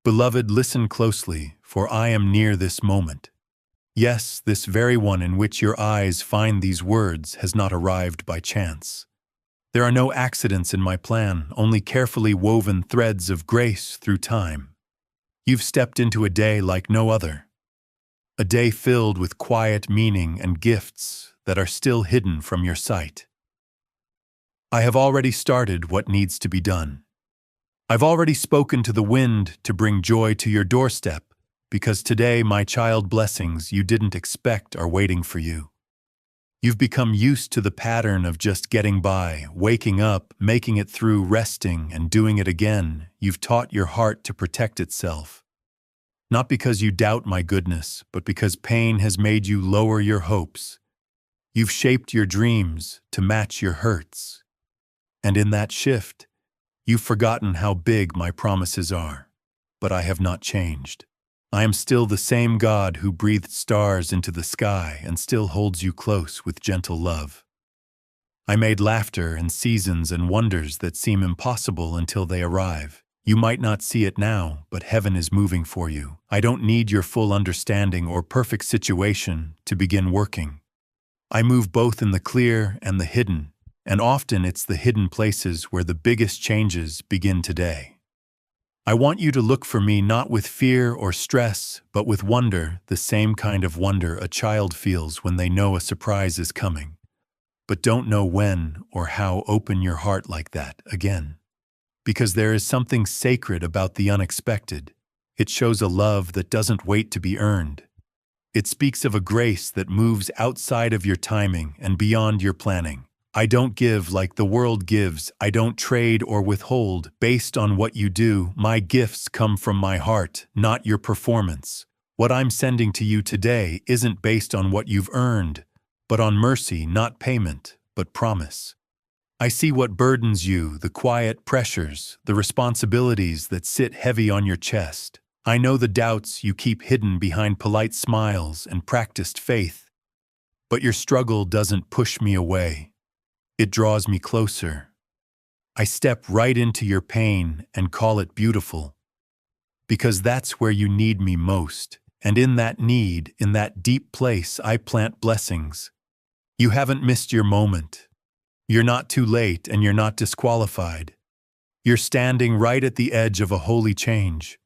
Beloved, listen closely, for I am near this moment. Yes, this very one in which your eyes find these words has not arrived by chance. There are no accidents in my plan, only carefully woven threads of grace through time. You've stepped into a day like no other. A day filled with quiet meaning and gifts that are still hidden from your sight. I have already started what needs to be done. I've already spoken to the wind to bring joy to your doorstep, because today, my child, blessings you didn't expect are waiting for you. You've become used to the pattern of just getting by, waking up, making it through, resting, and doing it again. You've taught your heart to protect itself. Not because you doubt my goodness, but because pain has made you lower your hopes. You've shaped your dreams to match your hurts. And in that shift, you've forgotten how big my promises are. But I have not changed. I am still the same God who breathed stars into the sky and still holds you close with gentle love. I made laughter and seasons and wonders that seem impossible until they arrive. You might not see it now, but heaven is moving for you. I don't need your full understanding or perfect situation to begin working. I move both in the clear and the hidden, and often it's the hidden places where the biggest changes begin today. I want you to look for me not with fear or stress, but with wonder, the same kind of wonder a child feels when they know a surprise is coming, but don't know when or how. Open your heart like that again. Because there is something sacred about the unexpected. It shows a love that doesn't wait to be earned. It speaks of a grace that moves outside of your timing and beyond your planning. I don't give like the world gives. I don't trade or withhold based on what you do. My gifts come from my heart, not your performance. What I'm sending to you today isn't based on what you've earned, but on mercy, not payment, but promise. I see what burdens you, the quiet pressures, the responsibilities that sit heavy on your chest. I know the doubts you keep hidden behind polite smiles and practiced faith. But your struggle doesn't push me away. It draws me closer. I step right into your pain and call it beautiful. Because that's where you need me most. And in that need, in that deep place, I plant blessings. You haven't missed your moment. You're not too late and you're not disqualified. You're standing right at the edge of a holy change.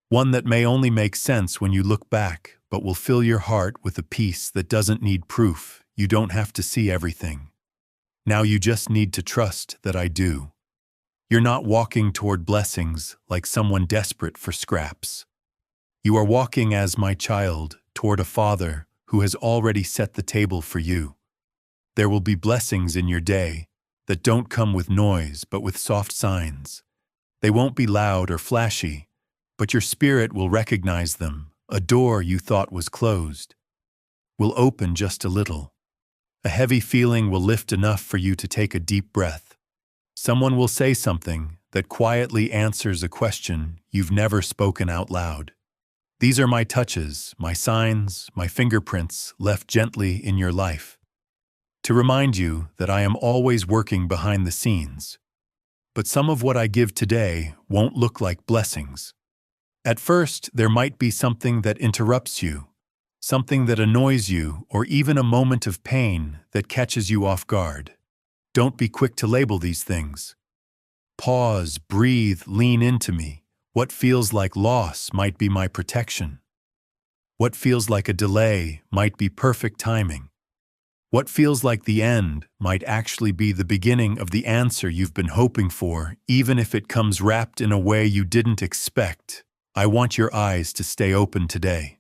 One that may only make sense when you look back, but will fill your heart with a peace that doesn't need proof. You don't have to see everything. Now you just need to trust that I do. You're not walking toward blessings like someone desperate for scraps. You are walking as my child toward a Father who has already set the table for you. There will be blessings in your day that don't come with noise but with soft signs. They won't be loud or flashy, but your spirit will recognize them. A door you thought was closed will open just a little. A heavy feeling will lift enough for you to take a deep breath. Someone will say something that quietly answers a question you've never spoken out loud. These are my touches, my signs, my fingerprints left gently in your life, to remind you that I am always working behind the scenes. But some of what I give today won't look like blessings. At first, there might be something that interrupts you, something that annoys you, or even a moment of pain that catches you off guard. Don't be quick to label these things. Pause, breathe, lean into me. What feels like loss might be my protection. What feels like a delay might be perfect timing. What feels like the end might actually be the beginning of the answer you've been hoping for, even if it comes wrapped in a way you didn't expect. I want your eyes to stay open today.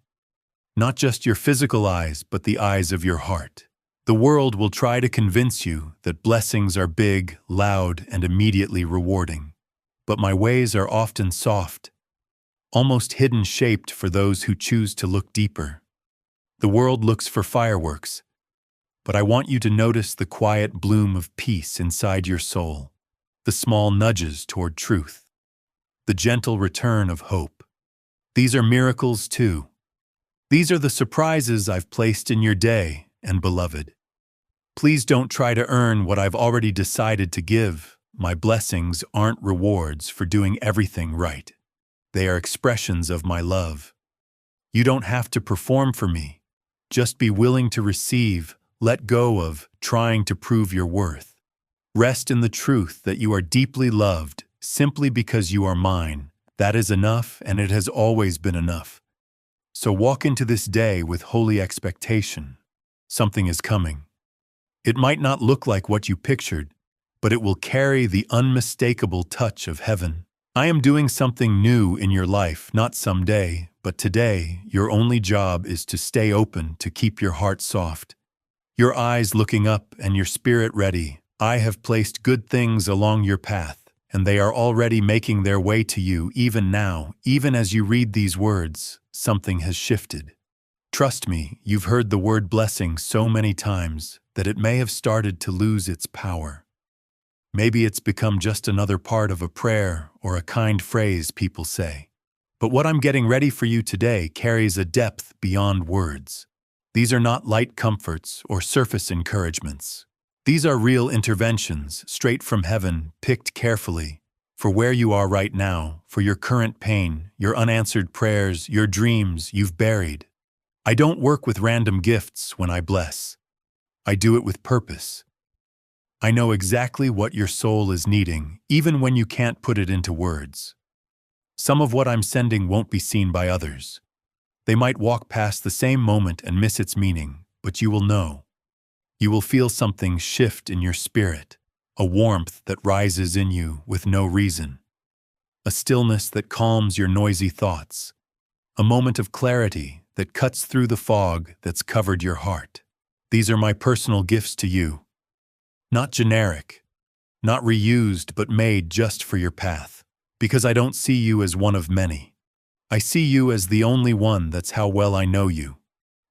Not just your physical eyes, but the eyes of your heart. The world will try to convince you that blessings are big, loud, and immediately rewarding. But my ways are often soft, almost hidden, shaped for those who choose to look deeper. The world looks for fireworks, but I want you to notice the quiet bloom of peace inside your soul, the small nudges toward truth, the gentle return of hope. These are miracles too. These are the surprises I've placed in your day, and beloved. Please don't try to earn what I've already decided to give. My blessings aren't rewards for doing everything right. They are expressions of my love. You don't have to perform for me. Just be willing to receive, let go of trying to prove your worth. Rest in the truth that you are deeply loved simply because you are mine. That is enough, and it has always been enough. So walk into this day with holy expectation. Something is coming. It might not look like what you pictured, but it will carry the unmistakable touch of heaven. I am doing something new in your life, not someday, but today. Your only job is to stay open, to keep your heart soft, your eyes looking up and your spirit ready. I have placed good things along your path, and they are already making their way to you even now. Even as you read these words, something has shifted. Trust me, you've heard the word blessing so many times that it may have started to lose its power. Maybe it's become just another part of a prayer or a kind phrase people say. But what I'm getting ready for you today carries a depth beyond words. These are not light comforts or surface encouragements. These are real interventions, straight from heaven, picked carefully, for where you are right now, for your current pain, your unanswered prayers, your dreams you've buried. I don't work with random gifts when I bless. I do it with purpose. I know exactly what your soul is needing, even when you can't put it into words. Some of what I'm sending won't be seen by others. They might walk past the same moment and miss its meaning, but you will know. You will feel something shift in your spirit, a warmth that rises in you with no reason, a stillness that calms your noisy thoughts, a moment of clarity that cuts through the fog that's covered your heart. These are my personal gifts to you. Not generic, not reused, but made just for your path. Because I don't see you as one of many. I see you as the only one. That's how well I know you.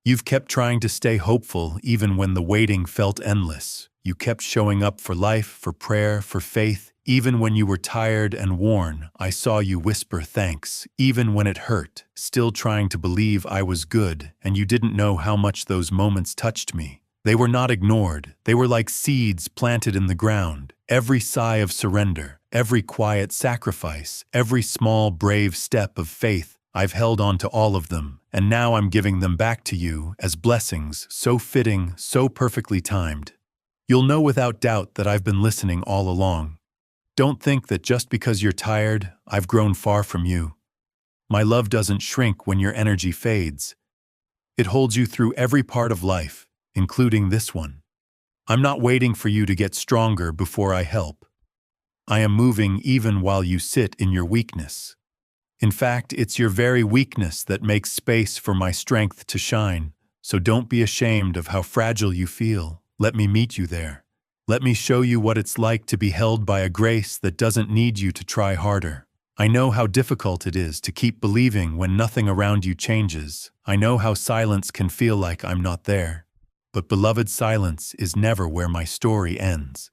You've kept trying to stay hopeful even when the waiting felt endless. You kept showing up for life, for prayer, for faith. Even when you were tired and worn, I saw you whisper thanks, even when it hurt, still trying to believe I was good, and you didn't know how much those moments touched me. They were not ignored. They were like seeds planted in the ground. Every sigh of surrender, every quiet sacrifice, every small, brave step of faith, I've held on to all of them, and now I'm giving them back to you as blessings, so fitting, so perfectly timed. You'll know without doubt that I've been listening all along. Don't think that just because you're tired, I've grown far from you. My love doesn't shrink when your energy fades. It holds you through every part of life, including this one. I'm not waiting for you to get stronger before I help. I am moving even while you sit in your weakness. In fact, it's your very weakness that makes space for my strength to shine. So don't be ashamed of how fragile you feel. Let me meet you there. Let me show you what it's like to be held by a grace that doesn't need you to try harder. I know how difficult it is to keep believing when nothing around you changes. I know how silence can feel like I'm not there. But beloved, silence is never where my story ends.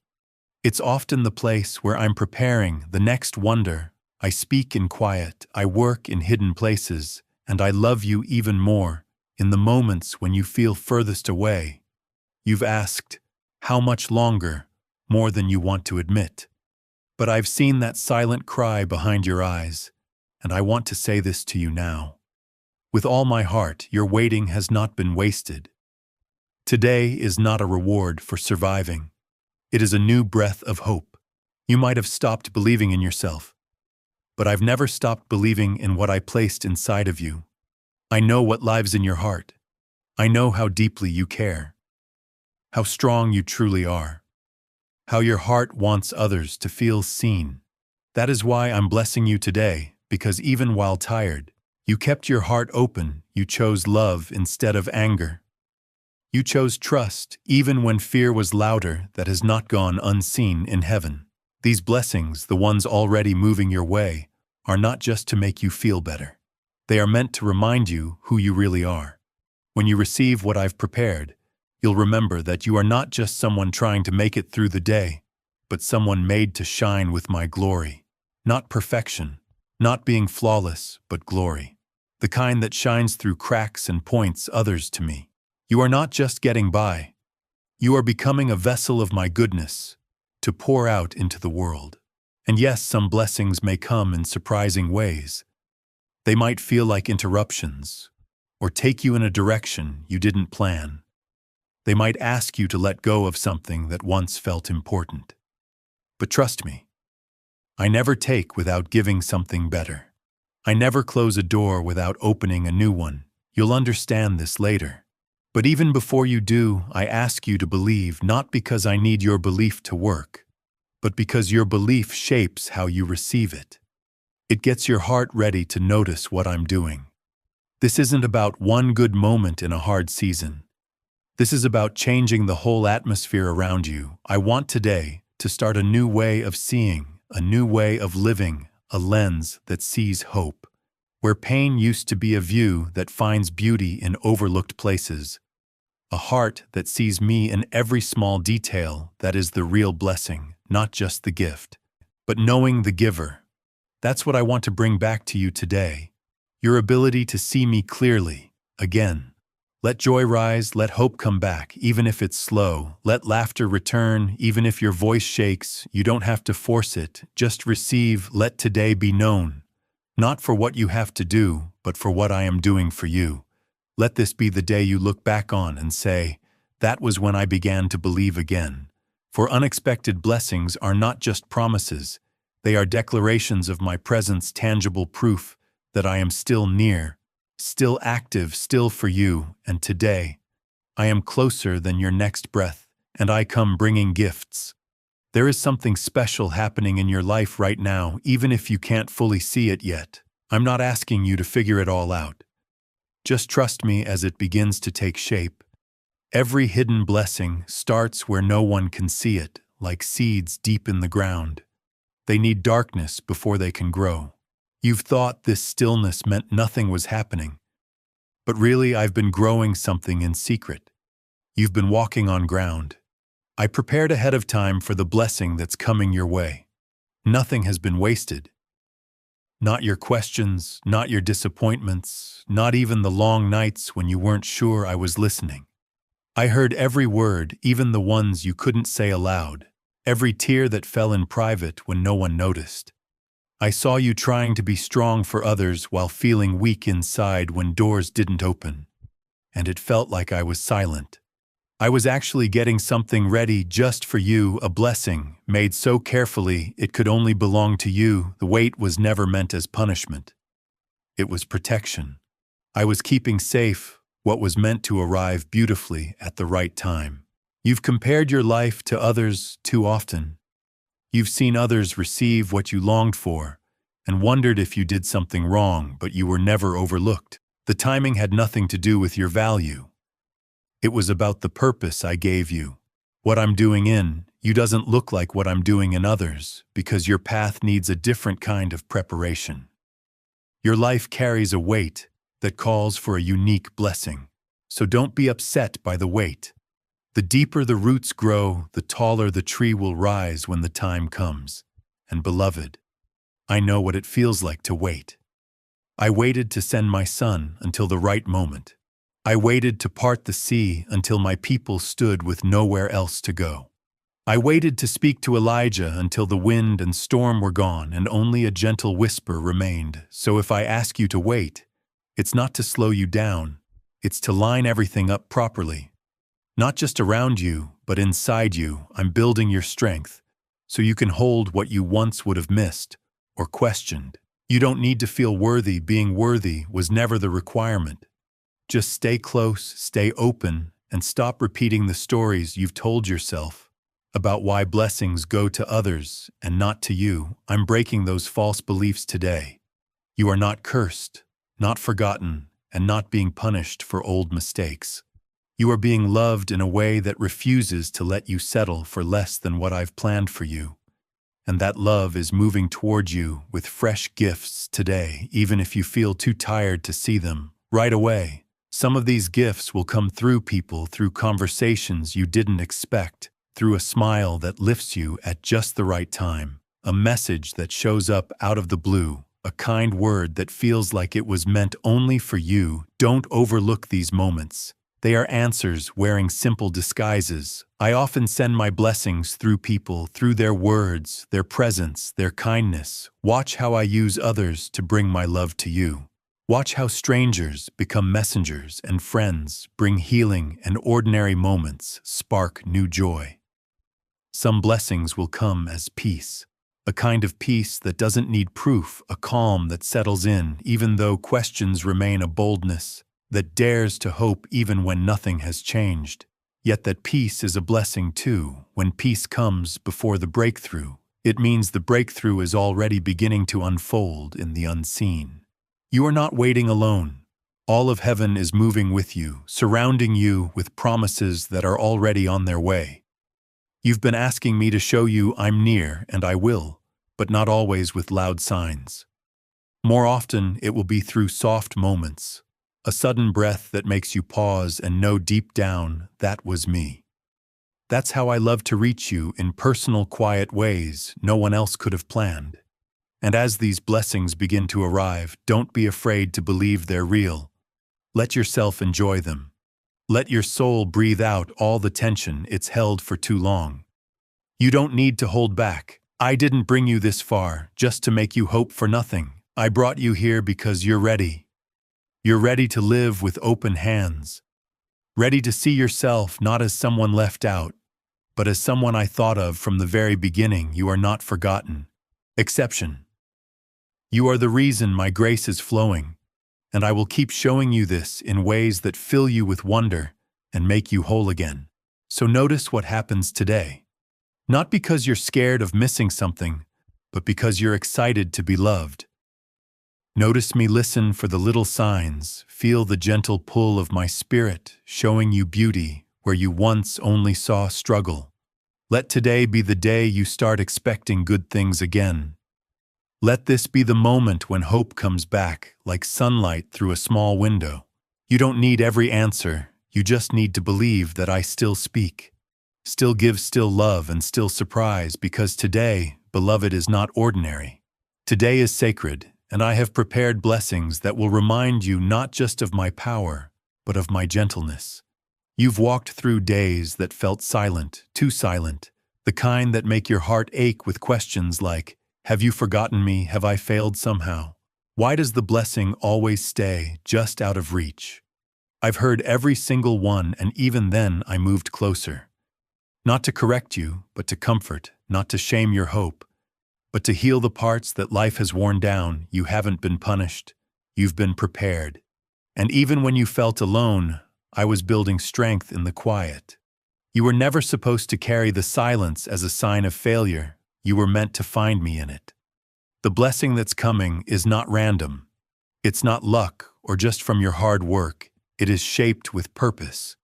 It's often the place where I'm preparing the next wonder. I speak in quiet, I work in hidden places, and I love you even more in the moments when you feel furthest away. You've asked, how much longer? More than you want to admit. But I've seen that silent cry behind your eyes, and I want to say this to you now. With all my heart, your waiting has not been wasted. Today is not a reward for surviving. It is a new breath of hope. You might have stopped believing in yourself, but I've never stopped believing in what I placed inside of you. I know what lives in your heart. I know how deeply you care, how strong you truly are, how your heart wants others to feel seen. That is why I'm blessing you today, because even while tired, you kept your heart open. You chose love instead of anger. You chose trust, even when fear was louder. That has not gone unseen in heaven. These blessings, the ones already moving your way, are not just to make you feel better. They are meant to remind you who you really are. When you receive what I've prepared, you'll remember that you are not just someone trying to make it through the day, but someone made to shine with my glory. Not perfection, not being flawless, but glory. The kind that shines through cracks and points others to me. You are not just getting by. You are becoming a vessel of my goodness to pour out into the world. And yes, some blessings may come in surprising ways. They might feel like interruptions, or take you in a direction you didn't plan. They might ask you to let go of something that once felt important. But trust me, I never take without giving something better. I never close a door without opening a new one. You'll understand this later. But even before you do, I ask you to believe, not because I need your belief to work, but because your belief shapes how you receive it. It gets your heart ready to notice what I'm doing. This isn't about one good moment in a hard season. This is about changing the whole atmosphere around you. I want today to start a new way of seeing, a new way of living, a lens that sees hope. Where pain used to be a view that finds beauty in overlooked places. A heart that sees me in every small detail, that is the real blessing, not just the gift, but knowing the giver. That's what I want to bring back to you today. Your ability to see me clearly, again. Let joy rise, let hope come back, even if it's slow. Let laughter return, even if your voice shakes. You don't have to force it, just receive. Let today be known. Not for what you have to do, but for what I am doing for you. Let this be the day you look back on and say, that was when I began to believe again. For unexpected blessings are not just promises. They are declarations of my presence, tangible proof that I am still near, still active, still for you. And today, I am closer than your next breath, and I come bringing gifts. There is something special happening in your life right now, even if you can't fully see it yet. I'm not asking you to figure it all out. Just trust me as it begins to take shape. Every hidden blessing starts where no one can see it, like seeds deep in the ground. They need darkness before they can grow. You've thought this stillness meant nothing was happening. But really, I've been growing something in secret. You've been walking on ground. I prepared ahead of time for the blessing that's coming your way. Nothing has been wasted. Not your questions, not your disappointments, not even the long nights when you weren't sure I was listening. I heard every word, even the ones you couldn't say aloud, every tear that fell in private when no one noticed. I saw you trying to be strong for others while feeling weak inside when doors didn't open. And it felt like I was silent. I was actually getting something ready just for you, a blessing, made so carefully it could only belong to you. The wait was never meant as punishment. It was protection. I was keeping safe what was meant to arrive beautifully at the right time. You've compared your life to others too often. You've seen others receive what you longed for and wondered if you did something wrong, but you were never overlooked. The timing had nothing to do with your value. It was about the purpose I gave you. What I'm doing in you doesn't look like what I'm doing in others because your path needs a different kind of preparation. Your life carries a weight that calls for a unique blessing. So don't be upset by the weight. The deeper the roots grow, the taller the tree will rise when the time comes. And beloved, I know what it feels like to wait. I waited to send my son until the right moment. I waited to part the sea until my people stood with nowhere else to go. I waited to speak to Elijah until the wind and storm were gone and only a gentle whisper remained. So if I ask you to wait, it's not to slow you down, it's to line everything up properly. Not just around you, but inside you. I'm building your strength so you can hold what you once would have missed or questioned. You don't need to feel worthy. Being worthy was never the requirement. Just stay close, stay open, and stop repeating the stories you've told yourself about why blessings go to others and not to you. I'm breaking those false beliefs today. You are not cursed, not forgotten, and not being punished for old mistakes. You are being loved in a way that refuses to let you settle for less than what I've planned for you. And that love is moving toward you with fresh gifts today, even if you feel too tired to see them right away. Some of these gifts will come through people, through conversations you didn't expect, through a smile that lifts you at just the right time, a message that shows up out of the blue, a kind word that feels like it was meant only for you. Don't overlook these moments. They are answers wearing simple disguises. I often send my blessings through people, through their words, their presence, their kindness. Watch how I use others to bring my love to you. Watch how strangers become messengers and friends, bring healing, and ordinary moments spark new joy. Some blessings will come as peace, a kind of peace that doesn't need proof, a calm that settles in even though questions remain, a boldness that dares to hope even when nothing has changed. Yet that peace is a blessing too. When peace comes before the breakthrough, it means the breakthrough is already beginning to unfold in the unseen. You are not waiting alone. All of heaven is moving with you, surrounding you with promises that are already on their way. You've been asking me to show you I'm near, and I will, but not always with loud signs. More often, it will be through soft moments, a sudden breath that makes you pause and know deep down, that was me. That's how I love to reach you, in personal, quiet ways no one else could have planned. And as these blessings begin to arrive, don't be afraid to believe they're real. Let yourself enjoy them. Let your soul breathe out all the tension it's held for too long. You don't need to hold back. I didn't bring you this far just to make you hope for nothing. I brought you here because you're ready. You're ready to live with open hands. Ready to see yourself not as someone left out, but as someone I thought of from the very beginning. You are not forgotten. Exception. You are the reason my grace is flowing, and I will keep showing you this in ways that fill you with wonder and make you whole again. So notice what happens today. Not because you're scared of missing something, but because you're excited to be loved. Notice me, listen for the little signs, feel the gentle pull of my spirit, showing you beauty where you once only saw struggle. Let today be the day you start expecting good things again. Let this be the moment when hope comes back, like sunlight through a small window. You don't need every answer, you just need to believe that I still speak, still give, still love, and still surprise, because today, beloved, is not ordinary. Today is sacred, and I have prepared blessings that will remind you not just of my power, but of my gentleness. You've walked through days that felt silent, too silent, the kind that make your heart ache with questions like, have you forgotten me? Have I failed somehow? Why does the blessing always stay just out of reach? I've heard every single one, and even then I moved closer. Not to correct you, but to comfort, not to shame your hope, but to heal the parts that life has worn down. You haven't been punished. You've been prepared. And even when you felt alone, I was building strength in the quiet. You were never supposed to carry the silence as a sign of failure. You were meant to find me in it. The blessing that's coming is not random. It's not luck or just from your hard work. It is shaped with purpose.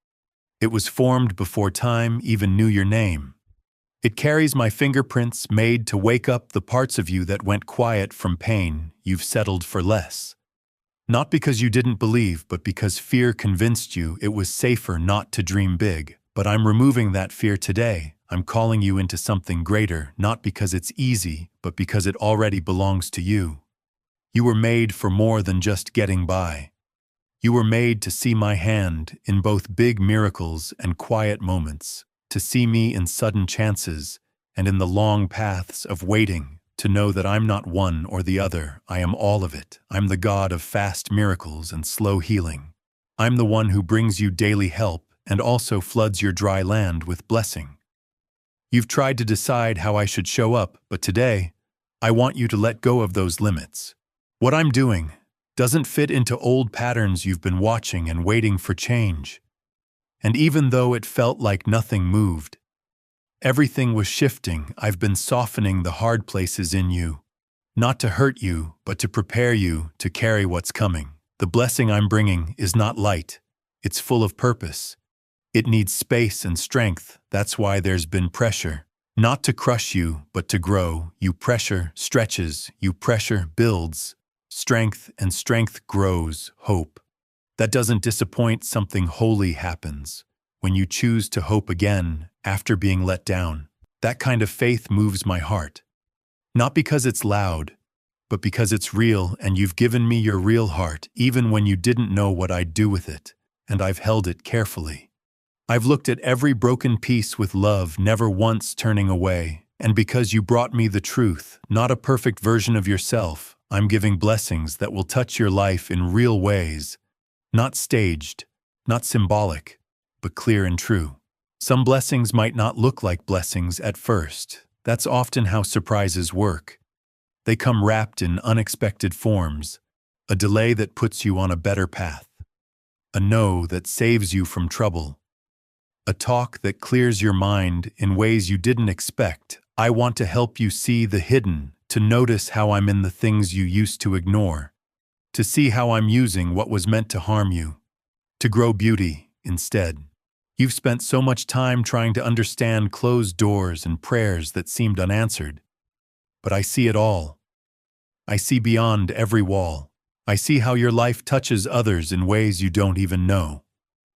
It was formed before time even knew your name. It carries my fingerprints, made to wake up the parts of you that went quiet from pain. You've settled for less. Not because you didn't believe, but because fear convinced you it was safer not to dream big. But I'm removing that fear today. I'm calling you into something greater, not because it's easy, but because it already belongs to you. You were made for more than just getting by. You were made to see my hand in both big miracles and quiet moments, to see me in sudden chances and in the long paths of waiting, to know that I'm not one or the other. I am all of it. I'm the God of fast miracles and slow healing. I'm the one who brings you daily help and also floods your dry land with blessing. You've tried to decide how I should show up, but today, I want you to let go of those limits. What I'm doing doesn't fit into old patterns you've been watching and waiting for change. And even though it felt like nothing moved, everything was shifting. I've been softening the hard places in you, not to hurt you, but to prepare you to carry what's coming. The blessing I'm bringing is not light. It's full of purpose. It needs space and strength. That's why there's been pressure. Not to crush you, but to grow. You pressure stretches. You pressure builds. Strength, and strength grows hope. That doesn't disappoint. Something holy happens when you choose to hope again after being let down. That kind of faith moves my heart. Not because it's loud, but because it's real, and you've given me your real heart, even when you didn't know what I'd do with it, and I've held it carefully. I've looked at every broken piece with love, never once turning away, and because you brought me the truth, not a perfect version of yourself, I'm giving blessings that will touch your life in real ways, not staged, not symbolic, but clear and true. Some blessings might not look like blessings at first. That's often how surprises work. They come wrapped in unexpected forms, a delay that puts you on a better path, a no that saves you from trouble, a talk that clears your mind in ways you didn't expect. I want to help you see the hidden, to notice how I'm in the things you used to ignore, to see how I'm using what was meant to harm you, to grow beauty instead. You've spent so much time trying to understand closed doors and prayers that seemed unanswered. But I see it all. I see beyond every wall. I see how your life touches others in ways you don't even know.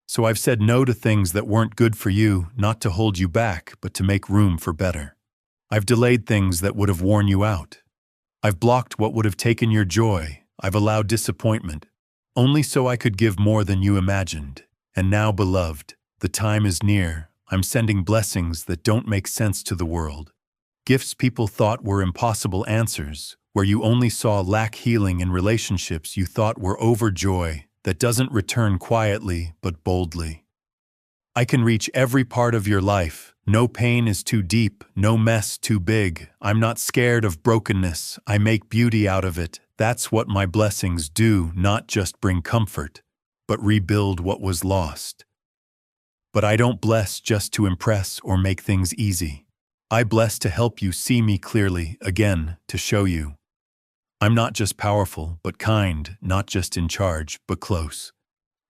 So I've said no to things that weren't good for you, not to hold you back, but to make room for better. I've delayed things that would have worn you out. I've blocked what would have taken your joy. I've allowed disappointment, only so I could give more than you imagined. And now, beloved, the time is near. I'm sending blessings that don't make sense to the world. Gifts people thought were impossible answers, where you only saw lack, healing in relationships you thought were over, joy that doesn't return quietly but boldly. I can reach every part of your life. No pain is too deep, no mess too big. I'm not scared of brokenness. I make beauty out of it. That's what my blessings do, not just bring comfort, but rebuild what was lost. But I don't bless just to impress or make things easy. I bless to help you see me clearly, again, to show you. I'm not just powerful, but kind, not just in charge, but close.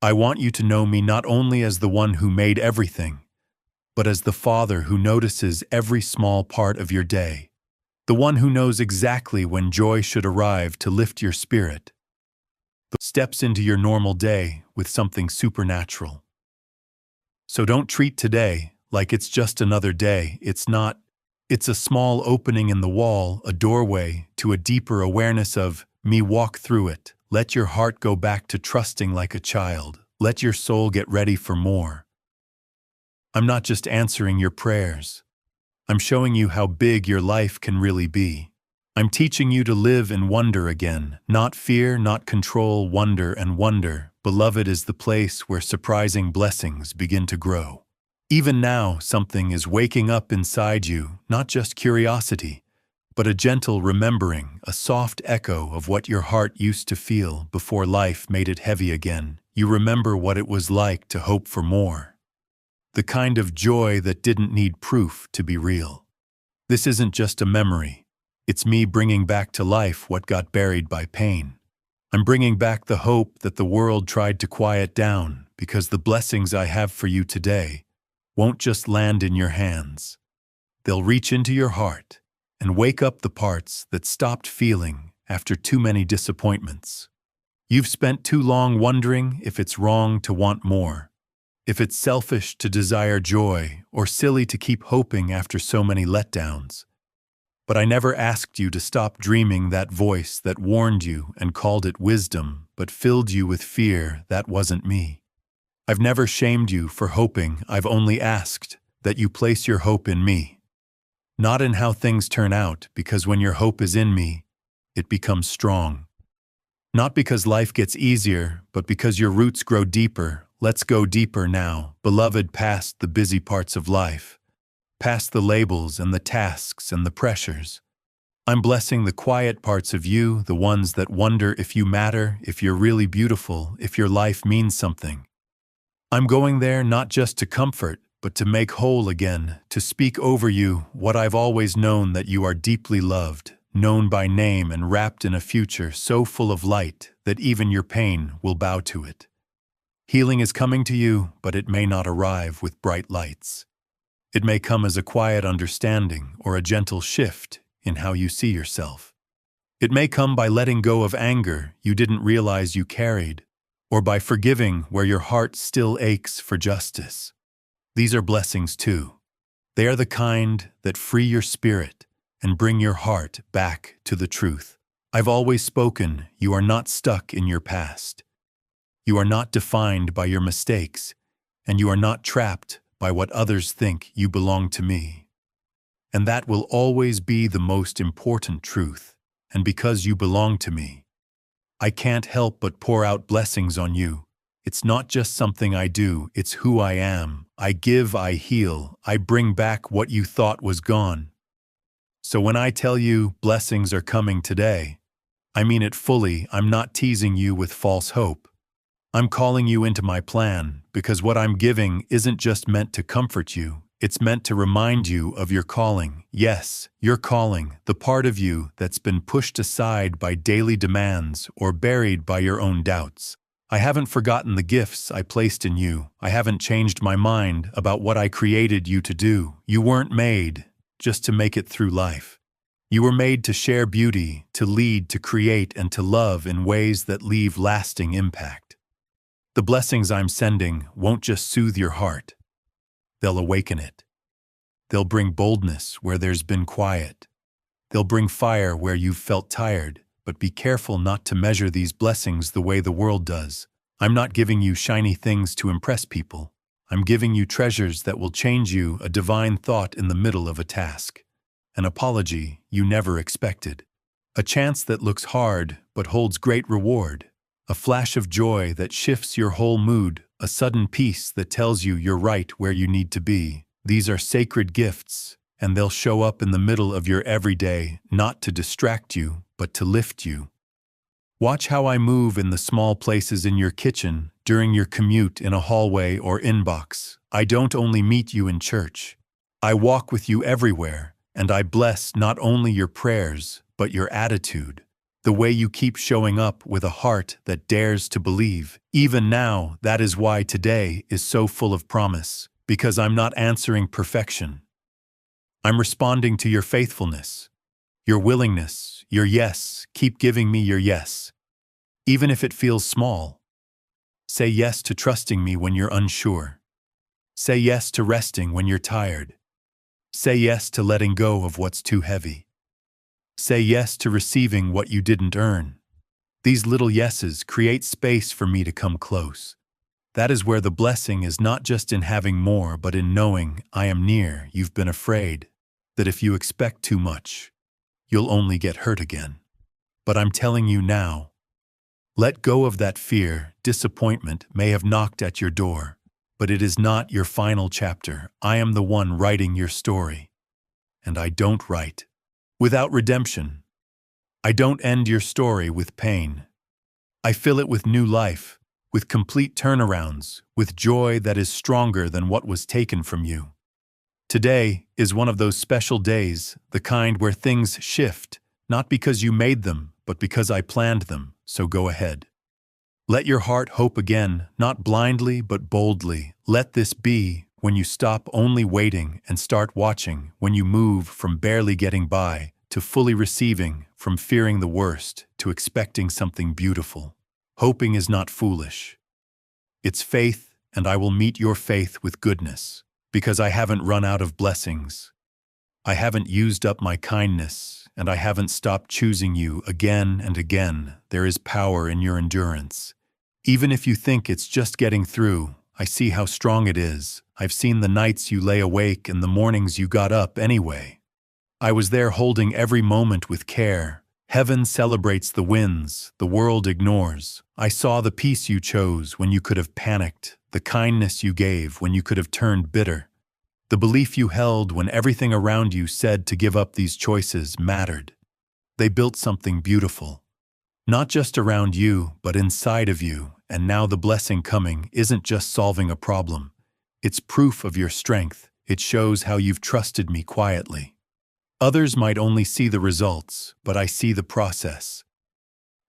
I want you to know me not only as the one who made everything, but as the Father who notices every small part of your day, the one who knows exactly when joy should arrive to lift your spirit, steps into your normal day with something supernatural. So don't treat today like it's just another day. It's not. It's a small opening in the wall, a doorway to a deeper awareness of me. Walk through it. Let your heart go back to trusting like a child. Let your soul get ready for more. I'm not just answering your prayers. I'm showing you how big your life can really be. I'm teaching you to live in wonder again, not fear, not control, wonder and wonder. Beloved is the place where surprising blessings begin to grow. Even now, something is waking up inside you, not just curiosity, but a gentle remembering, a soft echo of what your heart used to feel before life made it heavy again. You remember what it was like to hope for more. The kind of joy that didn't need proof to be real. This isn't just a memory. It's me bringing back to life what got buried by pain. I'm bringing back the hope that the world tried to quiet down, because the blessings I have for you today won't just land in your hands. They'll reach into your heart and wake up the parts that stopped feeling after too many disappointments. You've spent too long wondering if it's wrong to want more, if it's selfish to desire joy, or silly to keep hoping after so many letdowns. But I never asked you to stop dreaming. That voice that warned you and called it wisdom, but filled you with fear, that wasn't me. I've never shamed you for hoping. I've only asked that you place your hope in me. Not in how things turn out, because when your hope is in me, it becomes strong. Not because life gets easier, but because your roots grow deeper. Let's go deeper now, beloved, past the busy parts of life, past the labels and the tasks and the pressures. I'm blessing the quiet parts of you, the ones that wonder if you matter, if you're really beautiful, if your life means something. I'm going there not just to comfort, but to make whole again, to speak over you what I've always known, that you are deeply loved, known by name and wrapped in a future so full of light that even your pain will bow to it. Healing is coming to you, but it may not arrive with bright lights. It may come as a quiet understanding or a gentle shift in how you see yourself. It may come by letting go of anger you didn't realize you carried, or by forgiving where your heart still aches for justice. These are blessings too. They are the kind that free your spirit and bring your heart back to the truth. I've always spoken. You are not stuck in your past. You are not defined by your mistakes, and you are not trapped by what others think. You belong to me. And that will always be the most important truth. and because you belong to me. I can't help but pour out blessings on you. It's not just something I do, it's who I am. I give, I heal, I bring back what you thought was gone. So when I tell you blessings are coming today, I mean it fully. I'm not teasing you with false hope. I'm calling you into my plan, because what I'm giving isn't just meant to comfort you, it's meant to remind you of your calling. Yes, your calling, the part of you that's been pushed aside by daily demands or buried by your own doubts. I haven't forgotten the gifts I placed in you. I haven't changed my mind about what I created you to do. You weren't made just to make it through life. You were made to share beauty, to lead, to create, and to love in ways that leave lasting impact. The blessings I'm sending won't just soothe your heart. They'll awaken it. They'll bring boldness where there's been quiet. They'll bring fire where you've felt tired, but be careful not to measure these blessings the way the world does. I'm not giving you shiny things to impress people. I'm giving you treasures that will change you, a divine thought in the middle of a task, an apology you never expected, a chance that looks hard but holds great reward, a flash of joy that shifts your whole mood, a sudden peace that tells you you're right where you need to be. These are sacred gifts, and they'll show up in the middle of your everyday, not to distract you, but to lift you. Watch how I move in the small places in your kitchen, during your commute, in a hallway or inbox. I don't only meet you in church. I walk with you everywhere, and I bless not only your prayers, but your attitude. The way you keep showing up with a heart that dares to believe. Even now, that is why today is so full of promise, because I'm not answering perfection. I'm responding to your faithfulness, your willingness, your yes. Keep giving me your yes. Even if it feels small. Say yes to trusting me when you're unsure. Say yes to resting when you're tired. Say yes to letting go of what's too heavy. Say yes to receiving what you didn't earn. These little yeses create space for me to come close. That is where the blessing is, not just in having more, but in knowing I am near. You've been afraid that if you expect too much, you'll only get hurt again. But I'm telling you now, let go of that fear. Disappointment may have knocked at your door, but it is not your final chapter. I am the one writing your story, and I don't write without redemption. I don't end your story with pain. I fill it with new life, with complete turnarounds, with joy that is stronger than what was taken from you. Today is one of those special days, the kind where things shift, not because you made them, but because I planned them, so go ahead. Let your heart hope again, not blindly but boldly. Let this be when you stop only waiting and start watching, when you move from barely getting by to fully receiving, from fearing the worst to expecting something beautiful. Hoping is not foolish. It's faith, and I will meet your faith with goodness, because I haven't run out of blessings. I haven't used up my kindness, and I haven't stopped choosing you again and again. There is power in your endurance. Even if you think it's just getting through, I see how strong it is. I've seen the nights you lay awake and the mornings you got up anyway. I was there holding every moment with care. Heaven celebrates the wins the world ignores. I saw the peace you chose when you could have panicked, the kindness you gave when you could have turned bitter, the belief you held when everything around you said to give up. These choices mattered. They built something beautiful. Not just around you, but inside of you, and now the blessing coming isn't just solving a problem. It's proof of your strength. It shows how you've trusted me quietly. Others might only see the results, but I see the process.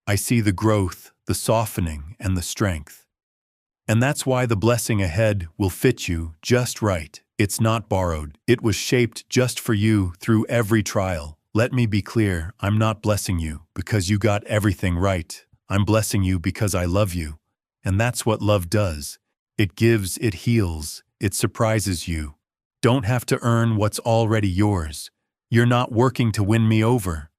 I see the growth, the softening, and the strength. And that's why the blessing ahead will fit you just right. It's not borrowed. It was shaped just for you through every trial. Let me be clear, I'm not blessing you because you got everything right. I'm blessing you because I love you. And that's what love does. It gives, it heals, it surprises you. Don't have to earn what's already yours. You're not working to win me over.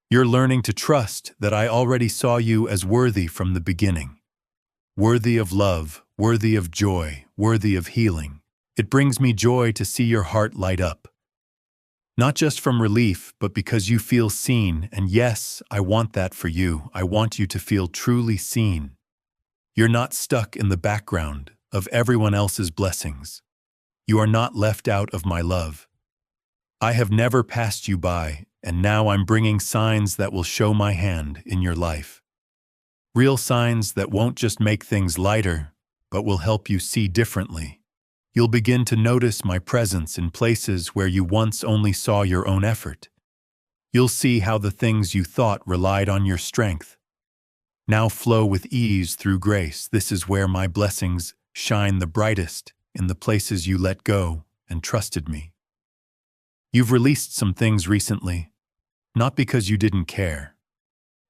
You're learning to trust that I already saw you as worthy from the beginning. Worthy of love, worthy of joy, worthy of healing. It brings me joy to see your heart light up. Not just from relief, but because you feel seen, and yes, I want that for you. I want you to feel truly seen. You're not stuck in the background of everyone else's blessings. You are not left out of my love. I have never passed you by, and now I'm bringing signs that will show my hand in your life. Real signs that won't just make things lighter, but will help you see differently. You'll begin to notice my presence in places where you once only saw your own effort. You'll see how the things you thought relied on your strength now flow with ease through grace. This is where my blessings shine the brightest, in the places you let go and trusted me. You've released some things recently, not because you didn't care,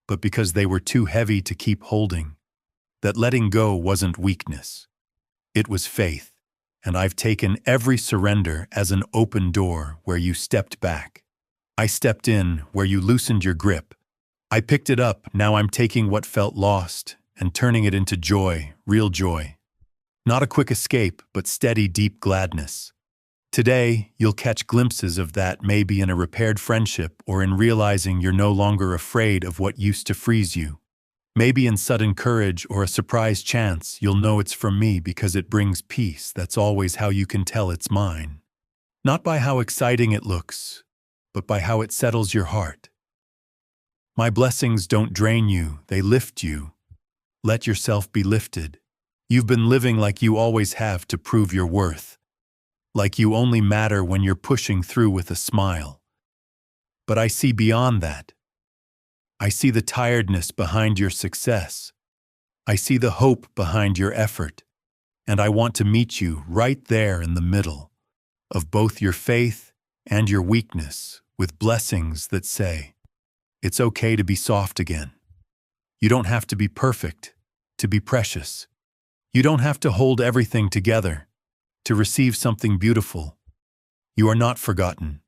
but because they were too heavy to keep holding. That letting go wasn't weakness. It was faith. And I've taken every surrender as an open door where you stepped back. I stepped in where you loosened your grip. I picked it up. Now I'm taking what felt lost and turning it into joy, real joy. Not a quick escape, but steady, deep gladness. Today, you'll catch glimpses of that, maybe in a repaired friendship or in realizing you're no longer afraid of what used to freeze you. Maybe in sudden courage or a surprise chance, you'll know it's from me because it brings peace. That's always how you can tell it's mine. Not by how exciting it looks, but by how it settles your heart. My blessings don't drain you, they lift you. Let yourself be lifted. You've been living like you always have to prove your worth. Like you only matter when you're pushing through with a smile. But I see beyond that. I see the tiredness behind your success. I see the hope behind your effort. And I want to meet you right there in the middle of both your faith and your weakness with blessings that say, it's okay to be soft again. You don't have to be perfect to be precious. You don't have to hold everything together to receive something beautiful. You are not forgotten.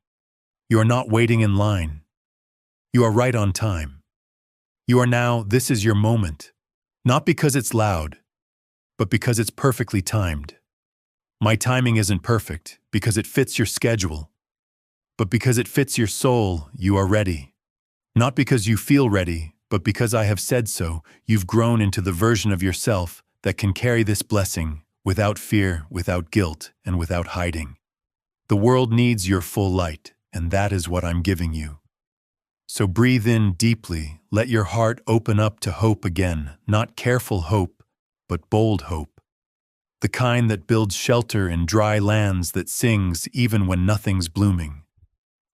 You are not waiting in line. You are right on time. You are now, this is your moment, not because it's loud, but because it's perfectly timed. My timing isn't perfect because it fits your schedule, but because it fits your soul, you are ready. Not because you feel ready, but because I have said so. You've grown into the version of yourself that can carry this blessing without fear, without guilt, and without hiding. The world needs your full light, and that is what I'm giving you. So breathe in deeply, let your heart open up to hope again, not careful hope, but bold hope. The kind that builds shelter in dry lands, that sings even when nothing's blooming.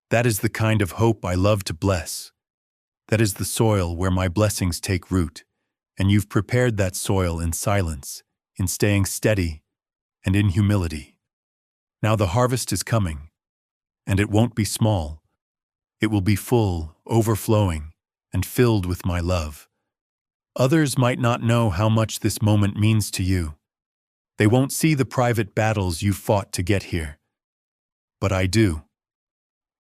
That is the kind of hope I love to bless. That is the soil where my blessings take root, and you've prepared that soil in silence, in staying steady, and in humility. Now the harvest is coming, and it won't be small. It will be full, overflowing, and filled with my love. Others might not know how much this moment means to you. They won't see the private battles you fought to get here. But I do.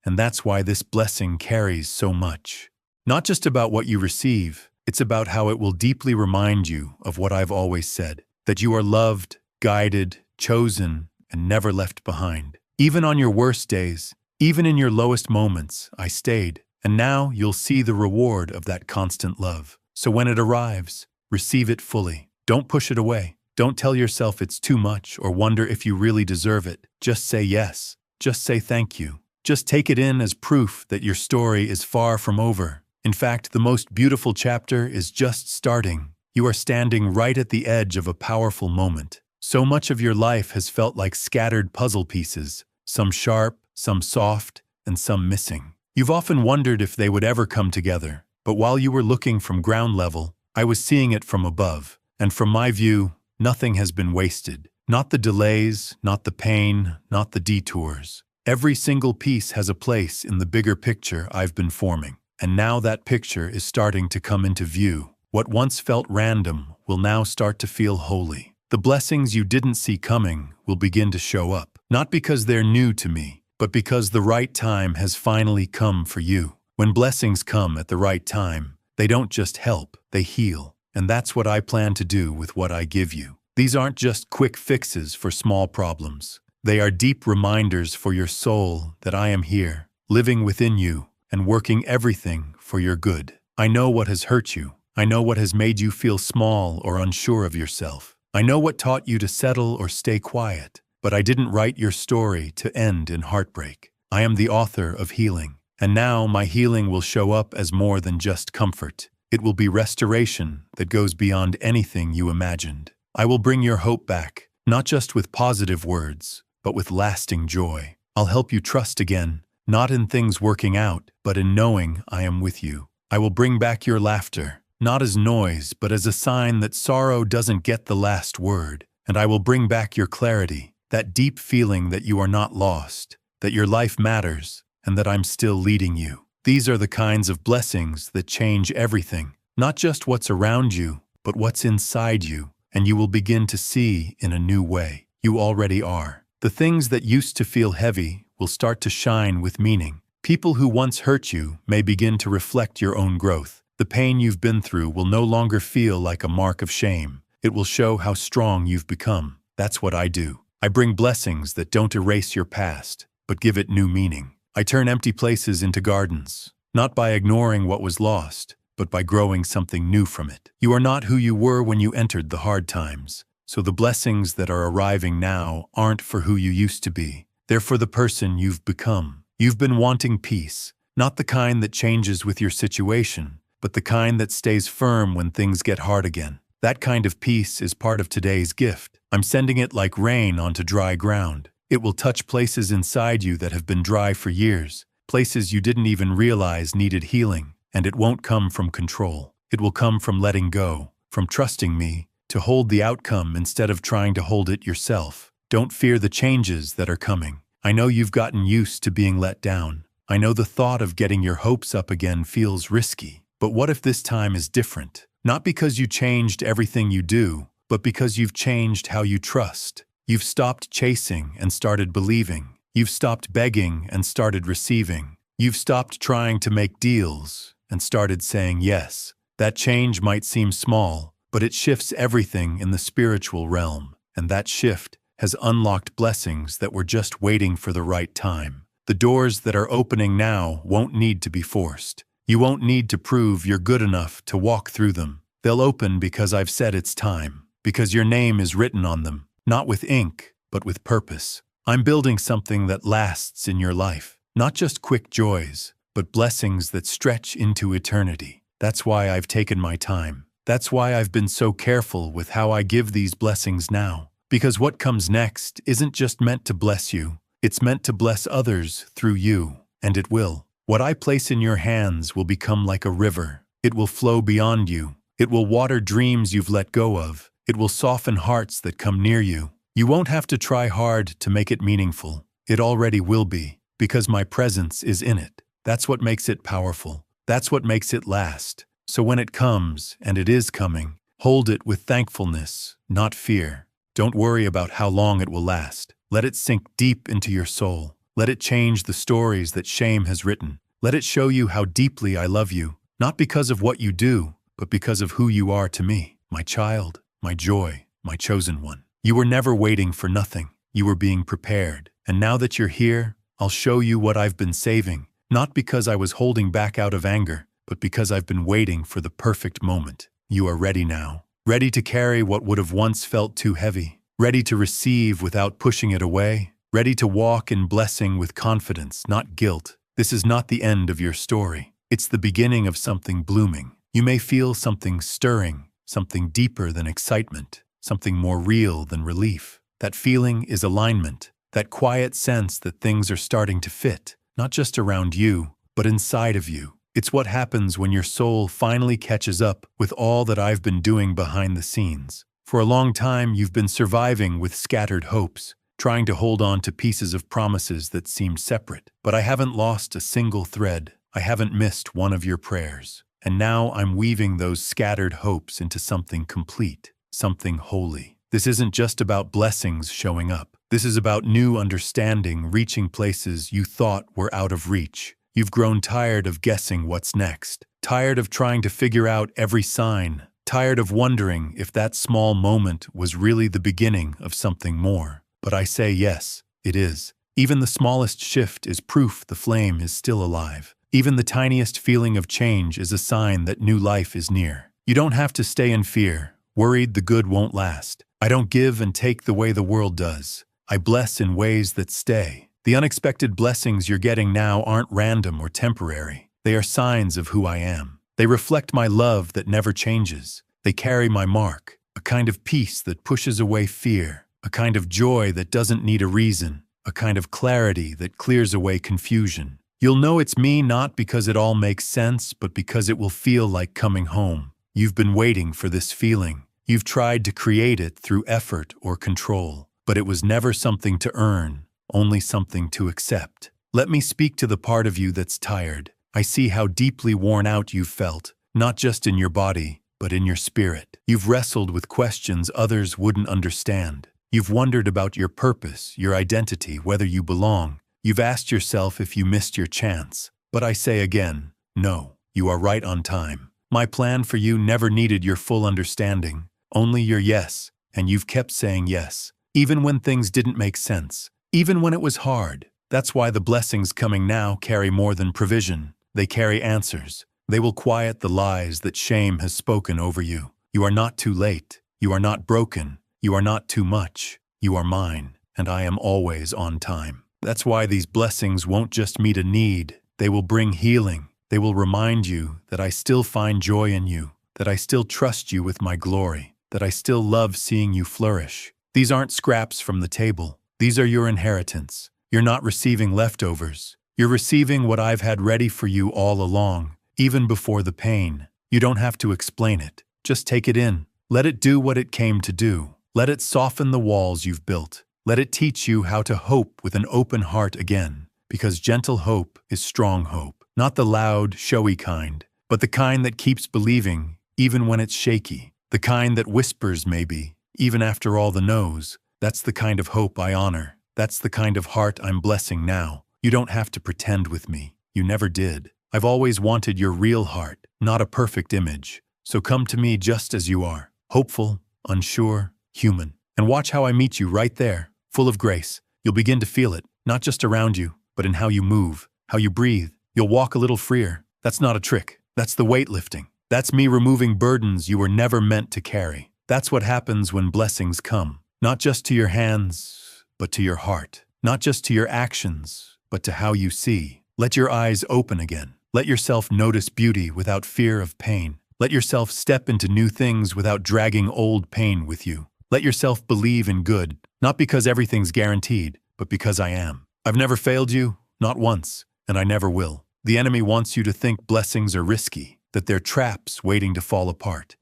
And that's why this blessing carries so much. Not just about what you receive, it's about how it will deeply remind you of what I've always said, that you are loved, guided, chosen, and never left behind. Even on your worst days, even in your lowest moments, I stayed, and now you'll see the reward of that constant love. So when it arrives, receive it fully. Don't push it away. Don't tell yourself it's too much or wonder if you really deserve it. Just say yes. Just say thank you. Just take it in as proof that your story is far from over. In fact, the most beautiful chapter is just starting. You are standing right at the edge of a powerful moment. So much of your life has felt like scattered puzzle pieces, some sharp, some soft, and some missing. You've often wondered if they would ever come together, but while you were looking from ground level, I was seeing it from above. And from my view, nothing has been wasted. Not the delays, not the pain, not the detours. Every single piece has a place in the bigger picture I've been forming. And now that picture is starting to come into view. What once felt random will now start to feel holy. The blessings you didn't see coming will begin to show up. Not because they're new to me, but because the right time has finally come for you. When blessings come at the right time, they don't just help, they heal. And that's what I plan to do with what I give you. These aren't just quick fixes for small problems. They are deep reminders for your soul that I am here, living within you, and working everything for your good. I know what has hurt you. I know what has made you feel small or unsure of yourself. I know what taught you to settle or stay quiet. But I didn't write your story to end in heartbreak. I am the author of healing. And now my healing will show up as more than just comfort. It will be restoration that goes beyond anything you imagined. I will bring your hope back, not just with positive words, but with lasting joy. I'll help you trust again, not in things working out, but in knowing I am with you. I will bring back your laughter, not as noise, but as a sign that sorrow doesn't get the last word. And I will bring back your clarity, that deep feeling that you are not lost, that your life matters, and that I'm still leading you. These are the kinds of blessings that change everything, not just what's around you, but what's inside you, and you will begin to see in a new way. You already are. The things that used to feel heavy will start to shine with meaning. People who once hurt you may begin to reflect your own growth. The pain you've been through will no longer feel like a mark of shame. It will show how strong you've become. That's what I do. I bring blessings that don't erase your past, but give it new meaning. I turn empty places into gardens, not by ignoring what was lost, but by growing something new from it. You are not who you were when you entered the hard times, so the blessings that are arriving now aren't for who you used to be. They're for the person you've become. You've been wanting peace, not the kind that changes with your situation, but the kind that stays firm when things get hard again. That kind of peace is part of today's gift. I'm sending it like rain onto dry ground. It will touch places inside you that have been dry for years, places you didn't even realize needed healing, and it won't come from control. It will come from letting go, from trusting me to hold the outcome instead of trying to hold it yourself. Don't fear the changes that are coming. I know you've gotten used to being let down. I know the thought of getting your hopes up again feels risky. But what if this time is different? Not because you changed everything you do, but because you've changed how you trust. You've stopped chasing and started believing. You've stopped begging and started receiving. You've stopped trying to make deals and started saying yes. That change might seem small, but it shifts everything in the spiritual realm. And that shift has unlocked blessings that were just waiting for the right time. The doors that are opening now won't need to be forced. You won't need to prove you're good enough to walk through them. They'll open because I've said it's time, because your name is written on them. Not with ink, but with purpose. I'm building something that lasts in your life. Not just quick joys, but blessings that stretch into eternity. That's why I've taken my time. That's why I've been so careful with how I give these blessings now. Because what comes next isn't just meant to bless you. It's meant to bless others through you, and it will. What I place in your hands will become like a river. It will flow beyond you. It will water dreams you've let go of. It will soften hearts that come near you. You won't have to try hard to make it meaningful. It already will be, because my presence is in it. That's what makes it powerful. That's what makes it last. So when it comes, and it is coming, hold it with thankfulness, not fear. Don't worry about how long it will last. Let it sink deep into your soul. Let it change the stories that shame has written. Let it show you how deeply I love you, not because of what you do, but because of who you are to me, my child. My joy, my chosen one. You were never waiting for nothing. You were being prepared. And now that you're here, I'll show you what I've been saving, not because I was holding back out of anger, but because I've been waiting for the perfect moment. You are ready now. Ready to carry what would have once felt too heavy. Ready to receive without pushing it away. Ready to walk in blessing with confidence, not guilt. This is not the end of your story. It's the beginning of something blooming. You may feel something stirring, something deeper than excitement, something more real than relief. That feeling is alignment, that quiet sense that things are starting to fit, not just around you, but inside of you. It's what happens when your soul finally catches up with all that I've been doing behind the scenes. For a long time, you've been surviving with scattered hopes, trying to hold on to pieces of promises that seemed separate. But I haven't lost a single thread. I haven't missed one of your prayers. And now I'm weaving those scattered hopes into something complete, something holy. This isn't just about blessings showing up. This is about new understanding reaching places you thought were out of reach. You've grown tired of guessing what's next, tired of trying to figure out every sign, tired of wondering if that small moment was really the beginning of something more. But I say yes, it is. Even the smallest shift is proof the flame is still alive. Even the tiniest feeling of change is a sign that new life is near. You don't have to stay in fear, worried the good won't last. I don't give and take the way the world does. I bless in ways that stay. The unexpected blessings you're getting now aren't random or temporary. They are signs of who I am. They reflect my love that never changes. They carry my mark, a kind of peace that pushes away fear, a kind of joy that doesn't need a reason, a kind of clarity that clears away confusion. You'll know it's me not because it all makes sense, but because it will feel like coming home. You've been waiting for this feeling. You've tried to create it through effort or control, but it was never something to earn, only something to accept. Let me speak to the part of you that's tired. I see how deeply worn out you've felt, not just in your body, but in your spirit. You've wrestled with questions others wouldn't understand. You've wondered about your purpose, your identity, whether you belong. You've asked yourself if you missed your chance. But I say again, no, you are right on time. My plan for you never needed your full understanding, only your yes, and you've kept saying yes, even when things didn't make sense, even when it was hard. That's why the blessings coming now carry more than provision. They carry answers. They will quiet the lies that shame has spoken over you. You are not too late. You are not broken. You are not too much. You are mine, and I am always on time. That's why these blessings won't just meet a need. They will bring healing. They will remind you that I still find joy in you, that I still trust you with my glory, that I still love seeing you flourish. These aren't scraps from the table. These are your inheritance. You're not receiving leftovers. You're receiving what I've had ready for you all along, even before the pain. You don't have to explain it. Just take it in. Let it do what it came to do. Let it soften the walls you've built. Let it teach you how to hope with an open heart again, because gentle hope is strong hope. Not the loud, showy kind, but the kind that keeps believing, even when it's shaky. The kind that whispers maybe, even after all the no's. That's the kind of hope I honor. That's the kind of heart I'm blessing now. You don't have to pretend with me. You never did. I've always wanted your real heart, not a perfect image. So come to me just as you are, hopeful, unsure, human. And watch how I meet you right there, full of grace. You'll begin to feel it, not just around you, but in how you move, how you breathe. You'll walk a little freer. That's not a trick. That's the weight lifting. That's me removing burdens you were never meant to carry. That's what happens when blessings come. Not just to your hands, but to your heart. Not just to your actions, but to how you see. Let your eyes open again. Let yourself notice beauty without fear of pain. Let yourself step into new things without dragging old pain with you. Let yourself believe in good, not because everything's guaranteed, but because I am. I've never failed you, not once, and I never will. The enemy wants you to think blessings are risky, that they're traps waiting to fall apart.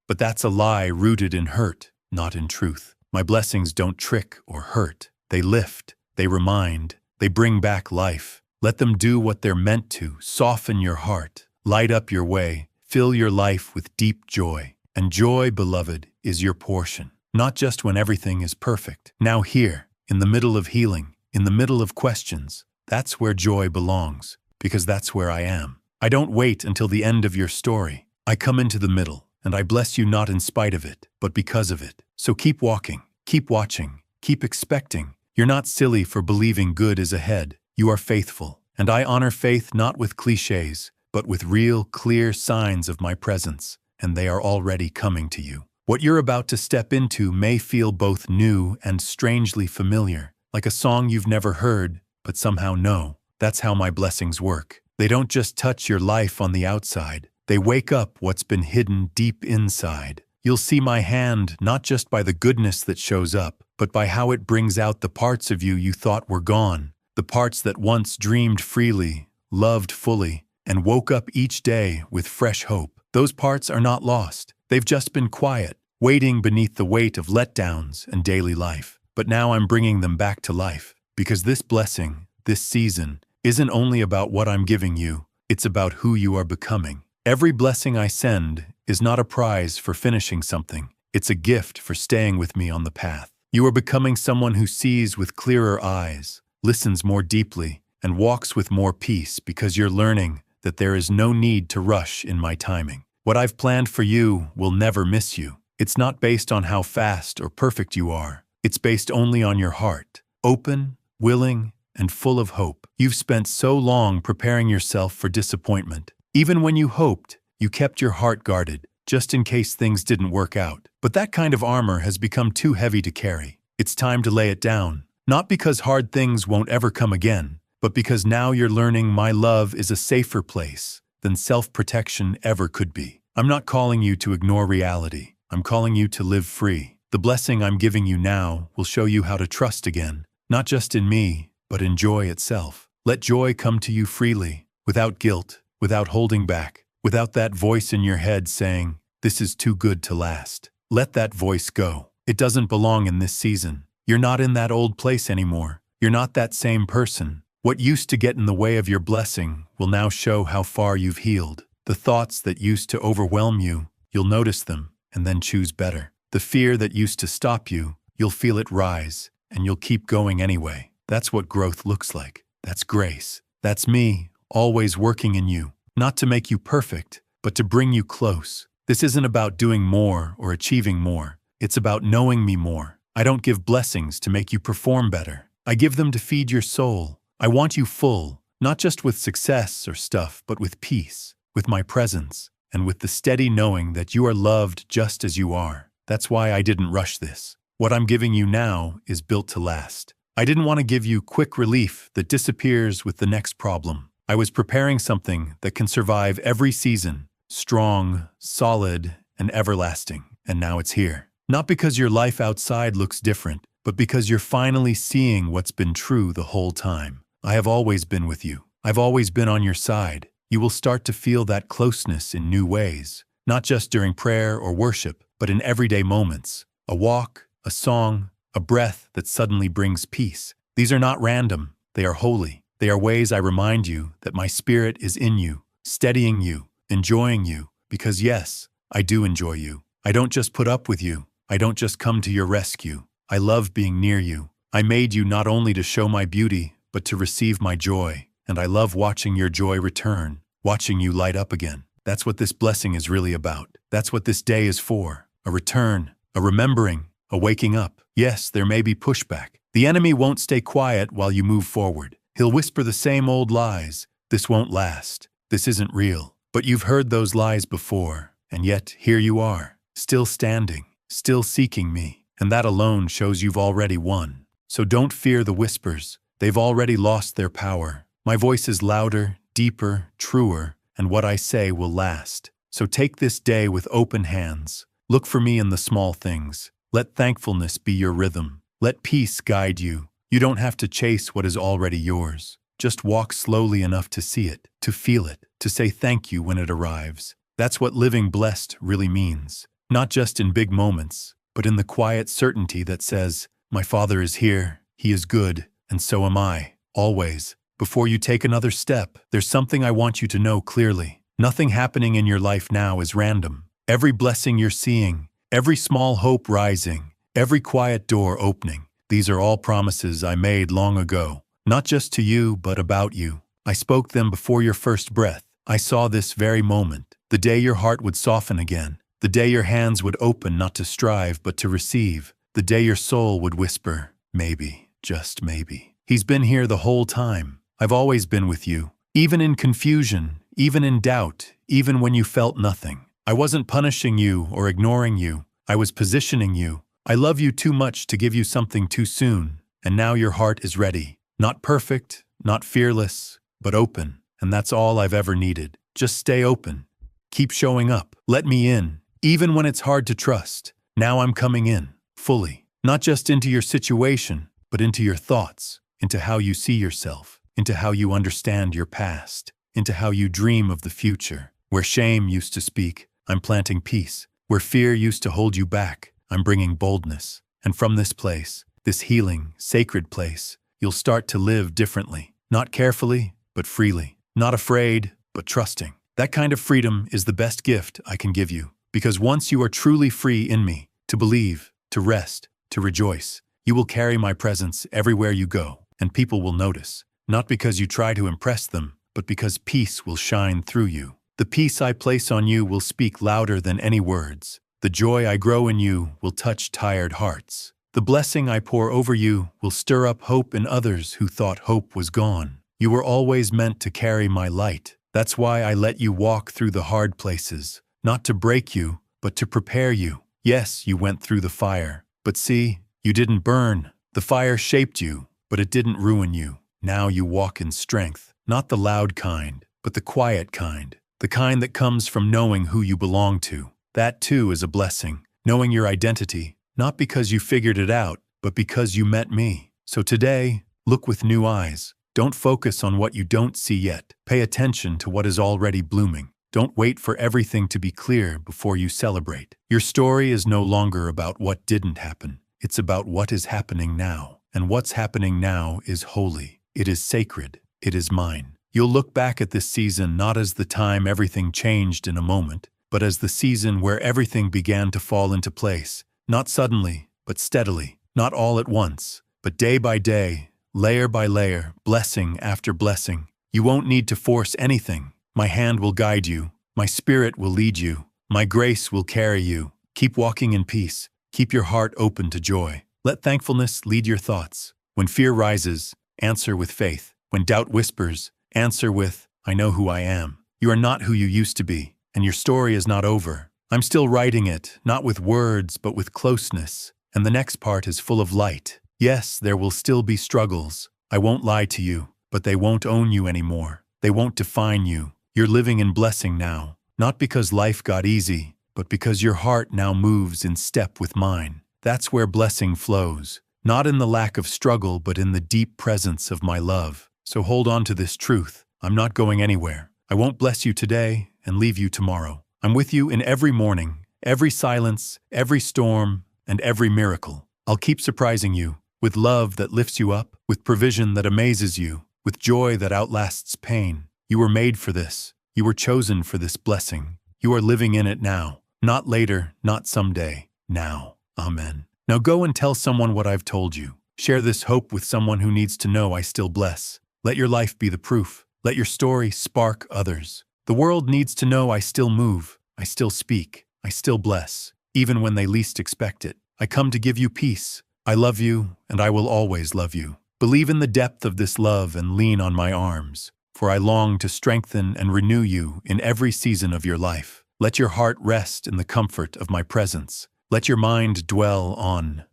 But that's a lie rooted in hurt, not in truth. My blessings don't trick or hurt. They lift, they remind, they bring back life. Let them do what they're meant to, soften your heart, light up your way, fill your life with deep joy. And joy, beloved, is your portion. Not just when everything is perfect. Now here, in the middle of healing, in the middle of questions, that's where joy belongs, because that's where I am. I don't wait until the end of your story. I come into the middle, and I bless you not in spite of it, but because of it. So keep walking, keep watching, keep expecting. You're not silly for believing good is ahead. You are faithful, and I honor faith not with cliches, but with real, clear signs of my presence, and they are already coming to you. What you're about to step into may feel both new and strangely familiar, like a song you've never heard, but somehow know. That's how my blessings work. They don't just touch your life on the outside. They wake up what's been hidden deep inside. You'll see my hand not just by the goodness that shows up, but by how it brings out the parts of you thought were gone, the parts that once dreamed freely, loved fully, and woke up each day with fresh hope. Those parts are not lost. They've just been quiet, waiting beneath the weight of letdowns and daily life. But now I'm bringing them back to life, because this blessing, this season, isn't only about what I'm giving you, it's about who you are becoming. Every blessing I send is not a prize for finishing something. It's a gift for staying with me on the path. You are becoming someone who sees with clearer eyes, listens more deeply, and walks with more peace because you're learning that there is no need to rush in my timing. What I've planned for you will never miss you. It's not based on how fast or perfect you are. It's based only on your heart. Open, willing, and full of hope. You've spent so long preparing yourself for disappointment. Even when you hoped, you kept your heart guarded, just in case things didn't work out. But that kind of armor has become too heavy to carry. It's time to lay it down. Not because hard things won't ever come again, but because now you're learning my love is a safer place than self-protection ever could be. I'm not calling you to ignore reality. I'm calling you to live free. The blessing I'm giving you now will show you how to trust again, not just in me, but in joy itself. Let joy come to you freely, without guilt, without holding back, without that voice in your head saying, "This is too good to last." Let that voice go. It doesn't belong in this season. You're not in that old place anymore. You're not that same person. What used to get in the way of your blessing will now show how far you've healed. The thoughts that used to overwhelm you, you'll notice them and then choose better. The fear that used to stop you, you'll feel it rise, and you'll keep going anyway. That's what growth looks like. That's grace. That's me, always working in you, not to make you perfect, but to bring you close. This isn't about doing more or achieving more. It's about knowing me more. I don't give blessings to make you perform better. I give them to feed your soul. I want you full, not just with success or stuff, but with peace, with my presence, and with the steady knowing that you are loved just as you are. That's why I didn't rush this. What I'm giving you now is built to last. I didn't want to give you quick relief that disappears with the next problem. I was preparing something that can survive every season, strong, solid, and everlasting. And now it's here. Not because your life outside looks different, but because you're finally seeing what's been true the whole time. I have always been with you. I've always been on your side. You will start to feel that closeness in new ways, not just during prayer or worship, but in everyday moments. A walk, a song, a breath that suddenly brings peace. These are not random. They are holy. They are ways I remind you that my spirit is in you, steadying you, enjoying you, because yes, I do enjoy you. I don't just put up with you. I don't just come to your rescue. I love being near you. I made you not only to show my beauty, but to receive my joy. And I love watching your joy return, watching you light up again. That's what this blessing is really about. That's what this day is for. A return, a remembering, a waking up. Yes, there may be pushback. The enemy won't stay quiet while you move forward. He'll whisper the same old lies. This won't last. This isn't real. But you've heard those lies before, and yet here you are, still standing, still seeking me. And that alone shows you've already won. So don't fear the whispers. They've already lost their power. My voice is louder, deeper, truer, and what I say will last. So take this day with open hands. Look for me in the small things. Let thankfulness be your rhythm. Let peace guide you. You don't have to chase what is already yours. Just walk slowly enough to see it, to feel it, to say thank you when it arrives. That's what living blessed really means. Not just in big moments, but in the quiet certainty that says, my Father is here, He is good, and so am I, always. Before you take another step, there's something I want you to know clearly. Nothing happening in your life now is random. Every blessing you're seeing, every small hope rising, every quiet door opening, these are all promises I made long ago. Not just to you, but about you. I spoke them before your first breath. I saw this very moment, the day your heart would soften again, the day your hands would open not to strive but to receive, the day your soul would whisper, maybe, just maybe. He's been here the whole time. I've always been with you, even in confusion, even in doubt, even when you felt nothing. I wasn't punishing you or ignoring you. I was positioning you. I love you too much to give you something too soon, and now your heart is ready. Not perfect, not fearless, but open, and that's all I've ever needed. Just stay open. Keep showing up. Let me in, even when it's hard to trust. Now I'm coming in, fully. Not just into your situation, but into your thoughts, into how you see yourself, into how you understand your past, into how you dream of the future. Where shame used to speak, I'm planting peace. Where fear used to hold you back, I'm bringing boldness. And from this place, this healing, sacred place, you'll start to live differently. Not carefully, but freely. Not afraid, but trusting. That kind of freedom is the best gift I can give you. Because once you are truly free in me, to believe, to rest, to rejoice, you will carry my presence everywhere you go, and people will notice. Not because you try to impress them, but because peace will shine through you. The peace I place on you will speak louder than any words. The joy I grow in you will touch tired hearts. The blessing I pour over you will stir up hope in others who thought hope was gone. You were always meant to carry my light. That's why I let you walk through the hard places, not to break you, but to prepare you. Yes, you went through the fire, but see, you didn't burn. The fire shaped you, but it didn't ruin you. Now you walk in strength, not the loud kind, but the quiet kind, the kind that comes from knowing who you belong to. That too is a blessing, knowing your identity, not because you figured it out, but because you met me. So today, look with new eyes. Don't focus on what you don't see yet. Pay attention to what is already blooming. Don't wait for everything to be clear before you celebrate. Your story is no longer about what didn't happen. It's about what is happening now. And what's happening now is holy. It is sacred. It is mine. You'll look back at this season not as the time everything changed in a moment, but as the season where everything began to fall into place. Not suddenly, but steadily. Not all at once, but day by day, layer by layer, blessing after blessing. You won't need to force anything. My hand will guide you. My spirit will lead you. My grace will carry you. Keep walking in peace. Keep your heart open to joy. Let thankfulness lead your thoughts. When fear rises, answer with faith. When doubt whispers, answer with, I know who I am. You are not who you used to be, and your story is not over. I'm still writing it, not with words, but with closeness. And the next part is full of light. Yes, there will still be struggles. I won't lie to you, but they won't own you anymore. They won't define you. You're living in blessing now, not because life got easy, but because your heart now moves in step with mine. That's where blessing flows, not in the lack of struggle, but in the deep presence of my love. So hold on to this truth. I'm not going anywhere. I won't bless you today and leave you tomorrow. I'm with you in every morning, every silence, every storm, and every miracle. I'll keep surprising you, with love that lifts you up, with provision that amazes you, with joy that outlasts pain. You were made for this. You were chosen for this blessing. You are living in it now. Not later, not someday. Now. Amen. Now go and tell someone what I've told you. Share this hope with someone who needs to know I still bless. Let your life be the proof. Let your story spark others. The world needs to know I still move. I still speak. I still bless. Even when they least expect it. I come to give you peace. I love you, and I will always love you. Believe in the depth of this love and lean on my arms. For I long to strengthen and renew you in every season of your life. Let your heart rest in the comfort of my presence. Let your mind dwell on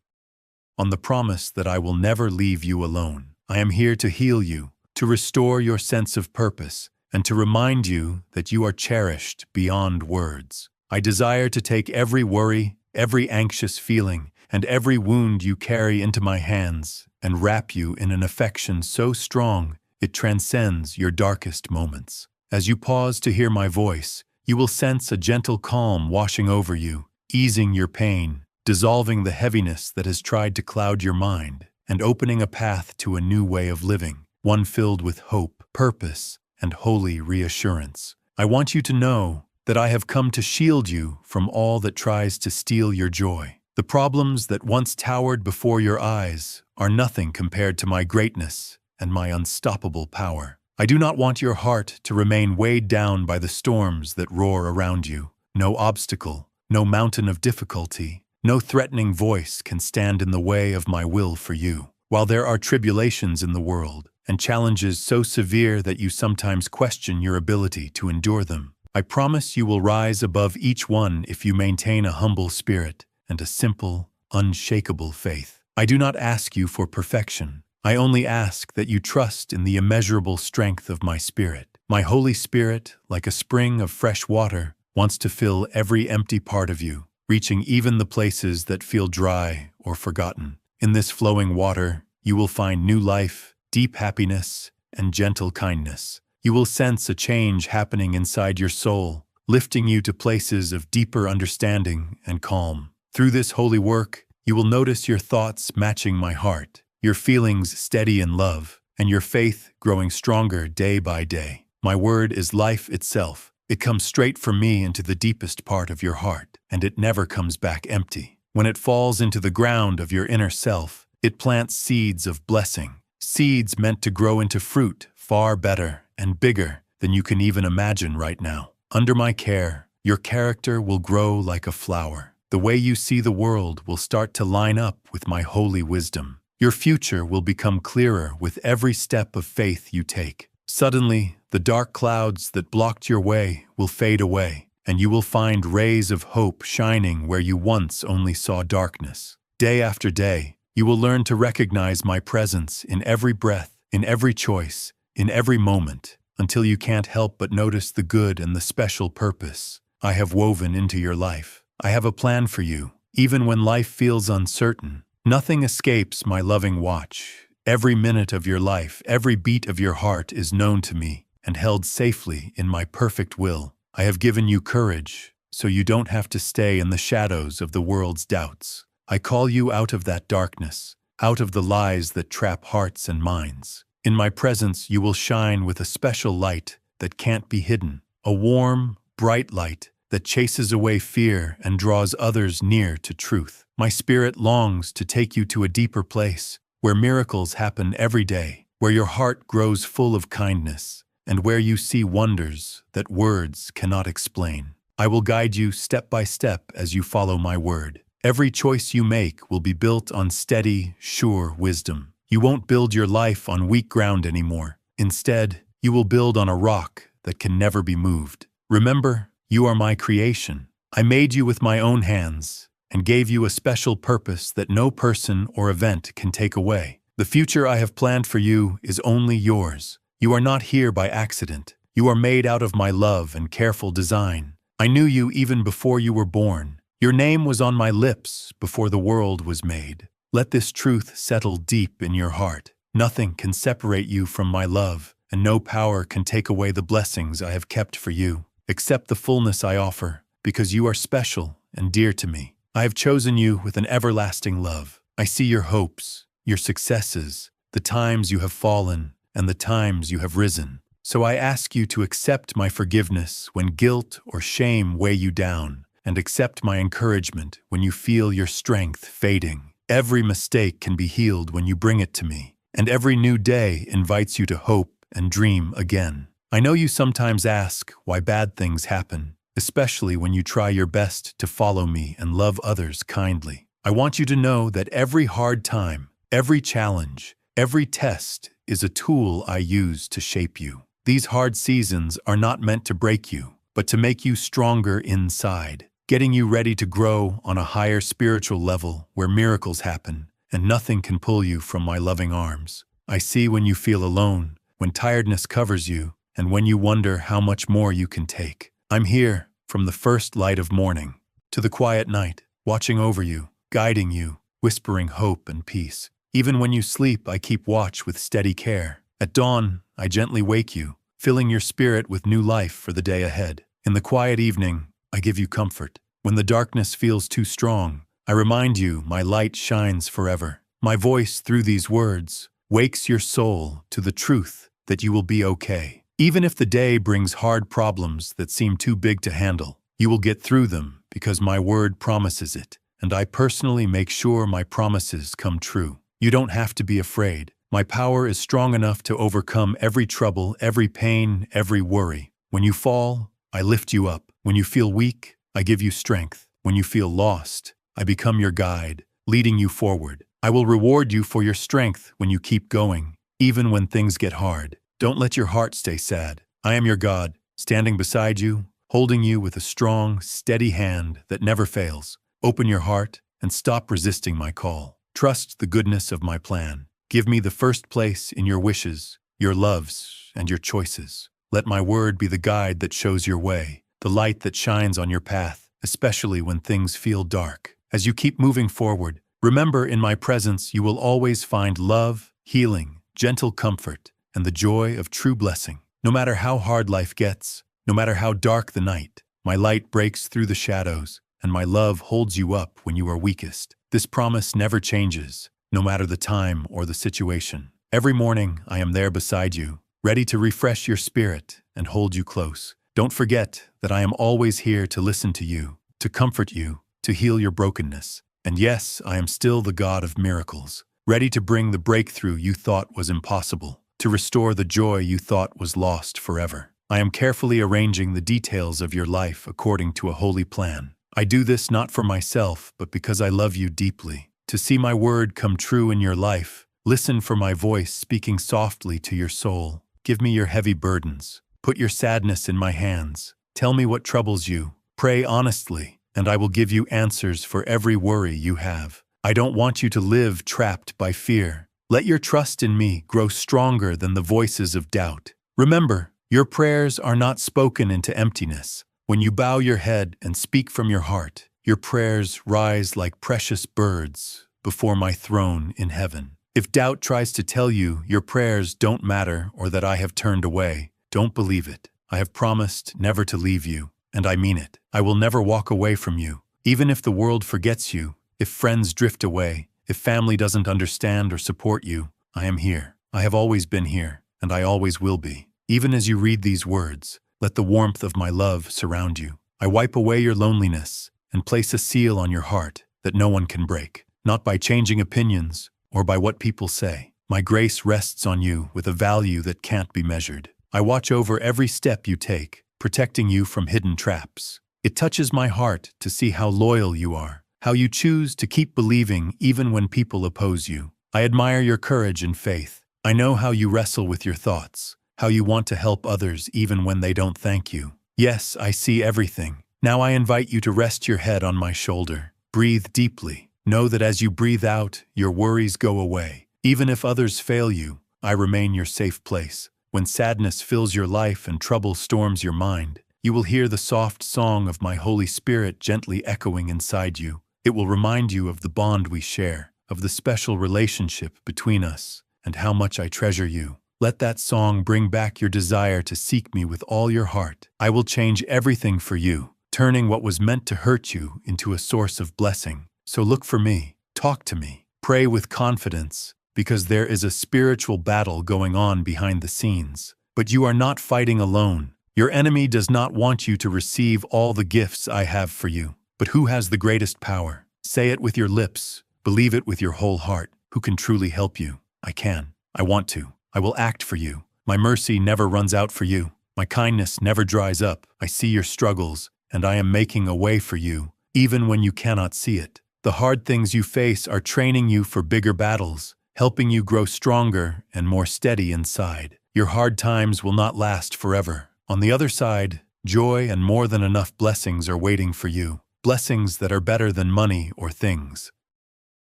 the promise that I will never leave you alone. I am here to heal you, to restore your sense of purpose, and to remind you that you are cherished beyond words. I desire to take every worry, every anxious feeling, and every wound you carry into my hands and wrap you in an affection so strong it transcends your darkest moments. As you pause to hear my voice, you will sense a gentle calm washing over you, easing your pain, dissolving the heaviness that has tried to cloud your mind, and opening a path to a new way of living, one filled with hope, purpose, and holy reassurance. I want you to know that I have come to shield you from all that tries to steal your joy. The problems that once towered before your eyes are nothing compared to my greatness and my unstoppable power. I do not want your heart to remain weighed down by the storms that roar around you. No obstacle, no mountain of difficulty, no threatening voice can stand in the way of my will for you. While there are tribulations in the world and challenges so severe that you sometimes question your ability to endure them, I promise you will rise above each one if you maintain a humble spirit and a simple, unshakable faith. I do not ask you for perfection. I only ask that you trust in the immeasurable strength of my Spirit. My Holy Spirit, like a spring of fresh water, wants to fill every empty part of you, reaching even the places that feel dry or forgotten. In this flowing water, you will find new life, deep happiness, and gentle kindness. You will sense a change happening inside your soul, lifting you to places of deeper understanding and calm. Through this holy work, you will notice your thoughts matching my heart, your feelings steady in love, and your faith growing stronger day by day. My word is life itself. It comes straight from me into the deepest part of your heart, and it never comes back empty. When it falls into the ground of your inner self, it plants seeds of blessing, seeds meant to grow into fruit far better and bigger than you can even imagine right now. Under my care, your character will grow like a flower. The way you see the world will start to line up with my holy wisdom. Your future will become clearer with every step of faith you take. Suddenly, the dark clouds that blocked your way will fade away, and you will find rays of hope shining where you once only saw darkness. Day after day, you will learn to recognize my presence in every breath, in every choice, in every moment, until you can't help but notice the good and the special purpose I have woven into your life. I have a plan for you, even when life feels uncertain. Nothing escapes my loving watch. Every minute of your life, every beat of your heart is known to me and held safely in my perfect will. I have given you courage, so you don't have to stay in the shadows of the world's doubts. I call you out of that darkness, out of the lies that trap hearts and minds. In my presence, you will shine with a special light that can't be hidden, a warm, bright light that chases away fear and draws others near to truth. My spirit longs to take you to a deeper place, where miracles happen every day, where your heart grows full of kindness, and where you see wonders that words cannot explain. I will guide you step by step as you follow my word. Every choice you make will be built on steady, sure wisdom. You won't build your life on weak ground anymore. Instead, you will build on a rock that can never be moved. Remember, you are my creation. I made you with my own hands and gave you a special purpose that no person or event can take away. The future I have planned for you is only yours. You are not here by accident. You are made out of my love and careful design. I knew you even before you were born. Your name was on my lips before the world was made. Let this truth settle deep in your heart. Nothing can separate you from my love, and no power can take away the blessings I have kept for you. Accept the fullness I offer, because you are special and dear to me. I have chosen you with an everlasting love. I see your hopes, your successes, the times you have fallen, and the times you have risen. So I ask you to accept my forgiveness when guilt or shame weigh you down, and accept my encouragement when you feel your strength fading. Every mistake can be healed when you bring it to me, and every new day invites you to hope and dream again. I know you sometimes ask why bad things happen, especially when you try your best to follow me and love others kindly. I want you to know that every hard time, every challenge, every test is a tool I use to shape you. These hard seasons are not meant to break you, but to make you stronger inside, getting you ready to grow on a higher spiritual level where miracles happen and nothing can pull you from my loving arms. I see when you feel alone, when tiredness covers you, and when you wonder how much more you can take. I'm here, from the first light of morning to the quiet night, watching over you, guiding you, whispering hope and peace. Even when you sleep, I keep watch with steady care. At dawn, I gently wake you, filling your spirit with new life for the day ahead. In the quiet evening, I give you comfort. When the darkness feels too strong, I remind you my light shines forever. My voice through these words wakes your soul to the truth that you will be okay. Even if the day brings hard problems that seem too big to handle, you will get through them because my word promises it, and I personally make sure my promises come true. You don't have to be afraid. My power is strong enough to overcome every trouble, every pain, every worry. When you fall, I lift you up. When you feel weak, I give you strength. When you feel lost, I become your guide, leading you forward. I will reward you for your strength when you keep going, even when things get hard. Don't let your heart stay sad. I am your God, standing beside you, holding you with a strong, steady hand that never fails. Open your heart and stop resisting my call. Trust the goodness of my plan. Give me the first place in your wishes, your loves, and your choices. Let my word be the guide that shows your way, the light that shines on your path, especially when things feel dark. As you keep moving forward, remember in my presence you will always find love, healing, gentle comfort, and the joy of true blessing. No matter how hard life gets, no matter how dark the night, my light breaks through the shadows, and my love holds you up when you are weakest. This promise never changes, no matter the time or the situation. Every morning, I am there beside you, ready to refresh your spirit and hold you close. Don't forget that I am always here to listen to you, to comfort you, to heal your brokenness. And yes, I am still the God of miracles, ready to bring the breakthrough you thought was impossible, to restore the joy you thought was lost forever. I am carefully arranging the details of your life according to a holy plan. I do this not for myself, but because I love you deeply. To see my word come true in your life, listen for my voice speaking softly to your soul. Give me your heavy burdens. Put your sadness in my hands. Tell me what troubles you. Pray honestly, and I will give you answers for every worry you have. I don't want you to live trapped by fear. Let your trust in me grow stronger than the voices of doubt. Remember, your prayers are not spoken into emptiness. When you bow your head and speak from your heart, your prayers rise like precious birds before my throne in heaven. If doubt tries to tell you your prayers don't matter or that I have turned away, don't believe it. I have promised never to leave you, and I mean it. I will never walk away from you. Even if the world forgets you, if friends drift away, if family doesn't understand or support you, I am here. I have always been here, and I always will be. Even as you read these words, let the warmth of my love surround you. I wipe away your loneliness and place a seal on your heart that no one can break, not by changing opinions or by what people say. My grace rests on you with a value that can't be measured. I watch over every step you take, protecting you from hidden traps. It touches my heart to see how loyal you are, how you choose to keep believing even when people oppose you. I admire your courage and faith. I know how you wrestle with your thoughts, how you want to help others even when they don't thank you. Yes, I see everything. Now I invite you to rest your head on my shoulder. Breathe deeply. Know that as you breathe out, your worries go away. Even if others fail you, I remain your safe place. When sadness fills your life and trouble storms your mind, you will hear the soft song of my Holy Spirit gently echoing inside you. It will remind you of the bond we share, of the special relationship between us, and how much I treasure you. Let that song bring back your desire to seek me with all your heart. I will change everything for you, turning what was meant to hurt you into a source of blessing. So look for me, talk to me, pray with confidence, because there is a spiritual battle going on behind the scenes. But you are not fighting alone. Your enemy does not want you to receive all the gifts I have for you. But who has the greatest power? Say it with your lips, believe it with your whole heart. Who can truly help you? I can. I want to. I will act for you. My mercy never runs out for you. My kindness never dries up. I see your struggles, and I am making a way for you, even when you cannot see it. The hard things you face are training you for bigger battles, helping you grow stronger and more steady inside. Your hard times will not last forever. On the other side, joy and more than enough blessings are waiting for you. Blessings that are better than money or things.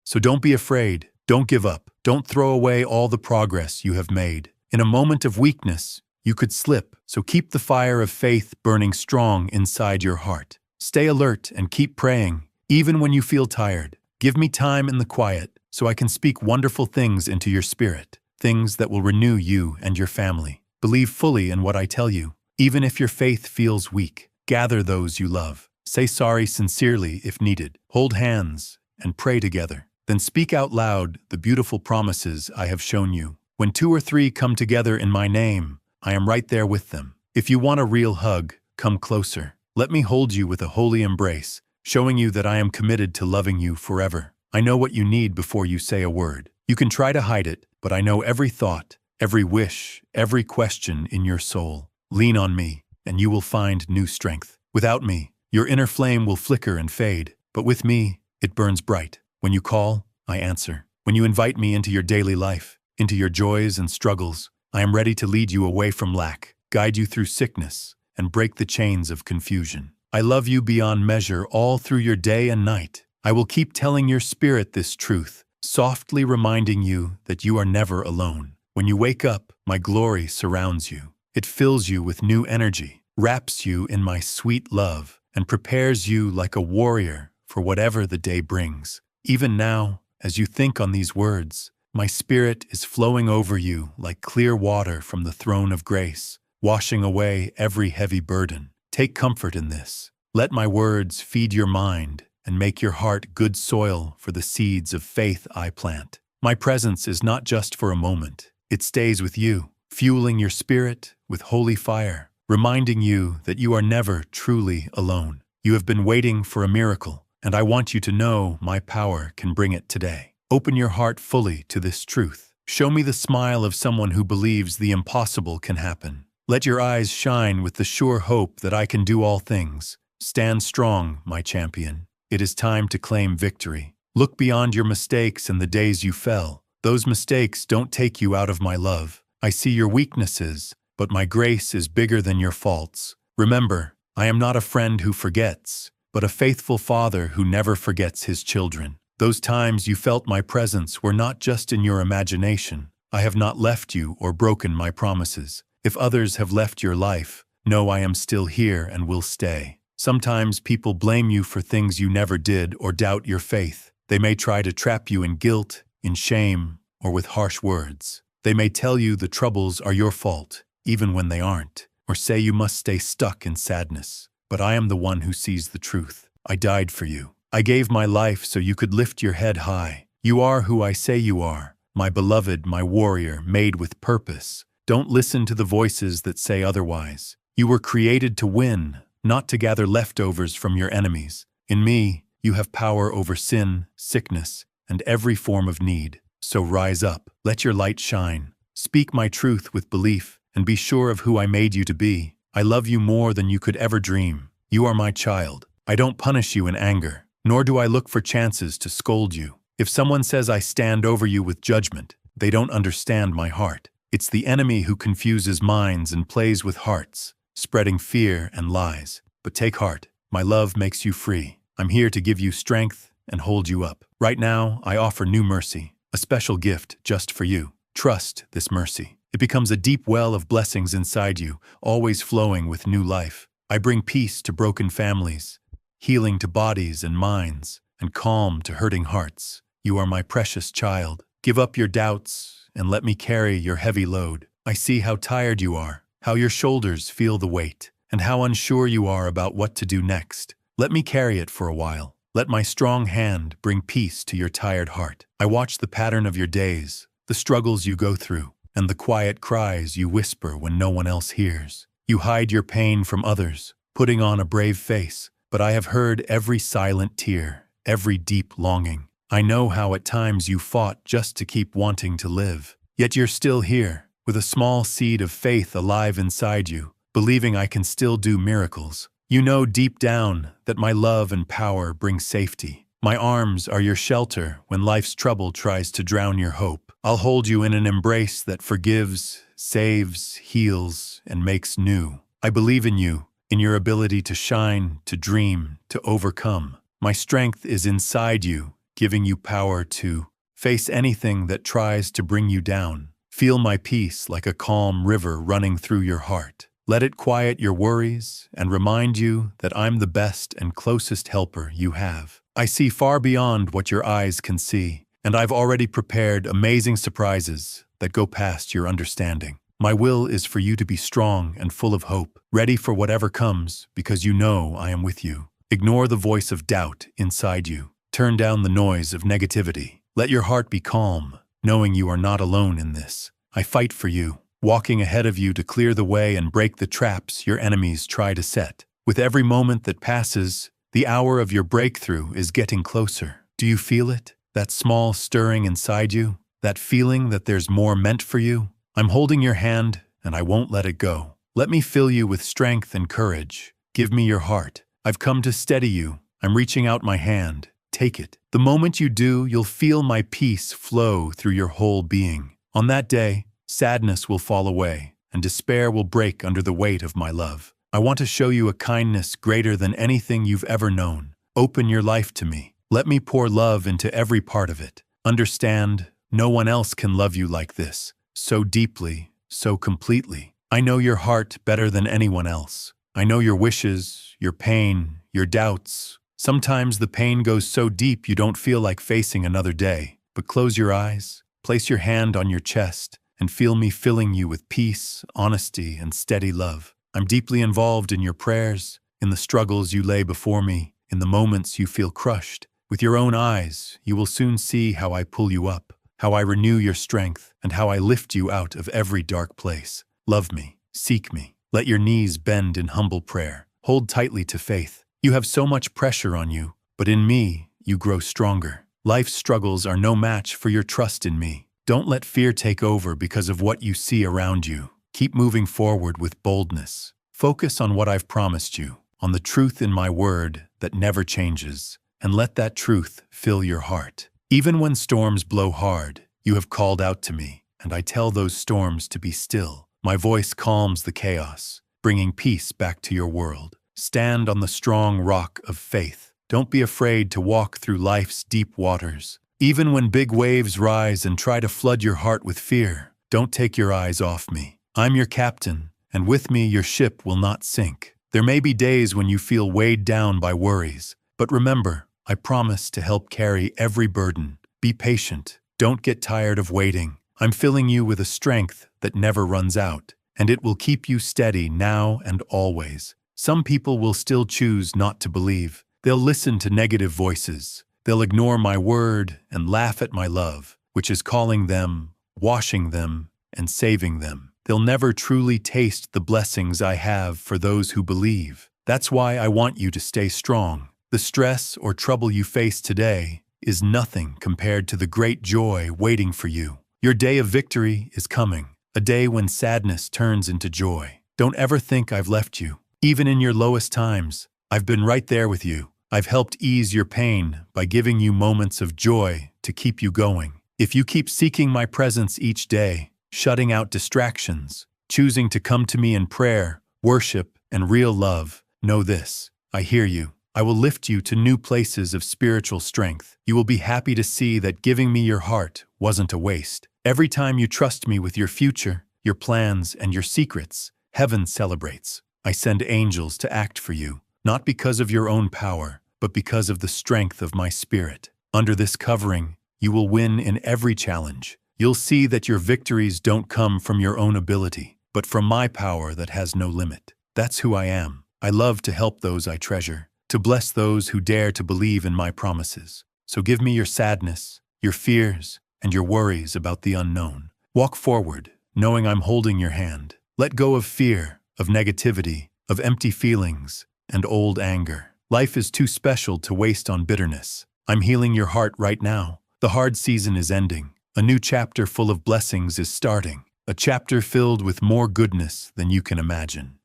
So don't be afraid. Don't give up. Don't throw away all the progress you have made. In a moment of weakness, you could slip, so keep the fire of faith burning strong inside your heart. Stay alert and keep praying, even when you feel tired. Give me time in the quiet, so I can speak wonderful things into your spirit, things that will renew you and your family. Believe fully in what I tell you, even if your faith feels weak. Gather those you love. Say sorry sincerely if needed. Hold hands and pray together. Then speak out loud the beautiful promises I have shown you. When 2 or 3 come together in my name, I am right there with them. If you want a real hug, come closer. Let me hold you with a holy embrace, showing you that I am committed to loving you forever. I know what you need before you say a word. You can try to hide it, but I know every thought, every wish, every question in your soul. Lean on me, and you will find new strength. Without me, your inner flame will flicker and fade, but with me, it burns bright. When you call, I answer. When you invite me into your daily life, into your joys and struggles, I am ready to lead you away from lack, guide you through sickness, and break the chains of confusion. I love you beyond measure all through your day and night. I will keep telling your spirit this truth, softly reminding you that you are never alone. When you wake up, my glory surrounds you. It fills you with new energy, wraps you in my sweet love, and prepares you like a warrior for whatever the day brings. Even now, as you think on these words, my spirit is flowing over you like clear water from the throne of grace, washing away every heavy burden. Take comfort in this. Let my words feed your mind and make your heart good soil for the seeds of faith I plant. My presence is not just for a moment. It stays with you, fueling your spirit with holy fire, reminding you that you are never truly alone. You have been waiting for a miracle, and I want you to know my power can bring it today. Open your heart fully to this truth. Show me the smile of someone who believes the impossible can happen. Let your eyes shine with the sure hope that I can do all things. Stand strong, my champion. It is time to claim victory. Look beyond your mistakes and the days you fell. Those mistakes don't take you out of my love. I see your weaknesses, but my grace is bigger than your faults. Remember, I am not a friend who forgets, but a faithful father who never forgets his children. Those times you felt my presence were not just in your imagination. I have not left you or broken my promises. If others have left your life, know I am still here and will stay. Sometimes people blame you for things you never did or doubt your faith. They may try to trap you in guilt, in shame, or with harsh words. They may tell you the troubles are your fault, even when they aren't, or say you must stay stuck in sadness. But I am the one who sees the truth. I died for you. I gave my life so you could lift your head high. You are who I say you are, my beloved, my warrior, made with purpose. Don't listen to the voices that say otherwise. You were created to win, not to gather leftovers from your enemies. In me, you have power over sin, sickness, and every form of need. So rise up, let your light shine. Speak my truth with belief, and be sure of who I made you to be. I love you more than you could ever dream. You are my child. I don't punish you in anger, nor do I look for chances to scold you. If someone says I stand over you with judgment, they don't understand my heart. It's the enemy who confuses minds and plays with hearts, spreading fear and lies. But take heart, my love makes you free. I'm here to give you strength and hold you up. Right now, I offer new mercy, a special gift just for you. Trust this mercy. It becomes a deep well of blessings inside you, always flowing with new life. I bring peace to broken families, healing to bodies and minds, and calm to hurting hearts. You are my precious child. Give up your doubts and let me carry your heavy load. I see how tired you are, how your shoulders feel the weight, and how unsure you are about what to do next. Let me carry it for a while. Let my strong hand bring peace to your tired heart. I watch the pattern of your days, the struggles you go through, and the quiet cries you whisper when no one else hears. You hide your pain from others, putting on a brave face, but I have heard every silent tear, every deep longing. I know how at times you fought just to keep wanting to live. Yet you're still here, with a small seed of faith alive inside you, believing I can still do miracles. You know deep down that my love and power bring safety. My arms are your shelter when life's trouble tries to drown your hope. I'll hold you in an embrace that forgives, saves, heals, and makes new. I believe in you, in your ability to shine, to dream, to overcome. My strength is inside you, giving you power to face anything that tries to bring you down. Feel my peace like a calm river running through your heart. Let it quiet your worries and remind you that I'm the best and closest helper you have. I see far beyond what your eyes can see, and I've already prepared amazing surprises that go past your understanding. My will is for you to be strong and full of hope, ready for whatever comes because you know I am with you. Ignore the voice of doubt inside you. Turn down the noise of negativity. Let your heart be calm, knowing you are not alone in this. I fight for you, walking ahead of you to clear the way and break the traps your enemies try to set. With every moment that passes, the hour of your breakthrough is getting closer. Do you feel it? That small stirring inside you? That feeling that there's more meant for you? I'm holding your hand, and I won't let it go. Let me fill you with strength and courage. Give me your heart. I've come to steady you. I'm reaching out my hand. Take it. The moment you do, you'll feel my peace flow through your whole being. On that day, sadness will fall away, and despair will break under the weight of my love. I want to show you a kindness greater than anything you've ever known. Open your life to me. Let me pour love into every part of it. Understand, no one else can love you like this, so deeply, so completely. I know your heart better than anyone else. I know your wishes, your pain, your doubts. Sometimes the pain goes so deep you don't feel like facing another day. But close your eyes, place your hand on your chest, and feel me filling you with peace, honesty, and steady love. I'm deeply involved in your prayers, in the struggles you lay before me, in the moments you feel crushed. With your own eyes, you will soon see how I pull you up, how I renew your strength, and how I lift you out of every dark place. Love me, seek me. Let your knees bend in humble prayer. Hold tightly to faith. You have so much pressure on you, but in me, you grow stronger. Life's struggles are no match for your trust in me. Don't let fear take over because of what you see around you. Keep moving forward with boldness. Focus on what I've promised you. on the truth in my word that never changes, and let that truth fill your heart. Even when storms blow hard, you have called out to me, and I tell those storms to be still. My voice calms the chaos, bringing peace back to your world. Stand on the strong rock of faith. Don't be afraid to walk through life's deep waters. Even when big waves rise and try to flood your heart with fear, don't take your eyes off me. I'm your captain, and with me your ship will not sink. There may be days when you feel weighed down by worries, but remember, I promise to help carry every burden. Be patient. Don't get tired of waiting. I'm filling you with a strength that never runs out, and it will keep you steady now and always. Some people will still choose not to believe. They'll listen to negative voices. They'll ignore my word and laugh at my love, which is calling them, washing them, and saving them. They'll never truly taste the blessings I have for those who believe. That's why I want you to stay strong. The stress or trouble you face today is nothing compared to the great joy waiting for you. Your day of victory is coming, a day when sadness turns into joy. Don't ever think I've left you. Even in your lowest times, I've been right there with you. I've helped ease your pain by giving you moments of joy to keep you going. If you keep seeking my presence each day, shutting out distractions, choosing to come to me in prayer, worship, and real love, know this: I hear you. I will lift you to new places of spiritual strength. You will be happy to see that giving me your heart wasn't a waste. Every time you trust me with your future, your plans, and your secrets, heaven celebrates. I send angels to act for you, not because of your own power, but because of the strength of my spirit. Under this covering, you will win in every challenge. You'll see that your victories don't come from your own ability, but from my power that has no limit. That's who I am. I love to help those I treasure, to bless those who dare to believe in my promises. So give me your sadness, your fears, and your worries about the unknown. Walk forward, knowing I'm holding your hand. Let go of fear, of negativity, of empty feelings, and old anger. Life is too special to waste on bitterness. I'm healing your heart right now. The hard season is ending. A new chapter full of blessings is starting. A chapter filled with more goodness than you can imagine.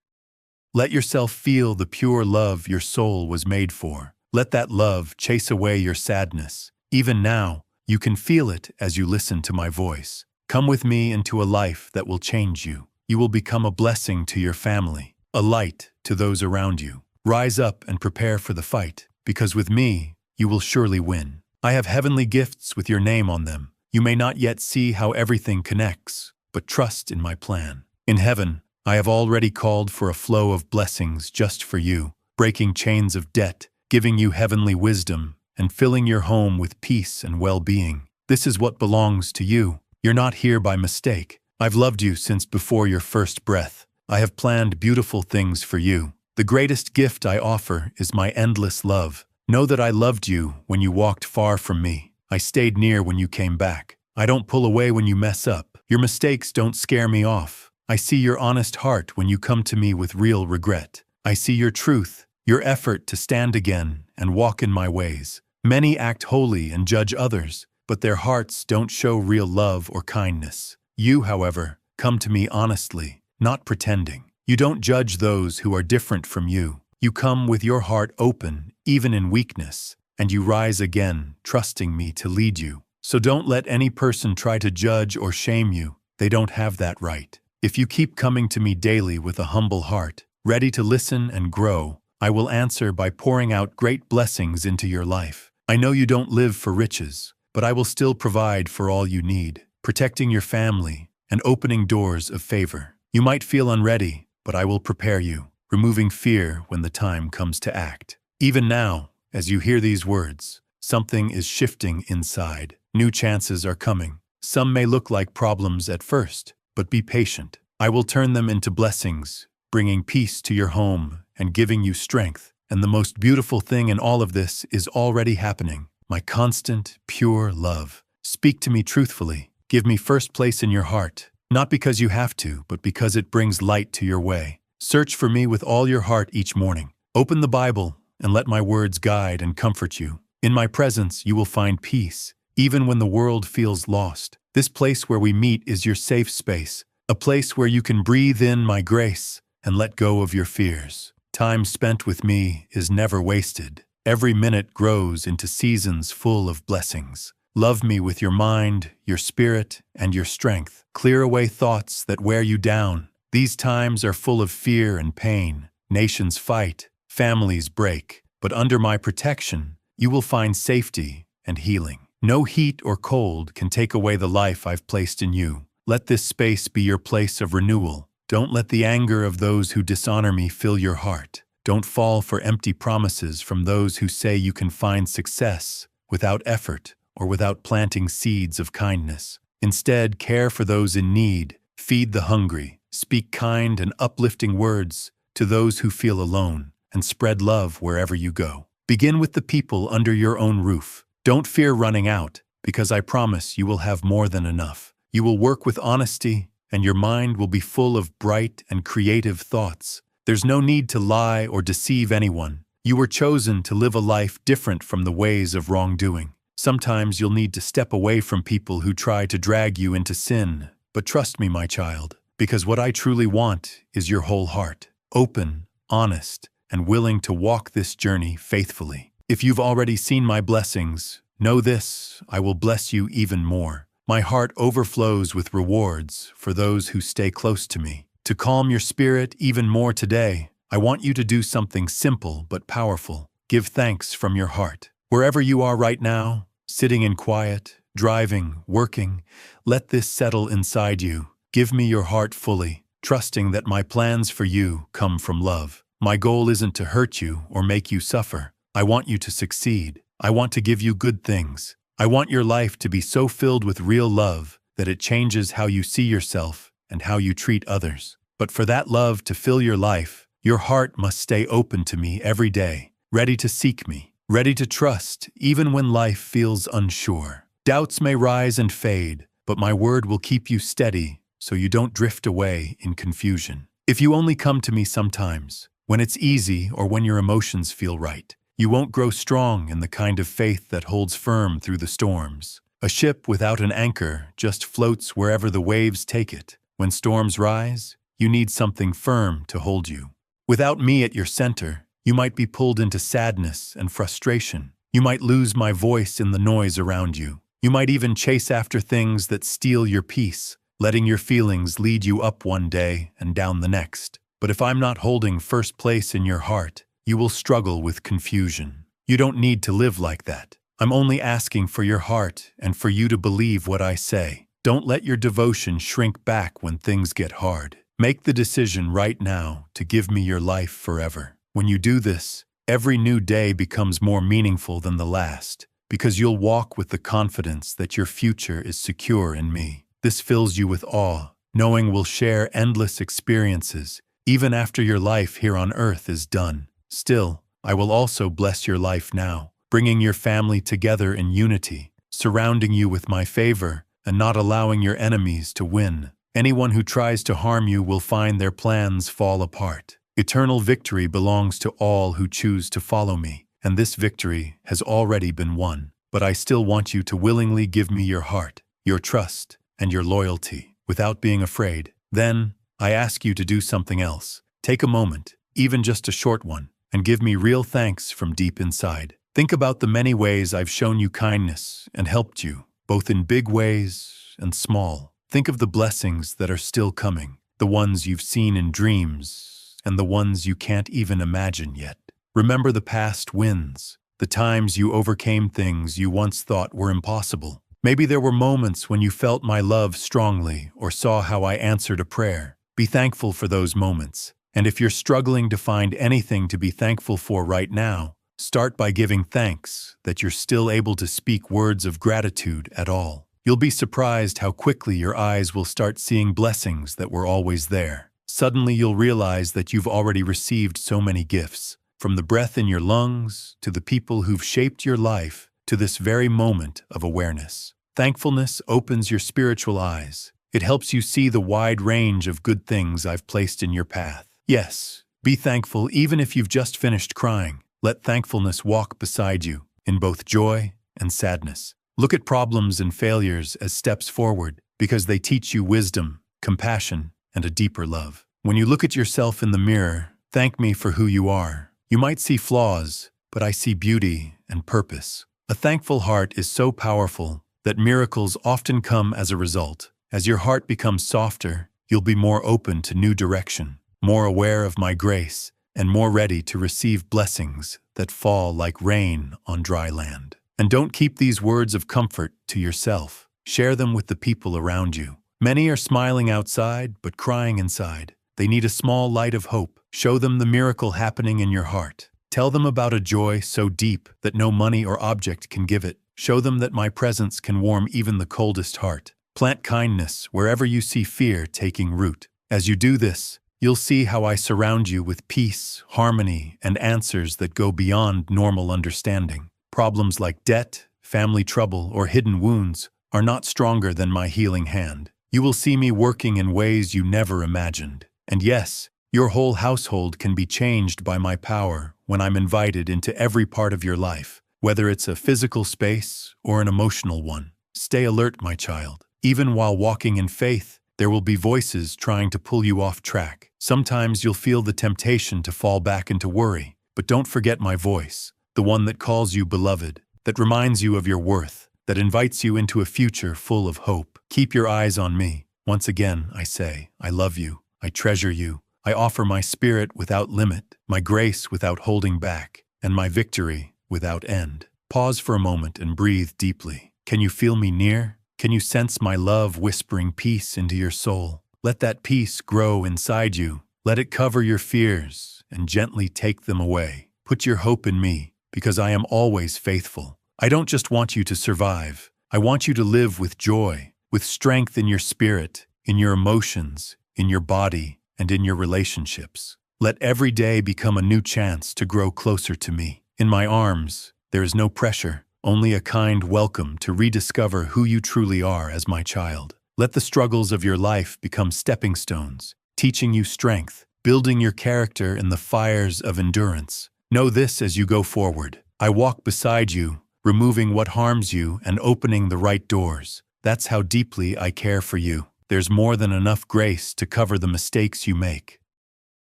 Let yourself feel the pure love your soul was made for. Let that love chase away your sadness. Even now, you can feel it as you listen to my voice. Come with me into a life that will change you. You will become a blessing to your family, a light to those around you. Rise up and prepare for the fight, because with me, you will surely win. I have heavenly gifts with your name on them. You may not yet see how everything connects, but trust in my plan. In heaven, I have already called for a flow of blessings just for you, breaking chains of debt, giving you heavenly wisdom, and filling your home with peace and well-being. This is what belongs to you. You're not here by mistake. I've loved you since before your first breath. I have planned beautiful things for you. The greatest gift I offer is my endless love. Know that I loved you when you walked far from me. I stayed near when you came back. I don't pull away when you mess up. Your mistakes don't scare me off. I see your honest heart when you come to me with real regret. I see your truth, your effort to stand again and walk in my ways. Many act holy and judge others, but their hearts don't show real love or kindness. You, however, come to me honestly, not pretending. You don't judge those who are different from you. You come with your heart open, even in weakness, and you rise again, trusting me to lead you. So don't let any person try to judge or shame you. They don't have that right. If you keep coming to me daily with a humble heart, ready to listen and grow, I will answer by pouring out great blessings into your life. I know you don't live for riches, but I will still provide for all you need, protecting your family and opening doors of favor. You might feel unready, but I will prepare you, removing fear when the time comes to act. Even now, as you hear these words, something is shifting inside. New chances are coming. Some may look like problems at first, but be patient. I will turn them into blessings, bringing peace to your home and giving you strength. And the most beautiful thing in all of this is already happening. My constant, pure love. Speak to me truthfully. Give me first place in your heart, not because you have to, but because it brings light to your way. Search for me with all your heart each morning. Open the Bible and let my words guide and comfort you. In my presence, you will find peace, even when the world feels lost. This place where we meet is your safe space, a place where you can breathe in my grace and let go of your fears. Time spent with me is never wasted. Every minute grows into seasons full of blessings. Love me with your mind, your spirit, and your strength. Clear away thoughts that wear you down. These times are full of fear and pain. Nations fight, families break. But under my protection, you will find safety and healing. No heat or cold can take away the life I've placed in you. Let this space be your place of renewal. Don't let the anger of those who dishonor me fill your heart. Don't fall for empty promises from those who say you can find success without effort or without planting seeds of kindness. Instead, care for those in need, feed the hungry, speak kind and uplifting words to those who feel alone, and spread love wherever you go. Begin with the people under your own roof. Don't fear running out, because I promise you will have more than enough. You will work with honesty, and your mind will be full of bright and creative thoughts. There's no need to lie or deceive anyone. You were chosen to live a life different from the ways of wrongdoing. Sometimes you'll need to step away from people who try to drag you into sin. But trust me, my child, because what I truly want is your whole heart, open, honest, and willing to walk this journey faithfully. If you've already seen my blessings, know this: I will bless you even more. My heart overflows with rewards for those who stay close to me. To calm your spirit even more today, I want you to do something simple but powerful. Give thanks from your heart. Wherever you are right now, sitting in quiet, driving, working, let this settle inside you. Give me your heart fully, trusting that my plans for you come from love. My goal isn't to hurt you or make you suffer. I want you to succeed. I want to give you good things. I want your life to be so filled with real love that it changes how you see yourself and how you treat others. But for that love to fill your life, your heart must stay open to me every day, ready to seek me, ready to trust even when life feels unsure. Doubts may rise and fade, but my word will keep you steady so you don't drift away in confusion. If you only come to me sometimes, when it's easy or when your emotions feel right, you won't grow strong in the kind of faith that holds firm through the storms. A ship without an anchor just floats wherever the waves take it. When storms rise, you need something firm to hold you. Without me at your center, you might be pulled into sadness and frustration. You might lose my voice in the noise around you. You might even chase after things that steal your peace, letting your feelings lead you up one day and down the next. But if I'm not holding first place in your heart, you will struggle with confusion. You don't need to live like that. I'm only asking for your heart and for you to believe what I say. Don't let your devotion shrink back when things get hard. Make the decision right now to give me your life forever. When you do this, every new day becomes more meaningful than the last, because you'll walk with the confidence that your future is secure in me. This fills you with awe, knowing we'll share endless experiences, even after your life here on earth is done. Still, I will also bless your life now, bringing your family together in unity, surrounding you with my favor, and not allowing your enemies to win. Anyone who tries to harm you will find their plans fall apart. Eternal victory belongs to all who choose to follow me, and this victory has already been won. But I still want you to willingly give me your heart, your trust, and your loyalty, without being afraid. Then, I ask you to do something else. Take a moment, even just a short one, and give me real thanks from deep inside. Think about the many ways I've shown you kindness and helped you, both in big ways and small. Think of the blessings that are still coming, the ones you've seen in dreams, and the ones you can't even imagine yet. Remember the past wins, the times you overcame things you once thought were impossible. Maybe there were moments when you felt my love strongly or saw how I answered a prayer. Be thankful for those moments. And if you're struggling to find anything to be thankful for right now, start by giving thanks that you're still able to speak words of gratitude at all. You'll be surprised how quickly your eyes will start seeing blessings that were always there. Suddenly you'll realize that you've already received so many gifts, from the breath in your lungs, to the people who've shaped your life, to this very moment of awareness. Thankfulness opens your spiritual eyes. It helps you see the wide range of good things I've placed in your path. Yes, be thankful even if you've just finished crying. Let thankfulness walk beside you in both joy and sadness. Look at problems and failures as steps forward because they teach you wisdom, compassion, and a deeper love. When you look at yourself in the mirror, Thank me for who you are. You might see flaws, but I see beauty and purpose. A thankful heart is so powerful that miracles often come as a result. As your heart becomes softer, you'll be more open to new direction, more aware of my grace, and more ready to receive blessings that fall like rain on dry land. And don't keep these words of comfort to yourself. Share them with the people around you. Many are smiling outside, but crying inside. They need a small light of hope. Show them the miracle happening in your heart. Tell them about a joy so deep that no money or object can give it. Show them that my presence can warm even the coldest heart. Plant kindness wherever you see fear taking root. As you do this, you'll see how I surround you with peace, harmony, and answers that go beyond normal understanding. Problems like debt, family trouble, or hidden wounds are not stronger than my healing hand. You will see me working in ways you never imagined. And yes, your whole household can be changed by my power when I'm invited into every part of your life, whether it's a physical space or an emotional one. Stay alert, my child. Even while walking in faith, there will be voices trying to pull you off track. Sometimes you'll feel the temptation to fall back into worry, but don't forget my voice, the one that calls you beloved, that reminds you of your worth, that invites you into a future full of hope. Keep your eyes on me. Once again, I say, I love you, I treasure you, I offer my spirit without limit, my grace without holding back, and my victory without end. Pause for a moment and breathe deeply. Can you feel me near? Can you sense my love whispering peace into your soul? Let that peace grow inside you. Let it cover your fears and gently take them away. Put your hope in me, because I am always faithful. I don't just want you to survive. I want you to live with joy, with strength in your spirit, in your emotions, in your body, and in your relationships. Let every day become a new chance to grow closer to me. In my arms, there is no pressure, only a kind welcome to rediscover who you truly are as my child. Let the struggles of your life become stepping stones, teaching you strength, building your character in the fires of endurance. Know this as you go forward. I walk beside you, removing what harms you and opening the right doors. That's how deeply I care for you. There's more than enough grace to cover the mistakes you make.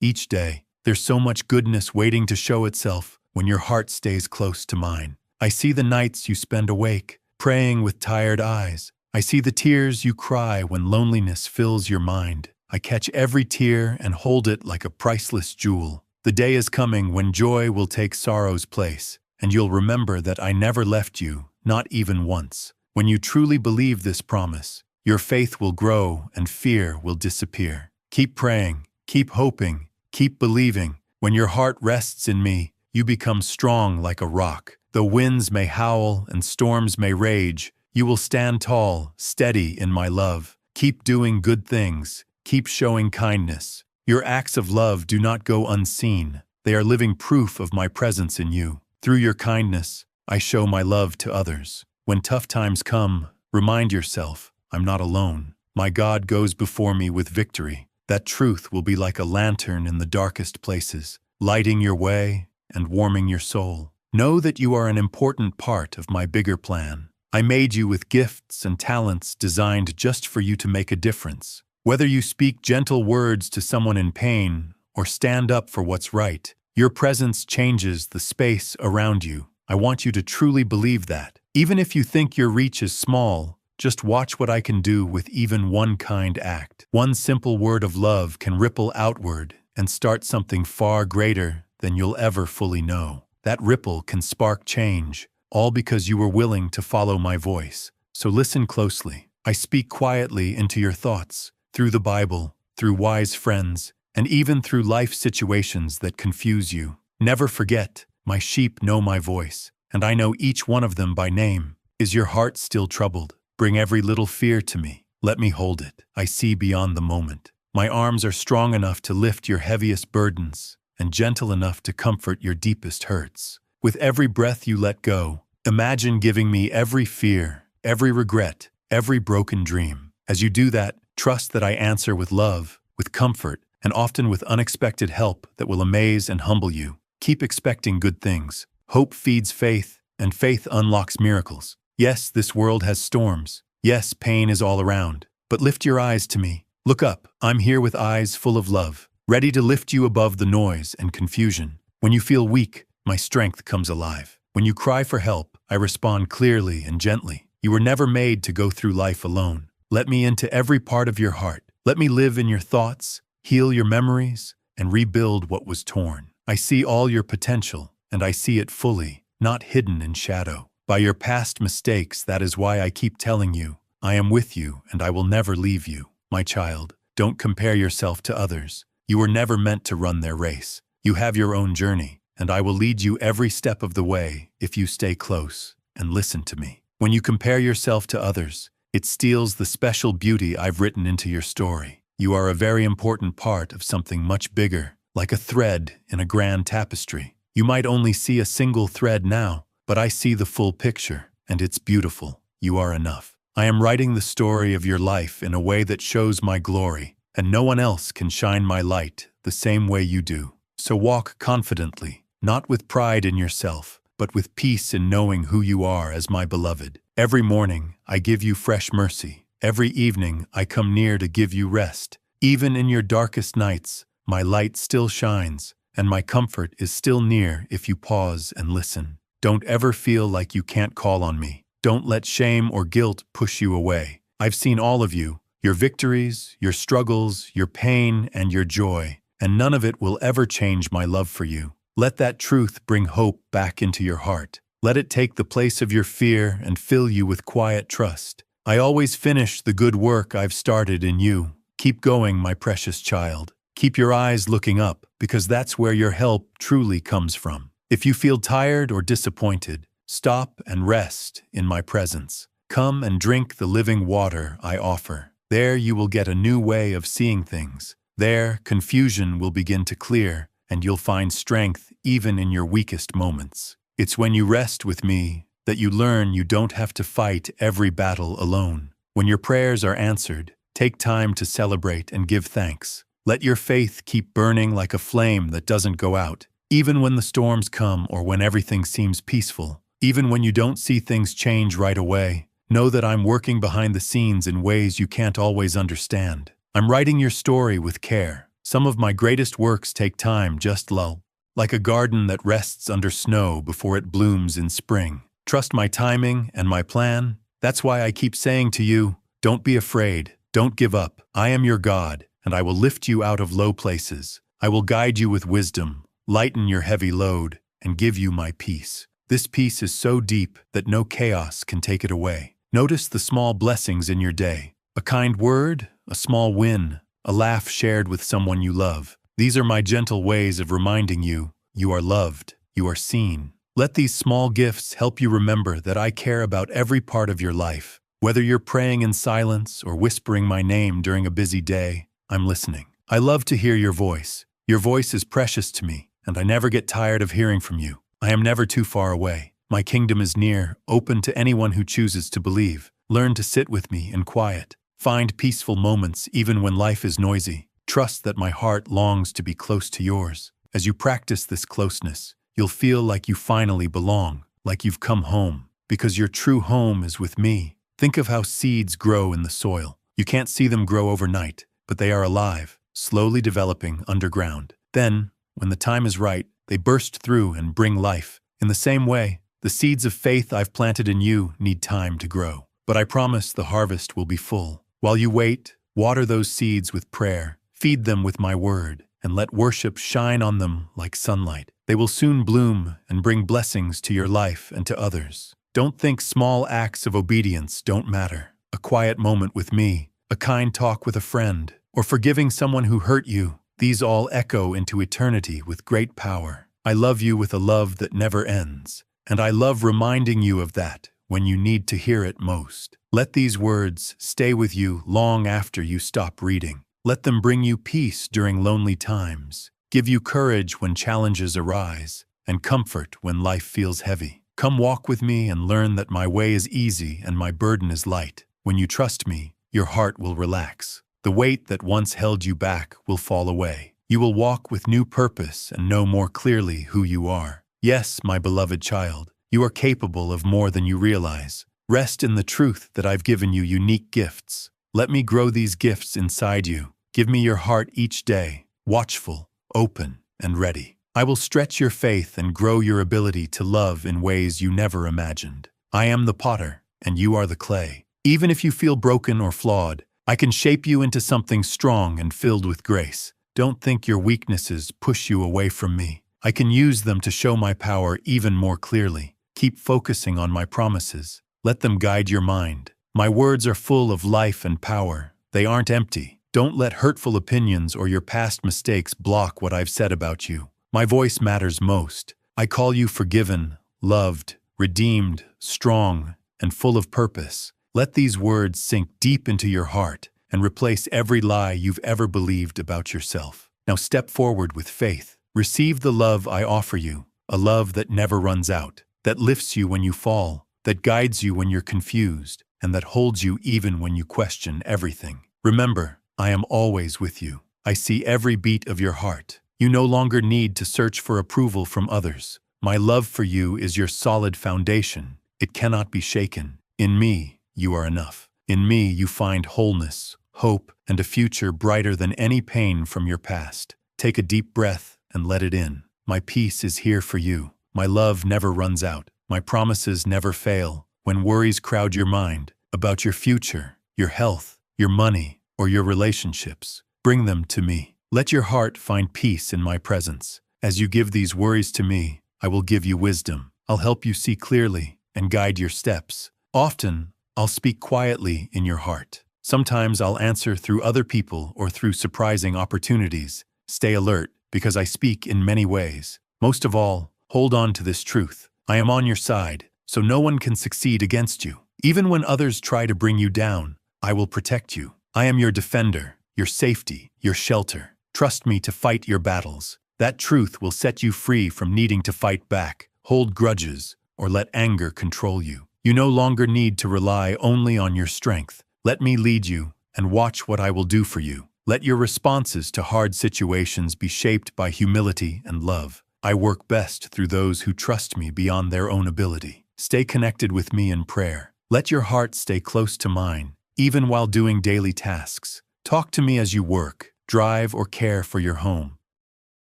Each day, there's so much goodness waiting to show itself when your heart stays close to mine. I see the nights you spend awake, praying with tired eyes. I see the tears you cry when loneliness fills your mind. I catch every tear and hold it like a priceless jewel. The day is coming when joy will take sorrow's place, and you'll remember that I never left you, not even once. When you truly believe this promise, your faith will grow and fear will disappear. Keep praying, keep hoping, keep believing. When your heart rests in me, you become strong like a rock. Though winds may howl and storms may rage, you will stand tall, steady in my love. Keep doing good things. Keep showing kindness. Your acts of love do not go unseen. They are living proof of my presence in you. Through your kindness, I show my love to others. When tough times come, remind yourself, I'm not alone. My God goes before me with victory. That truth will be like a lantern in the darkest places, lighting your way and warming your soul. Know that you are an important part of my bigger plan. I made you with gifts and talents designed just for you to make a difference. Whether you speak gentle words to someone in pain or stand up for what's right, your presence changes the space around you. I want you to truly believe that. Even if you think your reach is small, just watch what I can do with even one kind act. One simple word of love can ripple outward and start something far greater than you'll ever fully know. That ripple can spark change, all because you were willing to follow my voice. So listen closely. I speak quietly into your thoughts, through the Bible, through wise friends, and even through life situations that confuse you. Never forget, my sheep know my voice, and I know each one of them by name. Is your heart still troubled? Bring every little fear to me. Let me hold it. I see beyond the moment. My arms are strong enough to lift your heaviest burdens, and gentle enough to comfort your deepest hurts. With every breath you let go, imagine giving me every fear, every regret, every broken dream. As you do that, trust that I answer with love, with comfort, and often with unexpected help that will amaze and humble you. Keep expecting good things. Hope feeds faith, and faith unlocks miracles. Yes, this world has storms. Yes, pain is all around. But lift your eyes to me. Look up. I'm here with eyes full of love, ready to lift you above the noise and confusion. When you feel weak, my strength comes alive. When you cry for help, I respond clearly and gently. You were never made to go through life alone. Let me into every part of your heart. Let me live in your thoughts, heal your memories, and rebuild what was torn. I see all your potential, and I see it fully, not hidden in shadow. By your past mistakes, that is why I keep telling you, I am with you and I will never leave you. My child, don't compare yourself to others. You were never meant to run their race. You have your own journey, and I will lead you every step of the way if you stay close and listen to me. When you compare yourself to others, it steals the special beauty I've written into your story. You are a very important part of something much bigger, like a thread in a grand tapestry. You might only see a single thread now, but I see the full picture, and it's beautiful. You are enough. I am writing the story of your life in a way that shows my glory, and no one else can shine my light the same way you do. So walk confidently, not with pride in yourself, but with peace in knowing who you are as my beloved. Every morning, I give you fresh mercy. Every evening, I come near to give you rest. Even in your darkest nights, my light still shines, and my comfort is still near if you pause and listen. Don't ever feel like you can't call on me. Don't let shame or guilt push you away. I've seen all of you, your victories, your struggles, your pain, and your joy, and none of it will ever change my love for you. Let that truth bring hope back into your heart. Let it take the place of your fear and fill you with quiet trust. I always finish the good work I've started in you. Keep going, my precious child. Keep your eyes looking up, because that's where your help truly comes from. If you feel tired or disappointed, stop and rest in my presence. Come and drink the living water I offer. There you will get a new way of seeing things. There, confusion will begin to clear, and you'll find strength even in your weakest moments. It's when you rest with me that you learn you don't have to fight every battle alone. When your prayers are answered, take time to celebrate and give thanks. Let your faith keep burning like a flame that doesn't go out, even when the storms come or when everything seems peaceful. Even when you don't see things change right away, know that I'm working behind the scenes in ways you can't always understand. I'm writing your story with care. Some of my greatest works take time, just like a garden that rests under snow before it blooms in spring. Trust my timing and my plan. That's why I keep saying to you, don't be afraid, don't give up. I am your God, and I will lift you out of low places. I will guide you with wisdom, lighten your heavy load, and give you my peace. This peace is so deep that no chaos can take it away. Notice the small blessings in your day. A kind word, a small win, a laugh shared with someone you love. These are my gentle ways of reminding you, you are loved, you are seen. Let these small gifts help you remember that I care about every part of your life. Whether you're praying in silence or whispering my name during a busy day, I'm listening. I love to hear your voice. Your voice is precious to me, and I never get tired of hearing from you. I am never too far away. My kingdom is near, open to anyone who chooses to believe. Learn to sit with me in quiet. Find peaceful moments even when life is noisy. Trust that my heart longs to be close to yours. As you practice this closeness, you'll feel like you finally belong, like you've come home, because your true home is with me. Think of how seeds grow in the soil. You can't see them grow overnight, but they are alive, slowly developing underground. Then, when the time is right, they burst through and bring life. In the same way, the seeds of faith I've planted in you need time to grow. But I promise the harvest will be full. While you wait, water those seeds with prayer, feed them with my word, and let worship shine on them like sunlight. They will soon bloom and bring blessings to your life and to others. Don't think small acts of obedience don't matter. A quiet moment with me, a kind talk with a friend, or forgiving someone who hurt you, these all echo into eternity with great power. I love you with a love that never ends, and I love reminding you of that when you need to hear it most. Let these words stay with you long after you stop reading. Let them bring you peace during lonely times, give you courage when challenges arise, and comfort when life feels heavy. Come walk with me and learn that my way is easy and my burden is light. When you trust me, your heart will relax. The weight that once held you back will fall away. You will walk with new purpose and know more clearly who you are. Yes, my beloved child, you are capable of more than you realize. Rest in the truth that I've given you unique gifts. Let me grow these gifts inside you. Give me your heart each day. watchful, open, and ready. I will stretch your faith and grow your ability to love in ways you never imagined. I am the potter, and you are the clay. Even if you feel broken or flawed, I can shape you into something strong and filled with grace. Don't think your weaknesses push you away from me. I can use them to show my power even more clearly. Keep focusing on my promises. Let them guide your mind. My words are full of life and power. They aren't empty. Don't let hurtful opinions or your past mistakes block what I've said about you. My voice matters most. I call you forgiven, loved, redeemed, strong, and full of purpose. Let these words sink deep into your heart and replace every lie you've ever believed about yourself. Now step forward with faith. Receive the love I offer you, a love that never runs out, that lifts you when you fall, that guides you when you're confused, and that holds you even when you question everything. Remember, I am always with you. I see every beat of your heart. You no longer need to search for approval from others. My love for you is your solid foundation. It cannot be shaken. In me, you are enough. In me, you find wholeness, hope, and a future brighter than any pain from your past. Take a deep breath and let it in. My peace is here for you. My love never runs out. My promises never fail. When worries crowd your mind about your future, your health, your money, or your relationships, bring them to me. Let your heart find peace in my presence. As you give these worries to me, I will give you wisdom. I'll help you see clearly and guide your steps. Often, I'll speak quietly in your heart. Sometimes I'll answer through other people or through surprising opportunities. Stay alert, because I speak in many ways. Most of all, hold on to this truth. I am on your side, so no one can succeed against you. Even when others try to bring you down, I will protect you. I am your defender, your safety, your shelter. Trust me to fight your battles. That truth will set you free from needing to fight back, hold grudges, or let anger control you. You no longer need to rely only on your strength. Let me lead you and watch what I will do for you. Let your responses to hard situations be shaped by humility and love. I work best through those who trust me beyond their own ability. Stay connected with me in prayer. Let your heart stay close to mine, even while doing daily tasks. Talk to me as you work, drive, or care for your home.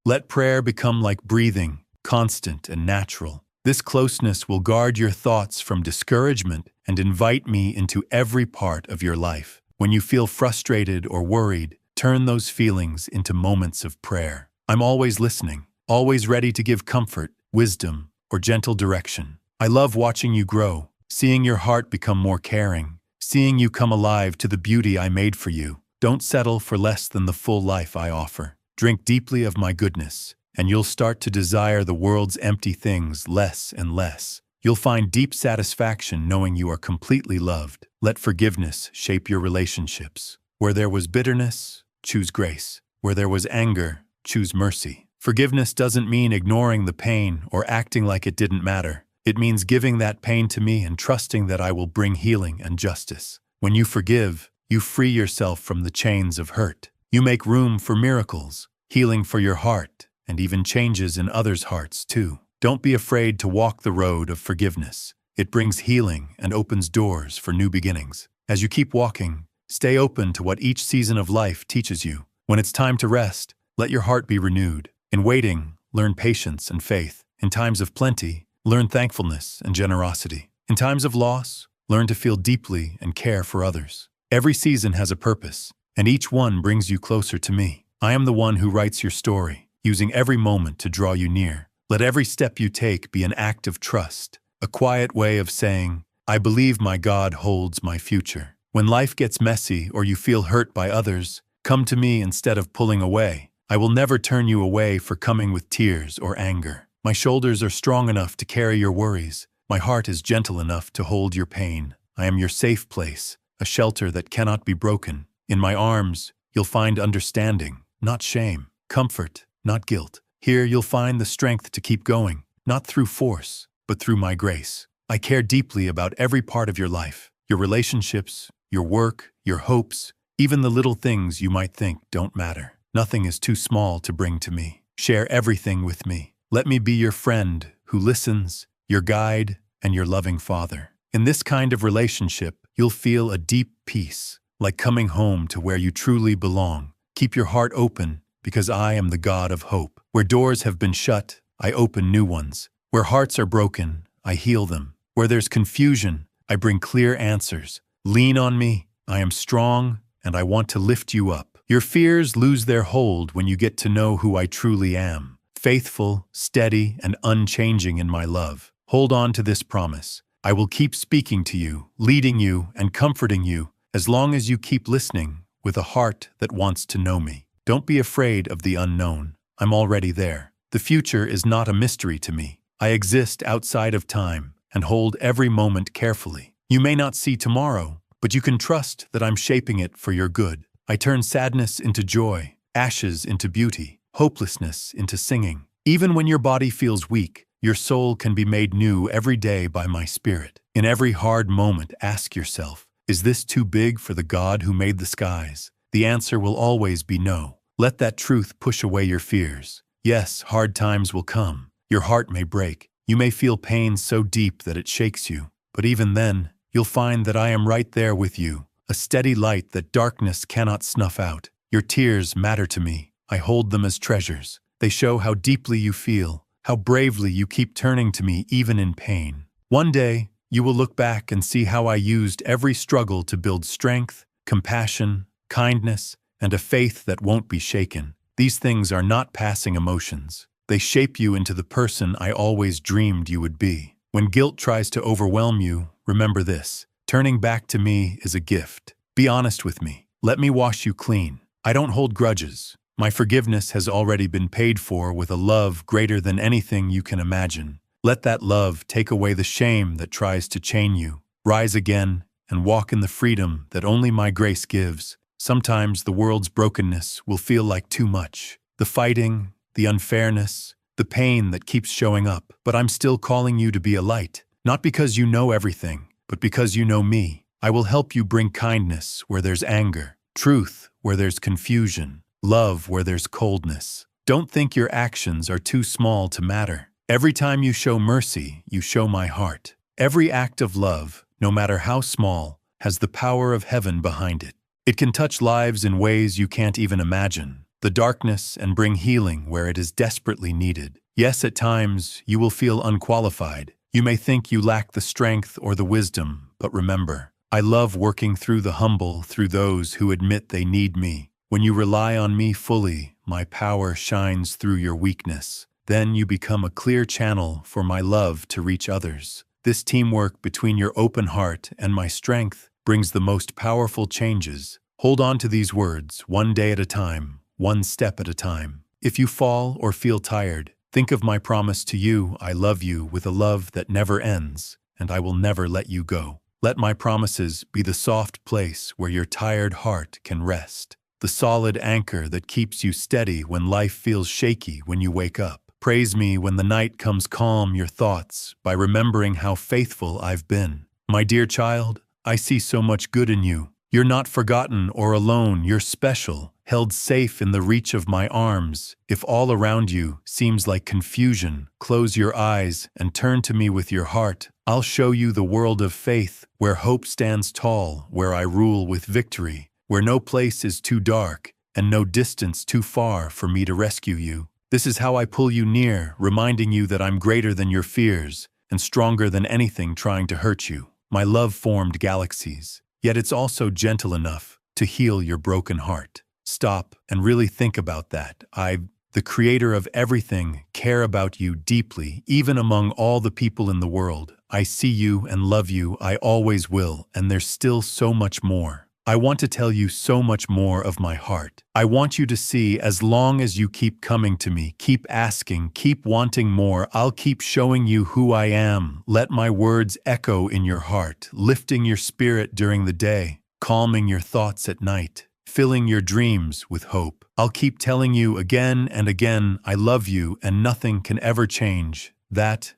Let prayer become like breathing, constant and natural. This closeness will guard your thoughts from discouragement and invite me into every part of your life. When you feel frustrated or worried, turn those feelings into moments of prayer. I'm always listening, always ready to give comfort, wisdom, or gentle direction. I love watching you grow, seeing your heart become more caring, seeing you come alive to the beauty I made for you. Don't settle for less than the full life I offer. Drink deeply of my goodness, and you'll start to desire the world's empty things less and less. You'll find deep satisfaction knowing you are completely loved. Let forgiveness shape your relationships. Where there was bitterness, choose grace. Where there was anger, choose mercy. Forgiveness doesn't mean ignoring the pain or acting like it didn't matter. It means giving that pain to me and trusting that I will bring healing and justice. When you forgive, you free yourself from the chains of hurt. You make room for miracles, healing for your heart, and even changes in others' hearts too. Don't be afraid to walk the road of forgiveness. It brings healing and opens doors for new beginnings. As you keep walking, stay open to what each season of life teaches you. When it's time to rest, let your heart be renewed. In waiting, learn patience and faith. In times of plenty, learn thankfulness and generosity. In times of loss, learn to feel deeply and care for others. Every season has a purpose, and each one brings you closer to me. I am the one who writes your story, using every moment to draw you near. Let every step you take be an act of trust, a quiet way of saying, I believe my God holds my future. When life gets messy or you feel hurt by others, come to me instead of pulling away. I will never turn you away for coming with tears or anger. My shoulders are strong enough to carry your worries. My heart is gentle enough to hold your pain. I am your safe place, a shelter that cannot be broken. In my arms, you'll find understanding, not shame, comfort, not guilt. Here you'll find the strength to keep going, not through force, but through my grace. I care deeply about every part of your life, your relationships, your work, your hopes, even the little things you might think don't matter. Nothing is too small to bring to me. Share everything with me. Let me be your friend who listens, your guide, and your loving father. In this kind of relationship, you'll feel a deep peace, like coming home to where you truly belong. Keep your heart open because I am the God of hope. Where doors have been shut, I open new ones. Where hearts are broken, I heal them. Where there's confusion, I bring clear answers. Lean on me. I am strong, and I want to lift you up. Your fears lose their hold when you get to know who I truly am. Faithful, steady, and unchanging in my love. Hold on to this promise. I will keep speaking to you, leading you, and comforting you, as long as you keep listening with a heart that wants to know me. Don't be afraid of the unknown. I'm already there. The future is not a mystery to me. I exist outside of time and hold every moment carefully. You may not see tomorrow, but you can trust that I'm shaping it for your good. I turn sadness into joy, ashes into beauty, hopelessness into singing. Even when your body feels weak, your soul can be made new every day by my spirit. In every hard moment, ask yourself, is this too big for the God who made the skies? The answer will always be no. Let that truth push away your fears. Yes, hard times will come. Your heart may break. You may feel pain so deep that it shakes you. But even then, you'll find that I am right there with you, a steady light that darkness cannot snuff out. Your tears matter to me. I hold them as treasures. They show how deeply you feel, how bravely you keep turning to me even in pain. One day, you will look back and see how I used every struggle to build strength, compassion, kindness, and a faith that won't be shaken. These things are not passing emotions. They shape you into the person I always dreamed you would be. When guilt tries to overwhelm you, remember this. Turning back to me is a gift. Be honest with me. Let me wash you clean. I don't hold grudges. My forgiveness has already been paid for with a love greater than anything you can imagine. Let that love take away the shame that tries to chain you. Rise again and walk in the freedom that only my grace gives. Sometimes the world's brokenness will feel like too much. The fighting, the unfairness, the pain that keeps showing up. But I'm still calling you to be a light. Not because you know everything, but because you know me. I will help you bring kindness where there's anger, truth where there's confusion, love where there's coldness. Don't think your actions are too small to matter. Every time you show mercy, you show my heart. Every act of love, no matter how small, has the power of heaven behind it. It can touch lives in ways you can't even imagine. The darkness and bring healing where it is desperately needed. Yes, at times, you will feel unqualified. You may think you lack the strength or the wisdom, but remember, I love working through the humble, through those who admit they need me. When you rely on me fully, my power shines through your weakness. Then you become a clear channel for my love to reach others. This teamwork between your open heart and my strength brings the most powerful changes. Hold on to these words, one day at a time, one step at a time. If you fall or feel tired, think of my promise to you. I love you with a love that never ends, and I will never let you go. Let my promises be the soft place where your tired heart can rest, the solid anchor that keeps you steady when life feels shaky when you wake up. Praise me when the night comes. Calm your thoughts by remembering how faithful I've been. My dear child, I see so much good in you. You're not forgotten or alone. You're special, held safe in the reach of my arms. If all around you seems like confusion, close your eyes and turn to me with your heart. I'll show you the world of faith, where hope stands tall, where I rule with victory, where no place is too dark and no distance too far for me to rescue you. This is how I pull you near, reminding you that I'm greater than your fears and stronger than anything trying to hurt you. My love formed galaxies, yet it's also gentle enough to heal your broken heart. Stop and really think about that. I, the creator of everything, care about you deeply, even among all the people in the world. I see you and love you. I always will, and there's still so much more. I want to tell you so much more of my heart. I want you to see, as long as you keep coming to me, keep asking, keep wanting more, I'll keep showing you who I am. Let my words echo in your heart, lifting your spirit during the day, calming your thoughts at night, filling your dreams with hope. I'll keep telling you again and again, I love you and nothing can ever change.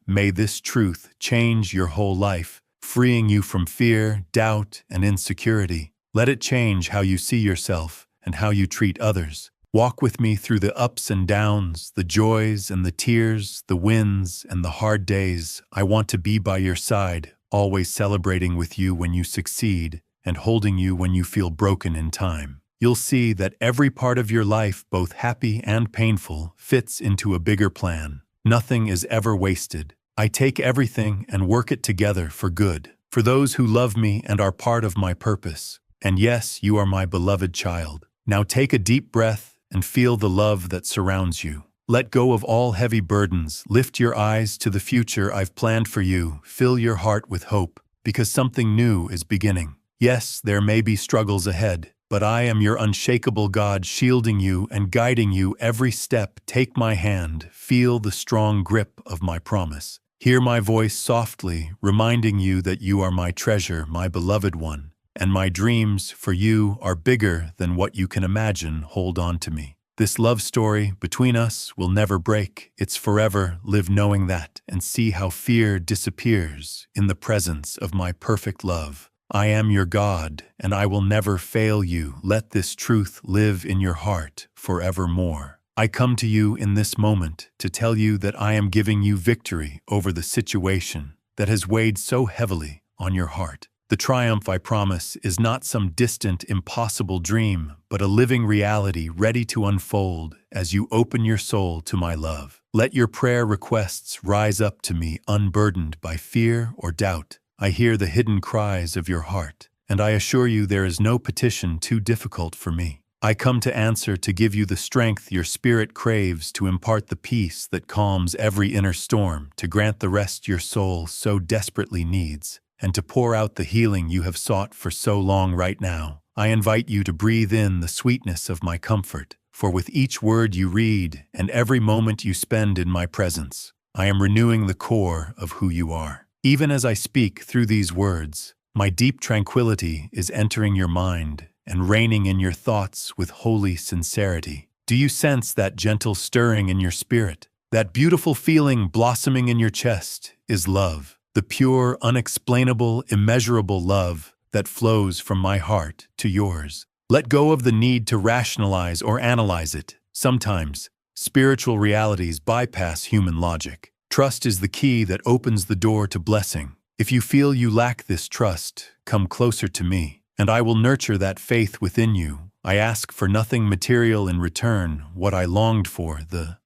May this truth change your whole life, freeing you from fear, doubt, and insecurity. Let it change how you see yourself and how you treat others. Walk with me through the ups and downs, the joys and the tears, the wins and the hard days. I want to be by your side, always celebrating with you when you succeed and holding you when you feel broken in time. you'll see that every part of your life, both happy and painful, fits into a bigger plan. Nothing is ever wasted. I take everything and work it together for good, for those who love me and are part of my purpose. And yes, you are my beloved child. Now take a deep breath and feel the love that surrounds you. Let go of all heavy burdens, lift your eyes to the future I've planned for you, fill your heart with hope, because something new is beginning. Yes, there may be struggles ahead, but I am your unshakable God, shielding you and guiding you every step. Take my hand, feel the strong grip of my promise. Hear my voice softly, reminding you that you are my treasure, my beloved one, and my dreams for you are bigger than what you can imagine. Hold on to me. This love story between us will never break. It's forever. Live knowing that and see how fear disappears in the presence of my perfect love. I am your God, and I will never fail you. Let this truth live in your heart forevermore. I come to you in this moment to tell you that I am giving you victory over the situation that has weighed so heavily on your heart. The triumph, I promise, is not some distant, impossible dream, but a living reality ready to unfold as you open your soul to my love. Let your prayer requests rise up to me unburdened by fear or doubt. I hear the hidden cries of your heart, and I assure you there is no petition too difficult for me. I come to answer, to give you the strength your spirit craves, to impart the peace that calms every inner storm, to grant the rest your soul so desperately needs, and to pour out the healing you have sought for so long. Right now, I invite you to breathe in the sweetness of my comfort, for with each word you read and every moment you spend in my presence, I am renewing the core of who you are. Even as I speak through these words, my deep tranquility is entering your mind and reigning in your thoughts with holy sincerity. Do you sense that gentle stirring in your spirit? That beautiful feeling blossoming in your chest is love. The pure, unexplainable, immeasurable love that flows from my heart to yours. Let go of the need to rationalize or analyze it. Sometimes, spiritual realities bypass human logic. Trust is the key that opens the door to blessing. If you feel you lack this trust, come closer to me, and I will nurture that faith within you. I ask for nothing material in return, what I longed for, the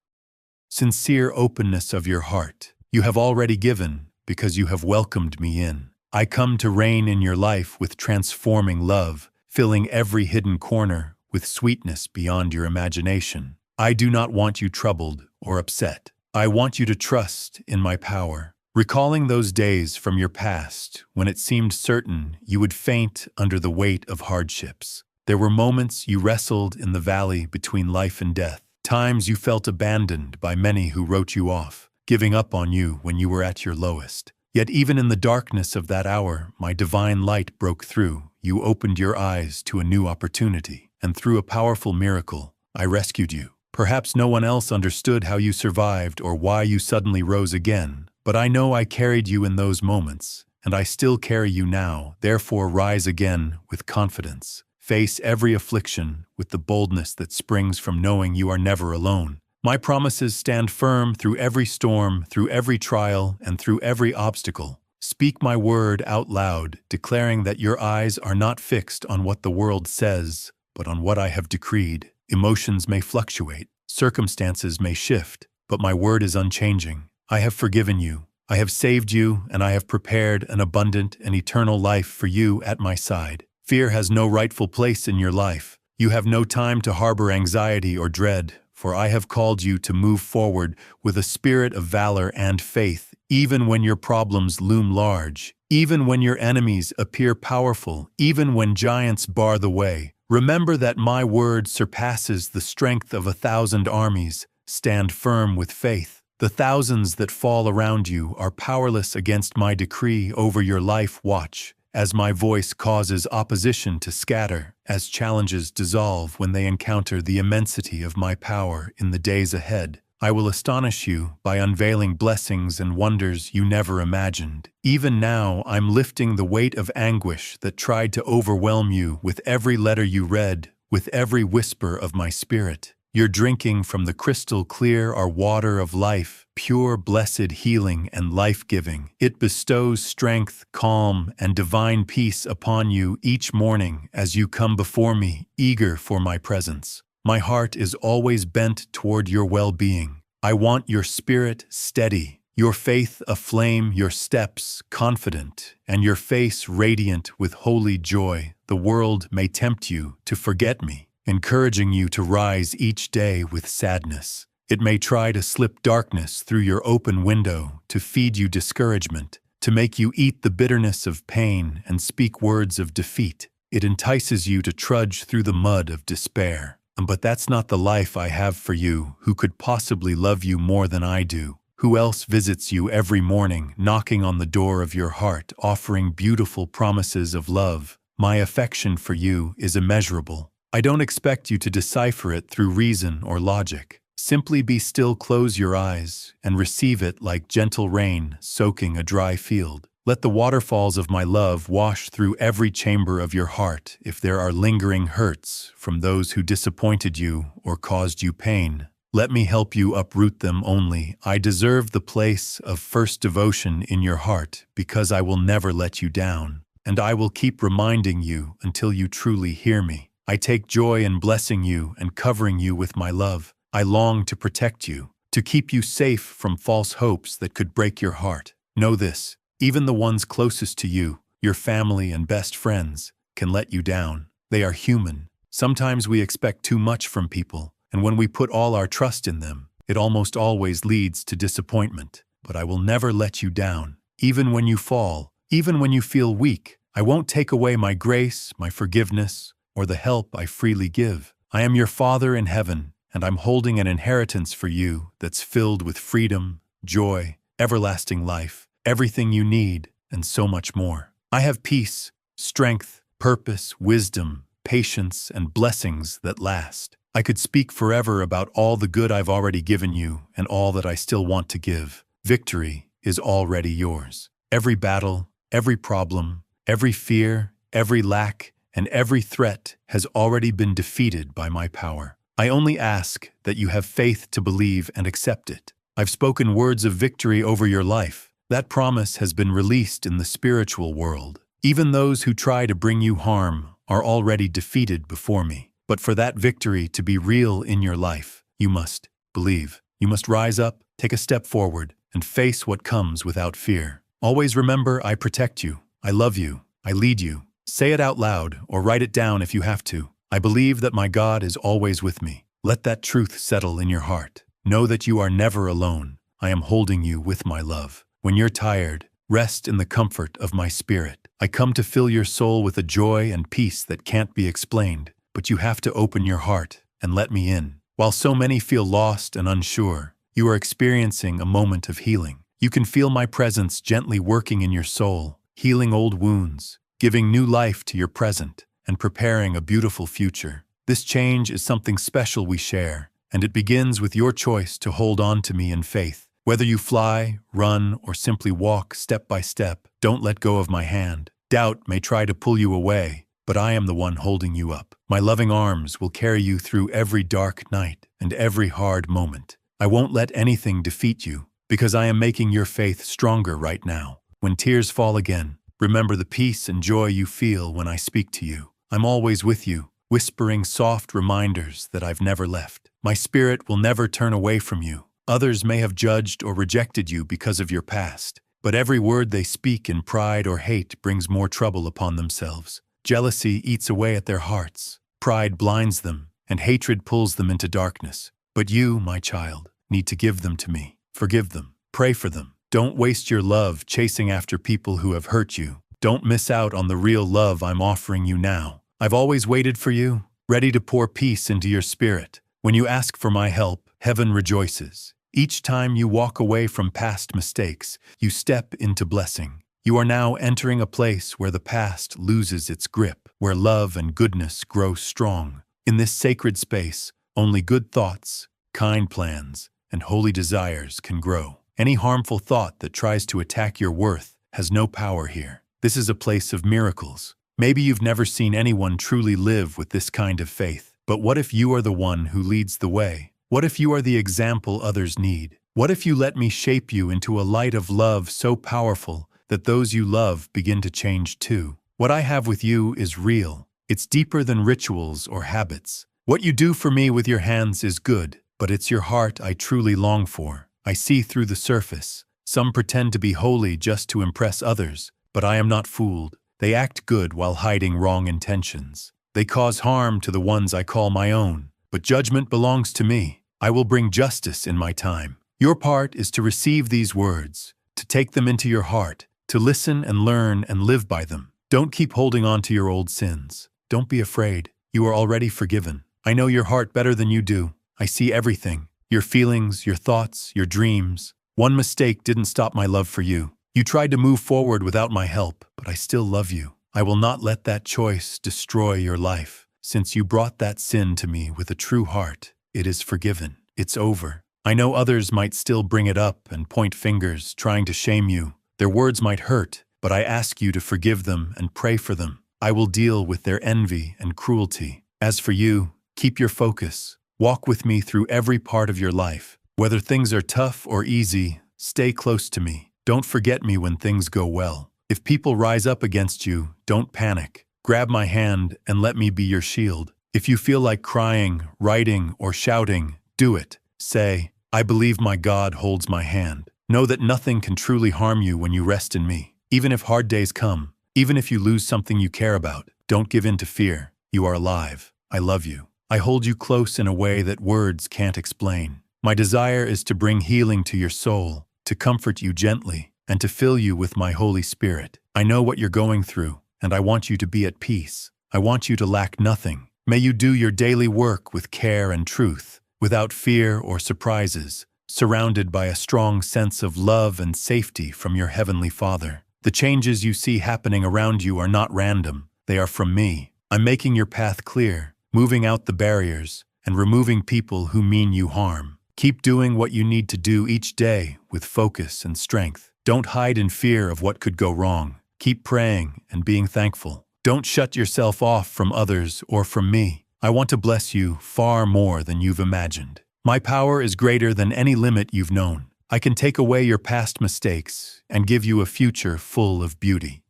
sincere openness of your heart. You have already given, because you have welcomed me in. I come to reign in your life with transforming love, filling every hidden corner with sweetness beyond your imagination. I do not want you troubled or upset. I want you to trust in my power. Recalling those days from your past when it seemed certain you would faint under the weight of hardships. There were moments you wrestled in the valley between life and death, times you felt abandoned by many who wrote you off, giving up on you when you were at your lowest. Yet even in the darkness of that hour, my divine light broke through. You opened your eyes to a new opportunity, and through a powerful miracle, I rescued you. Perhaps no one else understood how you survived or why you suddenly rose again, but I know I carried you in those moments, and I still carry you now. Therefore, rise again with confidence. Face every affliction with the boldness that springs from knowing you are never alone. My promises stand firm through every storm, through every trial, and through every obstacle. Speak my word out loud, declaring that your eyes are not fixed on what the world says, but on what I have decreed. Emotions may fluctuate, circumstances may shift, but my word is unchanging. I have forgiven you, I have saved you, and I have prepared an abundant and eternal life for you at my side. Fear has no rightful place in your life. You have no time to harbor anxiety or dread, for I have called you to move forward with a spirit of valor and faith, even when your problems loom large, even when your enemies appear powerful, even when giants bar the way. Remember that my word surpasses the strength of 1,000 armies. Stand firm with faith. The thousands that fall around you are powerless against my decree over your life. Watch as my voice causes opposition to scatter, as challenges dissolve when they encounter the immensity of my power in the days ahead. I will astonish you by unveiling blessings and wonders you never imagined. Even now, I'm lifting the weight of anguish that tried to overwhelm you with every letter you read, with every whisper of my spirit. You're drinking from the crystal clear our water of life, pure, blessed healing and life-giving. It bestows strength, calm, and divine peace upon you each morning as you come before me, eager for my presence. My heart is always bent toward your well-being. I want your spirit steady, your faith aflame, your steps confident, and your face radiant with holy joy. The world may tempt you to forget me, encouraging you to rise each day with sadness. It may try to slip darkness through your open window, to feed you discouragement, to make you eat the bitterness of pain and speak words of defeat. It entices you to trudge through the mud of despair. But that's not the life I have for you. Who could possibly love you more than I do? Who else visits you every morning, knocking on the door of your heart, offering beautiful promises of love? My affection for you is immeasurable. I don't expect you to decipher it through reason or logic. Simply be still, close your eyes, and receive it like gentle rain soaking a dry field. Let the waterfalls of my love wash through every chamber of your heart. If there are lingering hurts from those who disappointed you or caused you pain, let me help you uproot them. Only I deserve the place of first devotion in your heart, because I will never let you down, and I will keep reminding you until you truly hear me. I take joy in blessing you and covering you with my love. I long to protect you, to keep you safe from false hopes that could break your heart. Know this, even the ones closest to you, your family and best friends, can let you down. They are human. Sometimes we expect too much from people, and when we put all our trust in them, it almost always leads to disappointment. But I will never let you down. Even when you fall, even when you feel weak, I won't take away my grace, my forgiveness, or the help I freely give. I am your Father in heaven, and I'm holding an inheritance for you that's filled with freedom, joy, everlasting life, everything you need, and so much more. I have peace, strength, purpose, wisdom, patience, and blessings that last. I could speak forever about all the good I've already given you and all that I still want to give. Victory is already yours. Every battle, every problem, every fear, every lack, and every threat has already been defeated by my power. I only ask that you have faith to believe and accept it. I've spoken words of victory over your life. That promise has been released in the spiritual world. Even those who try to bring you harm are already defeated before me. But for that victory to be real in your life, you must believe. You must rise up, take a step forward, and face what comes without fear. Always remember, I protect you, I love you, I lead you. Say it out loud or write it down if you have to. I believe that my God is always with me. Let that truth settle in your heart. Know that you are never alone. I am holding you with my love. When you're tired, rest in the comfort of my spirit. I come to fill your soul with a joy and peace that can't be explained, but you have to open your heart and let me in. While so many feel lost and unsure, you are experiencing a moment of healing. You can feel my presence gently working in your soul, healing old wounds, giving new life to your present, and preparing a beautiful future. This change is something special we share, and it begins with your choice to hold on to me in faith. Whether you fly, run, or simply walk step by step, don't let go of my hand. Doubt may try to pull you away, but I am the one holding you up. My loving arms will carry you through every dark night and every hard moment. I won't let anything defeat you, because I am making your faith stronger right now. When tears fall again, remember the peace and joy you feel when I speak to you. I'm always with you, whispering soft reminders that I've never left. My spirit will never turn away from you. Others may have judged or rejected you because of your past, but every word they speak in pride or hate brings more trouble upon themselves. Jealousy eats away at their hearts, pride blinds them, and hatred pulls them into darkness. But you, my child, need to give them to me. Forgive them. Pray for them. Don't waste your love chasing after people who have hurt you. Don't miss out on the real love I'm offering you now. I've always waited for you, ready to pour peace into your spirit. When you ask for my help, heaven rejoices. Each time you walk away from past mistakes, you step into blessing. You are now entering a place where the past loses its grip, where love and goodness grow strong. In this sacred space, only good thoughts, kind plans, and holy desires can grow. Any harmful thought that tries to attack your worth has no power here. This is a place of miracles. Maybe you've never seen anyone truly live with this kind of faith. But what if you are the one who leads the way? What if you are the example others need? What if you let me shape you into a light of love so powerful that those you love begin to change too? What I have with you is real. It's deeper than rituals or habits. What you do for me with your hands is good, but it's your heart I truly long for. I see through the surface. Some pretend to be holy just to impress others, but I am not fooled. They act good while hiding wrong intentions. They cause harm to the ones I call my own, but judgment belongs to me. I will bring justice in my time. Your part is to receive these words, to take them into your heart, to listen and learn and live by them. Don't keep holding on to your old sins. Don't be afraid. You are already forgiven. I know your heart better than you do. I see everything. Your feelings, your thoughts, your dreams. One mistake didn't stop my love for you. You tried to move forward without my help, but I still love you. I will not let that choice destroy your life. Since you brought that sin to me with a true heart, it is forgiven. It's over. I know others might still bring it up and point fingers, trying to shame you. Their words might hurt, but I ask you to forgive them and pray for them. I will deal with their envy and cruelty. As for you, keep your focus. Walk with me through every part of your life. Whether things are tough or easy, stay close to me. Don't forget me when things go well. If people rise up against you, don't panic. Grab my hand and let me be your shield. If you feel like crying, writing, or shouting, do it. Say, I believe my God holds my hand. Know that nothing can truly harm you when you rest in me. Even if hard days come, even if you lose something you care about, don't give in to fear. You are alive. I love you. I hold you close in a way that words can't explain. My desire is to bring healing to your soul, to comfort you gently, and to fill you with my Holy Spirit. I know what you're going through, and I want you to be at peace. I want you to lack nothing. May you do your daily work with care and truth, without fear or surprises, surrounded by a strong sense of love and safety from your Heavenly Father. The changes you see happening around you are not random. They are from me. I'm making your path clear, moving out the barriers, and removing people who mean you harm. Keep doing what you need to do each day with focus and strength. Don't hide in fear of what could go wrong. Keep praying and being thankful. Don't shut yourself off from others or from me. I want to bless you far more than you've imagined. My power is greater than any limit you've known. I can take away your past mistakes and give you a future full of beauty.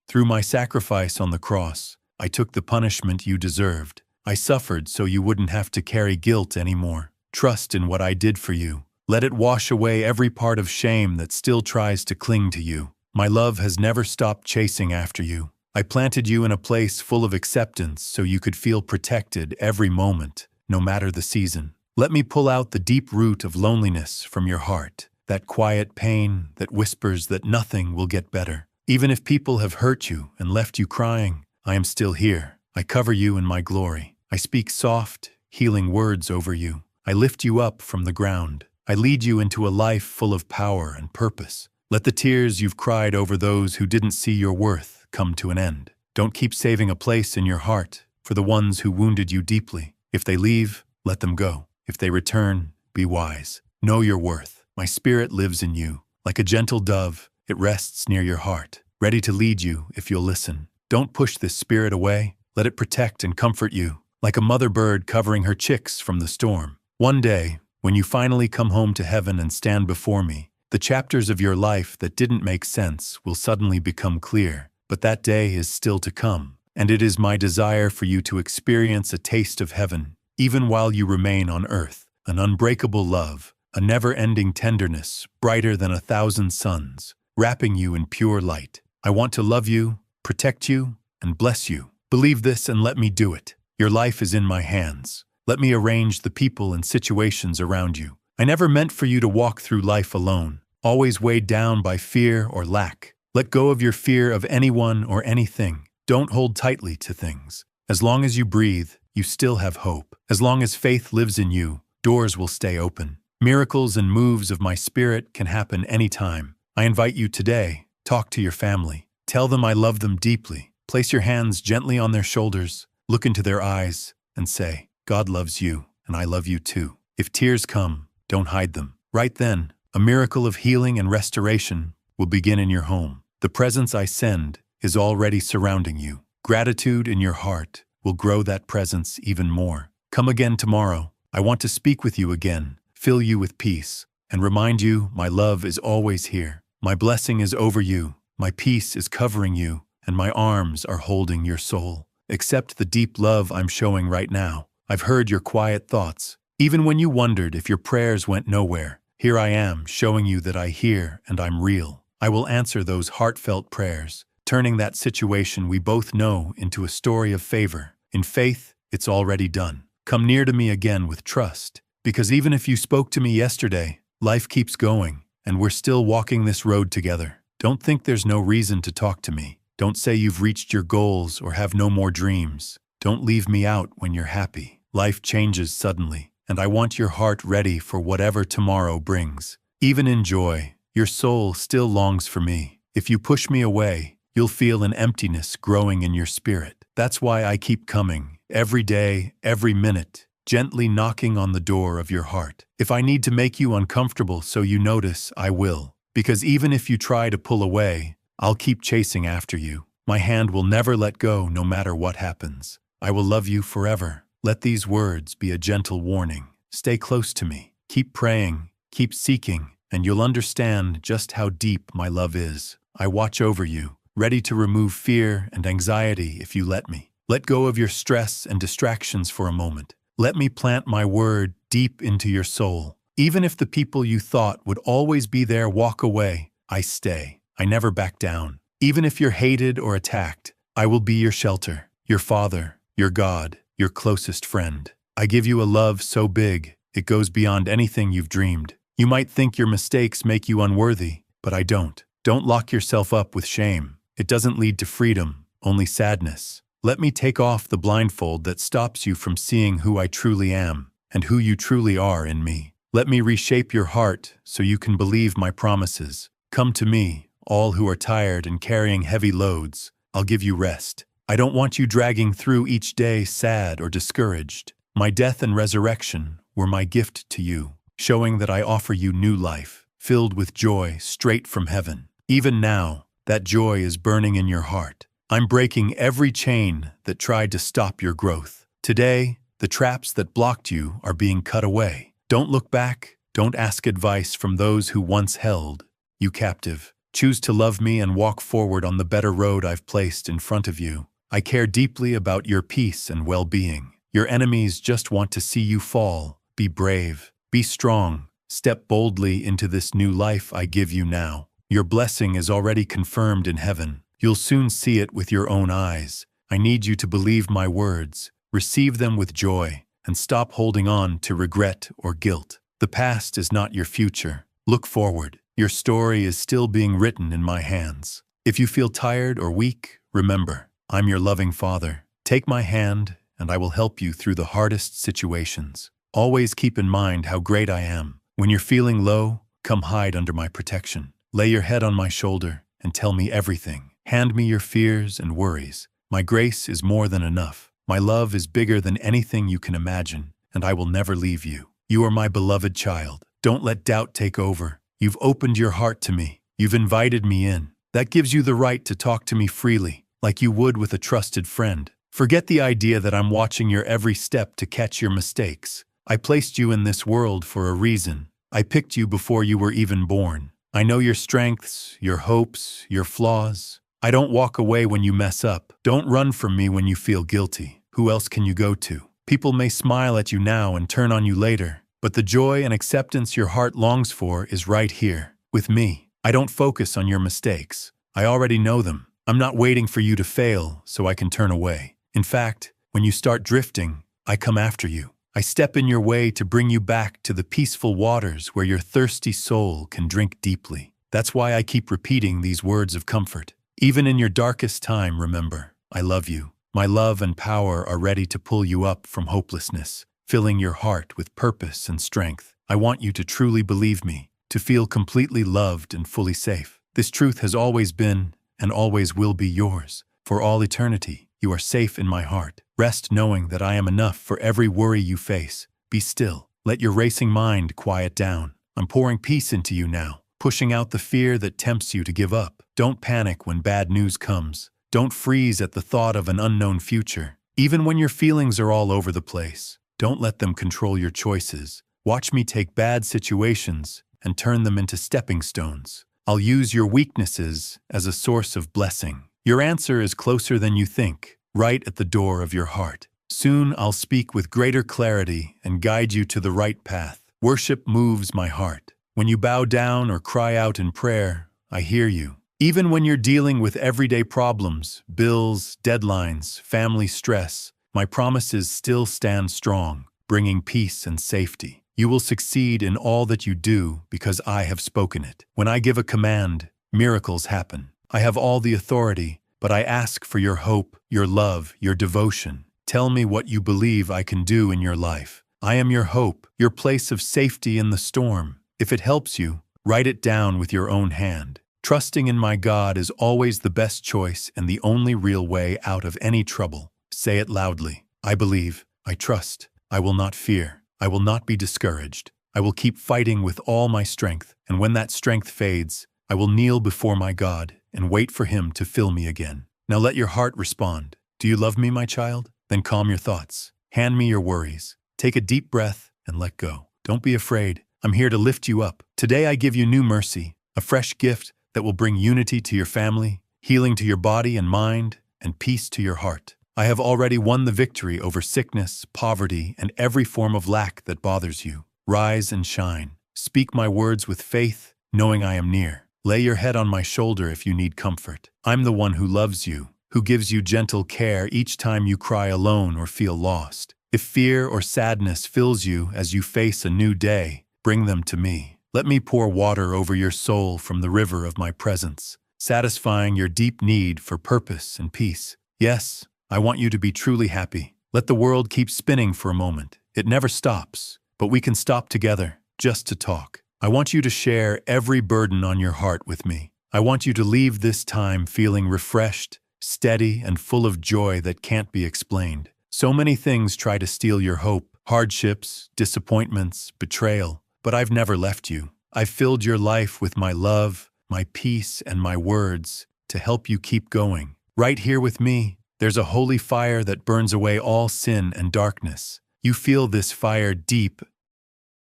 Through my sacrifice on the cross, I took the punishment you deserved. I suffered so you wouldn't have to carry guilt anymore. Trust in what I did for you. Let it wash away every part of shame that still tries to cling to you. My love has never stopped chasing after you. I planted you in a place full of acceptance so you could feel protected every moment, no matter the season. Let me pull out the deep root of loneliness from your heart, that quiet pain that whispers that nothing will get better. Even if people have hurt you and left you crying, I am still here. I cover you in my glory. I speak soft, healing words over you. I lift you up from the ground. I lead you into a life full of power and purpose. Let the tears you've cried over those who didn't see your worth come to an end. Don't keep saving a place in your heart for the ones who wounded you deeply. If they leave, let them go. If they return, be wise. Know your worth. My spirit lives in you. Like a gentle dove, it rests near your heart, ready to lead you if you'll listen. Don't push this spirit away. Let it protect and comfort you, like a mother bird covering her chicks from the storm. One day, when you finally come home to heaven and stand before me, the chapters of your life that didn't make sense will suddenly become clear. But that day is still to come, and it is my desire for you to experience a taste of heaven, even while you remain on earth, an unbreakable love, a never-ending tenderness, brighter than 1,000 suns, wrapping you in pure light. I want to love you, protect you, and bless you. Believe this and let me do it. Your life is in my hands. Let me arrange the people and situations around you. I never meant for you to walk through life alone, always weighed down by fear or lack. Let go of your fear of anyone or anything. Don't hold tightly to things. As long as you breathe, you still have hope. As long as faith lives in you, doors will stay open. Miracles and moves of my spirit can happen anytime. I invite you today, talk to your family. Tell them I love them deeply. Place your hands gently on their shoulders, look into their eyes, and say, God loves you, and I love you too. If tears come, don't hide them. Right then, a miracle of healing and restoration will begin in your home. The presence I send is already surrounding you. Gratitude in your heart, will grow that presence even more. Come again tomorrow. I want to speak with you again, fill you with peace, and remind you my love is always here. My blessing is over you, my peace is covering you, and my arms are holding your soul. Accept the deep love I'm showing right now. I've heard your quiet thoughts. Even when you wondered if your prayers went nowhere, here I am showing you that I hear and I'm real. I will answer those heartfelt prayers, turning that situation we both know into a story of favor. In faith, it's already done. Come near to me again with trust, because even if you spoke to me yesterday, life keeps going, and we're still walking this road together. Don't think there's no reason to talk to me. Don't say you've reached your goals or have no more dreams. Don't leave me out when you're happy. Life changes suddenly, and I want your heart ready for whatever tomorrow brings. Even in joy, your soul still longs for me. If you push me away, you'll feel an emptiness growing in your spirit. That's why I keep coming, every day, every minute, gently knocking on the door of your heart. If I need to make you uncomfortable so you notice, I will. Because even if you try to pull away, I'll keep chasing after you. My hand will never let go no matter what happens. I will love you forever. Let these words be a gentle warning. Stay close to me. Keep praying, keep seeking, and you'll understand just how deep my love is. I watch over you, ready to remove fear and anxiety if you let me. Let go of your stress and distractions for a moment. Let me plant my word deep into your soul. Even if the people you thought would always be there walk away, I stay. I never back down. Even if you're hated or attacked, I will be your shelter, your father, your God, your closest friend. I give you a love so big, it goes beyond anything you've dreamed. You might think your mistakes make you unworthy, but I don't. Don't lock yourself up with shame. It doesn't lead to freedom, only sadness. Let me take off the blindfold that stops you from seeing who I truly am and who you truly are in me. Let me reshape your heart so you can believe my promises. Come to me, all who are tired and carrying heavy loads. I'll give you rest. I don't want you dragging through each day sad or discouraged. My death and resurrection were my gift to you, showing that I offer you new life, filled with joy straight from heaven. Even now, that joy is burning in your heart. I'm breaking every chain that tried to stop your growth. Today, the traps that blocked you are being cut away. Don't look back. Don't ask advice from those who once held you captive. Choose to love me and walk forward on the better road I've placed in front of you. I care deeply about your peace and well-being. Your enemies just want to see you fall. Be brave. Be strong. Step boldly into this new life I give you now. Your blessing is already confirmed in heaven. You'll soon see it with your own eyes. I need you to believe my words, receive them with joy, and stop holding on to regret or guilt. The past is not your future. Look forward. Your story is still being written in my hands. If you feel tired or weak, remember, I'm your loving Father. Take my hand, and I will help you through the hardest situations. Always keep in mind how great I am. When you're feeling low, come hide under my protection. Lay your head on my shoulder and tell me everything. Hand me your fears and worries. My grace is more than enough. My love is bigger than anything you can imagine, and I will never leave you. You are my beloved child. Don't let doubt take over. You've opened your heart to me. You've invited me in. That gives you the right to talk to me freely, like you would with a trusted friend. Forget the idea that I'm watching your every step to catch your mistakes. I placed you in this world for a reason. I picked you before you were even born. I know your strengths, your hopes, your flaws. I don't walk away when you mess up. Don't run from me when you feel guilty. Who else can you go to? People may smile at you now and turn on you later, but the joy and acceptance your heart longs for is right here, with me. I don't focus on your mistakes. I already know them. I'm not waiting for you to fail so I can turn away. In fact, when you start drifting, I come after you. I step in your way to bring you back to the peaceful waters where your thirsty soul can drink deeply. That's why I keep repeating these words of comfort. Even in your darkest time, remember, I love you. My love and power are ready to pull you up from hopelessness, filling your heart with purpose and strength. I want you to truly believe me, to feel completely loved and fully safe. This truth has always been and always will be yours. For all eternity, you are safe in my heart. Rest knowing that I am enough for every worry you face. Be still. Let your racing mind quiet down. I'm pouring peace into you now, pushing out the fear that tempts you to give up. Don't panic when bad news comes. Don't freeze at the thought of an unknown future. Even when your feelings are all over the place, don't let them control your choices. Watch me take bad situations and turn them into stepping stones. I'll use your weaknesses as a source of blessing. Your answer is closer than you think, right at the door of your heart. Soon I'll speak with greater clarity and guide you to the right path. Worship moves my heart. When you bow down or cry out in prayer, I hear you. Even when you're dealing with everyday problems, bills, deadlines, family stress, my promises still stand strong, bringing peace and safety. You will succeed in all that you do because I have spoken it. When I give a command, miracles happen. I have all the authority, but I ask for your hope, your love, your devotion. Tell me what you believe I can do in your life. I am your hope, your place of safety in the storm. If it helps you, write it down with your own hand. Trusting in my God is always the best choice and the only real way out of any trouble. Say it loudly. I believe, I trust, I will not fear, I will not be discouraged. I will keep fighting with all my strength, and when that strength fades, I will kneel before my God and wait for Him to fill me again. Now let your heart respond. Do you love me, my child? Then calm your thoughts. Hand me your worries. Take a deep breath and let go. Don't be afraid. I'm here to lift you up. Today I give you new mercy, a fresh gift that will bring unity to your family, healing to your body and mind, and peace to your heart. I have already won the victory over sickness, poverty, and every form of lack that bothers you. Rise and shine. Speak my words with faith, knowing I am near. Lay your head on my shoulder if you need comfort. I'm the one who loves you, who gives you gentle care each time you cry alone or feel lost. If fear or sadness fills you as you face a new day, bring them to me. Let me pour water over your soul from the river of my presence, satisfying your deep need for purpose and peace. Yes, I want you to be truly happy. Let the world keep spinning for a moment. It never stops, but we can stop together, just to talk. I want you to share every burden on your heart with me. I want you to leave this time feeling refreshed, steady, and full of joy that can't be explained. So many things try to steal your hope, hardships, disappointments, betrayal, but I've never left you. I've filled your life with my love, my peace, and my words to help you keep going. Right here with me, there's a holy fire that burns away all sin and darkness. You feel this fire deep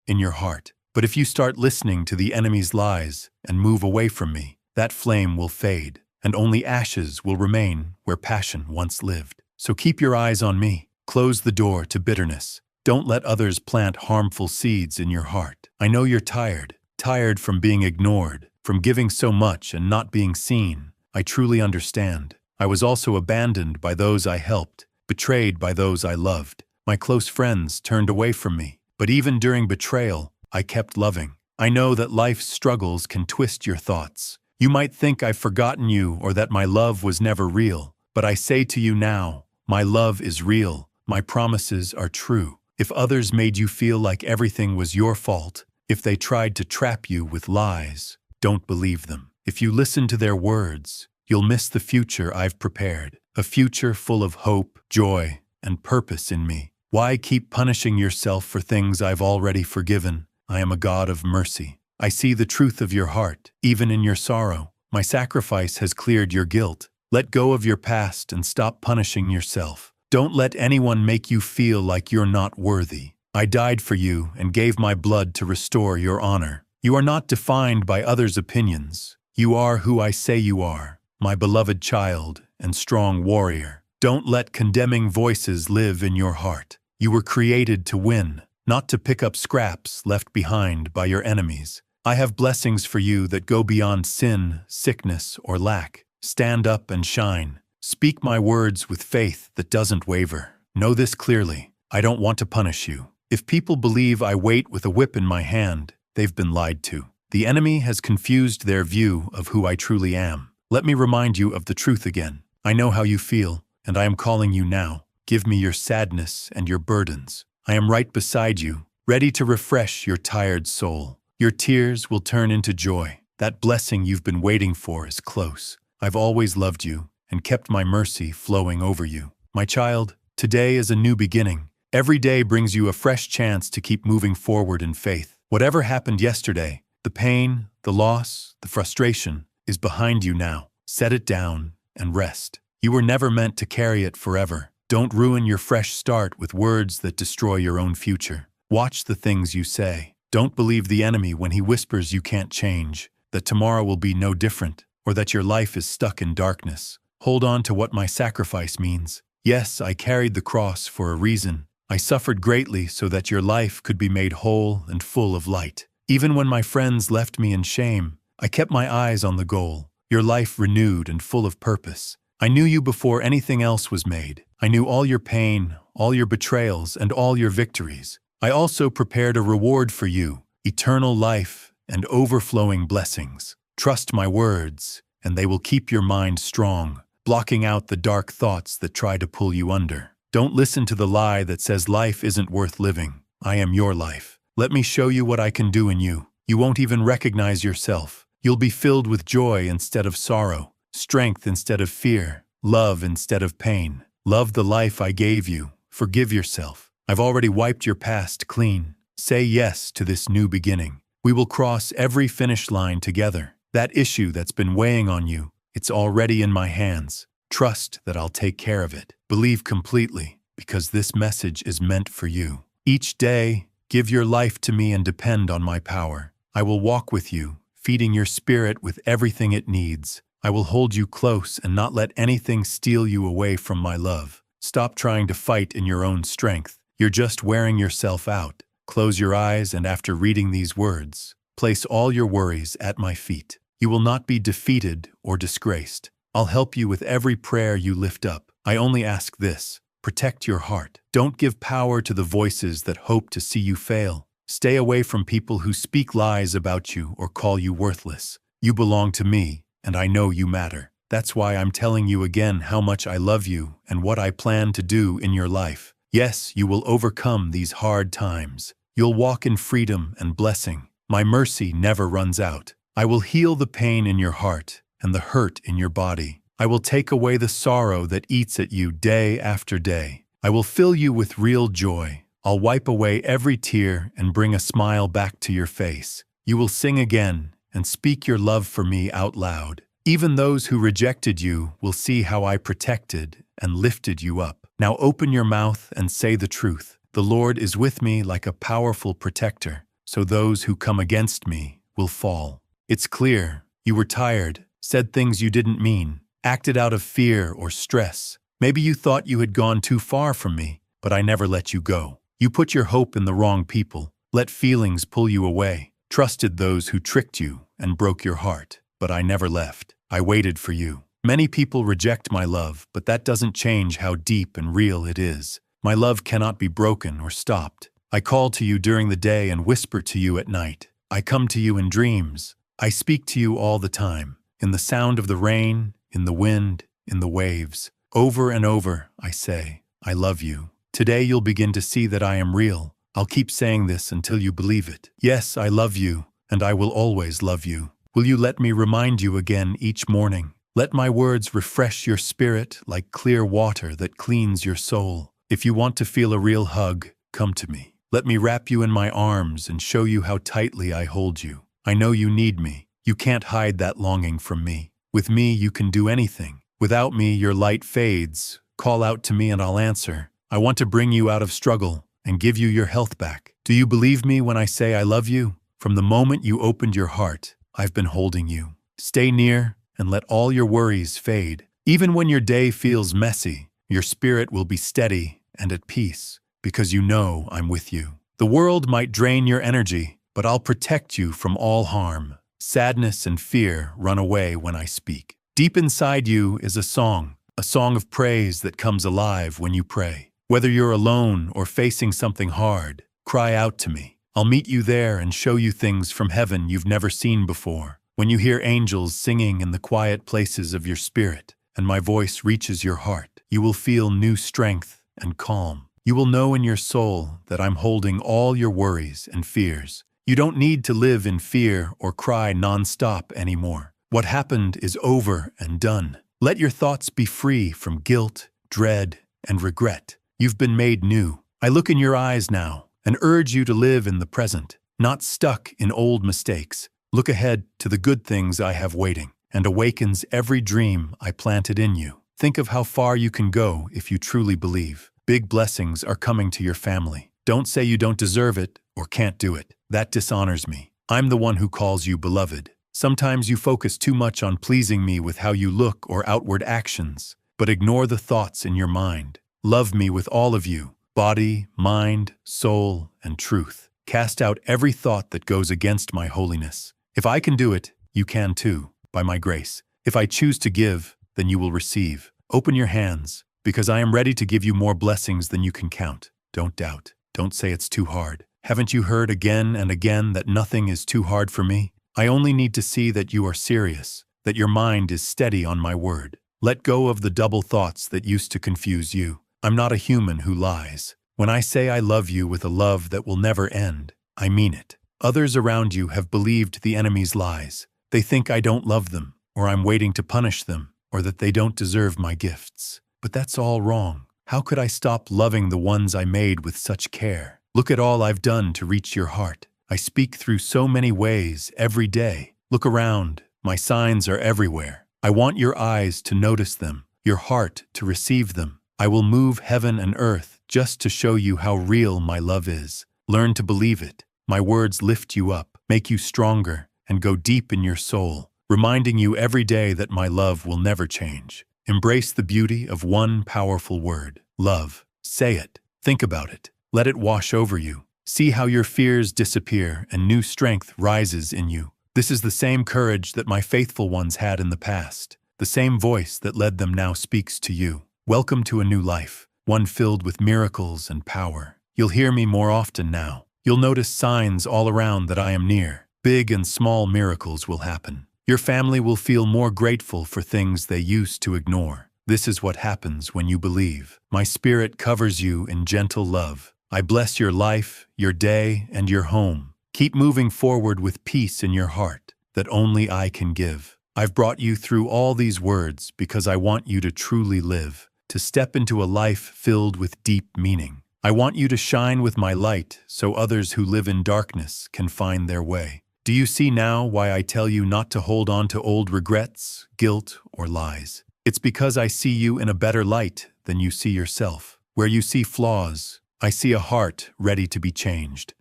in your heart. But if you start listening to the enemy's lies and move away from me, that flame will fade, and only ashes will remain where passion once lived. So keep your eyes on me. Close the door to bitterness. Don't let others plant harmful seeds in your heart. I know you're tired from being ignored, from giving so much and not being seen. I truly understand. I was also abandoned by those I helped, betrayed by those I loved. My close friends turned away from me. But even during betrayal, I kept loving. I know that life's struggles can twist your thoughts. You might think I've forgotten you or that my love was never real. But I say to you now, my love is real. My promises are true. If others made you feel like everything was your fault, if they tried to trap you with lies, don't believe them. If you listen to their words, you'll miss the future I've prepared. A future full of hope, joy, and purpose in me. Why keep punishing yourself for things I've already forgiven? I am a God of mercy. I see the truth of your heart, even in your sorrow. My sacrifice has cleared your guilt. Let go of your past and stop punishing yourself. Don't let anyone make you feel like you're not worthy. I died for you and gave my blood to restore your honor. You are not defined by others' opinions. You are who I say you are, my beloved child and strong warrior. Don't let condemning voices live in your heart. You were created to win, not to pick up scraps left behind by your enemies. I have blessings for you that go beyond sin, sickness, or lack. Stand up and shine. Speak my words with faith that doesn't waver. Know this clearly. I don't want to punish you. If people believe I wait with a whip in my hand, they've been lied to. The enemy has confused their view of who I truly am. Let me remind you of the truth again. I know how you feel, and I am calling you now. Give me your sadness and your burdens. I am right beside you, ready to refresh your tired soul. Your tears will turn into joy. That blessing you've been waiting for is close. I've always loved you and kept my mercy flowing over you. My child, today is a new beginning. Every day brings you a fresh chance to keep moving forward in faith. Whatever happened yesterday, the pain, the loss, the frustration, is behind you now. Set it down and rest. You were never meant to carry it forever. Don't ruin your fresh start with words that destroy your own future. Watch the things you say. Don't believe the enemy when he whispers you can't change, that tomorrow will be no different, or that your life is stuck in darkness. Hold on to what my sacrifice means. Yes, I carried the cross for a reason. I suffered greatly so that your life could be made whole and full of light. Even when my friends left me in shame, I kept my eyes on the goal, your life renewed and full of purpose. I knew you before anything else was made. I knew all your pain, all your betrayals, and all your victories. I also prepared a reward for you, eternal life and overflowing blessings. Trust my words, and they will keep your mind strong, blocking out the dark thoughts that try to pull you under. Don't listen to the lie that says life isn't worth living. I am your life. Let me show you what I can do in you. You won't even recognize yourself. You'll be filled with joy instead of sorrow, strength instead of fear, love instead of pain. Love the life I gave you. Forgive yourself. I've already wiped your past clean. Say yes to this new beginning. We will cross every finish line together. That issue that's been weighing on you, it's already in my hands. Trust that I'll take care of it. Believe completely, because this message is meant for you. Each day, give your life to me and depend on my power. I will walk with you, feeding your spirit with everything it needs. I will hold you close and not let anything steal you away from my love. Stop trying to fight in your own strength. You're just wearing yourself out. Close your eyes and after reading these words, place all your worries at my feet. You will not be defeated or disgraced. I'll help you with every prayer you lift up. I only ask this: protect your heart. Don't give power to the voices that hope to see you fail. Stay away from people who speak lies about you or call you worthless. You belong to me, and I know you matter. That's why I'm telling you again how much I love you and what I plan to do in your life. Yes, you will overcome these hard times. You'll walk in freedom and blessing. My mercy never runs out. I will heal the pain in your heart and the hurt in your body. I will take away the sorrow that eats at you day after day. I will fill you with real joy. I'll wipe away every tear and bring a smile back to your face. You will sing again and speak your love for me out loud. Even those who rejected you will see how I protected and lifted you up. Now open your mouth and say the truth. The Lord is with me like a powerful protector, so those who come against me will fall. It's clear, you were tired, said things you didn't mean, acted out of fear or stress. Maybe you thought you had gone too far from me, but I never let you go. You put your hope in the wrong people, let feelings pull you away, trusted those who tricked you and broke your heart. But I never left. I waited for you. Many people reject my love, but that doesn't change how deep and real it is. My love cannot be broken or stopped. I call to you during the day and whisper to you at night. I come to you in dreams. I speak to you all the time, in the sound of the rain, in the wind, in the waves. Over and over, I say, I love you. Today you'll begin to see that I am real. I'll keep saying this until you believe it. Yes, I love you, and I will always love you. Will you let me remind you again each morning? Let my words refresh your spirit like clear water that cleans your soul. If you want to feel a real hug, come to me. Let me wrap you in my arms and show you how tightly I hold you. I know you need me. You can't hide that longing from me. With me, you can do anything. Without me, your light fades. Call out to me and I'll answer. I want to bring you out of struggle and give you your health back. Do you believe me when I say I love you? From the moment you opened your heart, I've been holding you. Stay near and let all your worries fade. Even when your day feels messy, your spirit will be steady and at peace because you know I'm with you. The world might drain your energy, but I'll protect you from all harm. Sadness and fear run away when I speak. Deep inside you is a song of praise that comes alive when you pray. Whether you're alone or facing something hard, cry out to me. I'll meet you there and show you things from heaven you've never seen before. When you hear angels singing in the quiet places of your spirit, and my voice reaches your heart, you will feel new strength and calm. You will know in your soul that I'm holding all your worries and fears. You don't need to live in fear or cry non-stop anymore. What happened is over and done. Let your thoughts be free from guilt, dread, and regret. You've been made new. I look in your eyes now and urge you to live in the present, not stuck in old mistakes. Look ahead to the good things I have waiting and awakens every dream I planted in you. Think of how far you can go if you truly believe. Big blessings are coming to your family. Don't say you don't deserve it or can't do it. That dishonors me. I'm the one who calls you beloved. Sometimes you focus too much on pleasing me with how you look or outward actions, but ignore the thoughts in your mind. Love me with all of you, body, mind, soul, and truth. Cast out every thought that goes against my holiness. If I can do it, you can too, by my grace. If I choose to give, then you will receive. Open your hands, because I am ready to give you more blessings than you can count. Don't doubt. Don't say it's too hard. Haven't you heard again and again that nothing is too hard for me? I only need to see that you are serious, that your mind is steady on my word. Let go of the double thoughts that used to confuse you. I'm not a human who lies. When I say I love you with a love that will never end, I mean it. Others around you have believed the enemy's lies. They think I don't love them, or I'm waiting to punish them, or that they don't deserve my gifts. But that's all wrong. How could I stop loving the ones I made with such care? Look at all I've done to reach your heart. I speak through so many ways every day. Look around. My signs are everywhere. I want your eyes to notice them, your heart to receive them. I will move heaven and earth just to show you how real my love is. Learn to believe it. My words lift you up, make you stronger, and go deep in your soul, reminding you every day that my love will never change. Embrace the beauty of one powerful word, love. Say it. Think about it. Let it wash over you. See how your fears disappear and new strength rises in you. This is the same courage that my faithful ones had in the past. The same voice that led them now speaks to you. Welcome to a new life, one filled with miracles and power. You'll hear me more often now. You'll notice signs all around that I am near. Big and small miracles will happen. Your family will feel more grateful for things they used to ignore. This is what happens when you believe. My spirit covers you in gentle love. I bless your life, your day, and your home. Keep moving forward with peace in your heart that only I can give. I've brought you through all these words because I want you to truly live, to step into a life filled with deep meaning. I want you to shine with my light so others who live in darkness can find their way. Do you see now why I tell you not to hold on to old regrets, guilt, or lies? It's because I see you in a better light than you see yourself. Where you see flaws, I see a heart ready to be changed.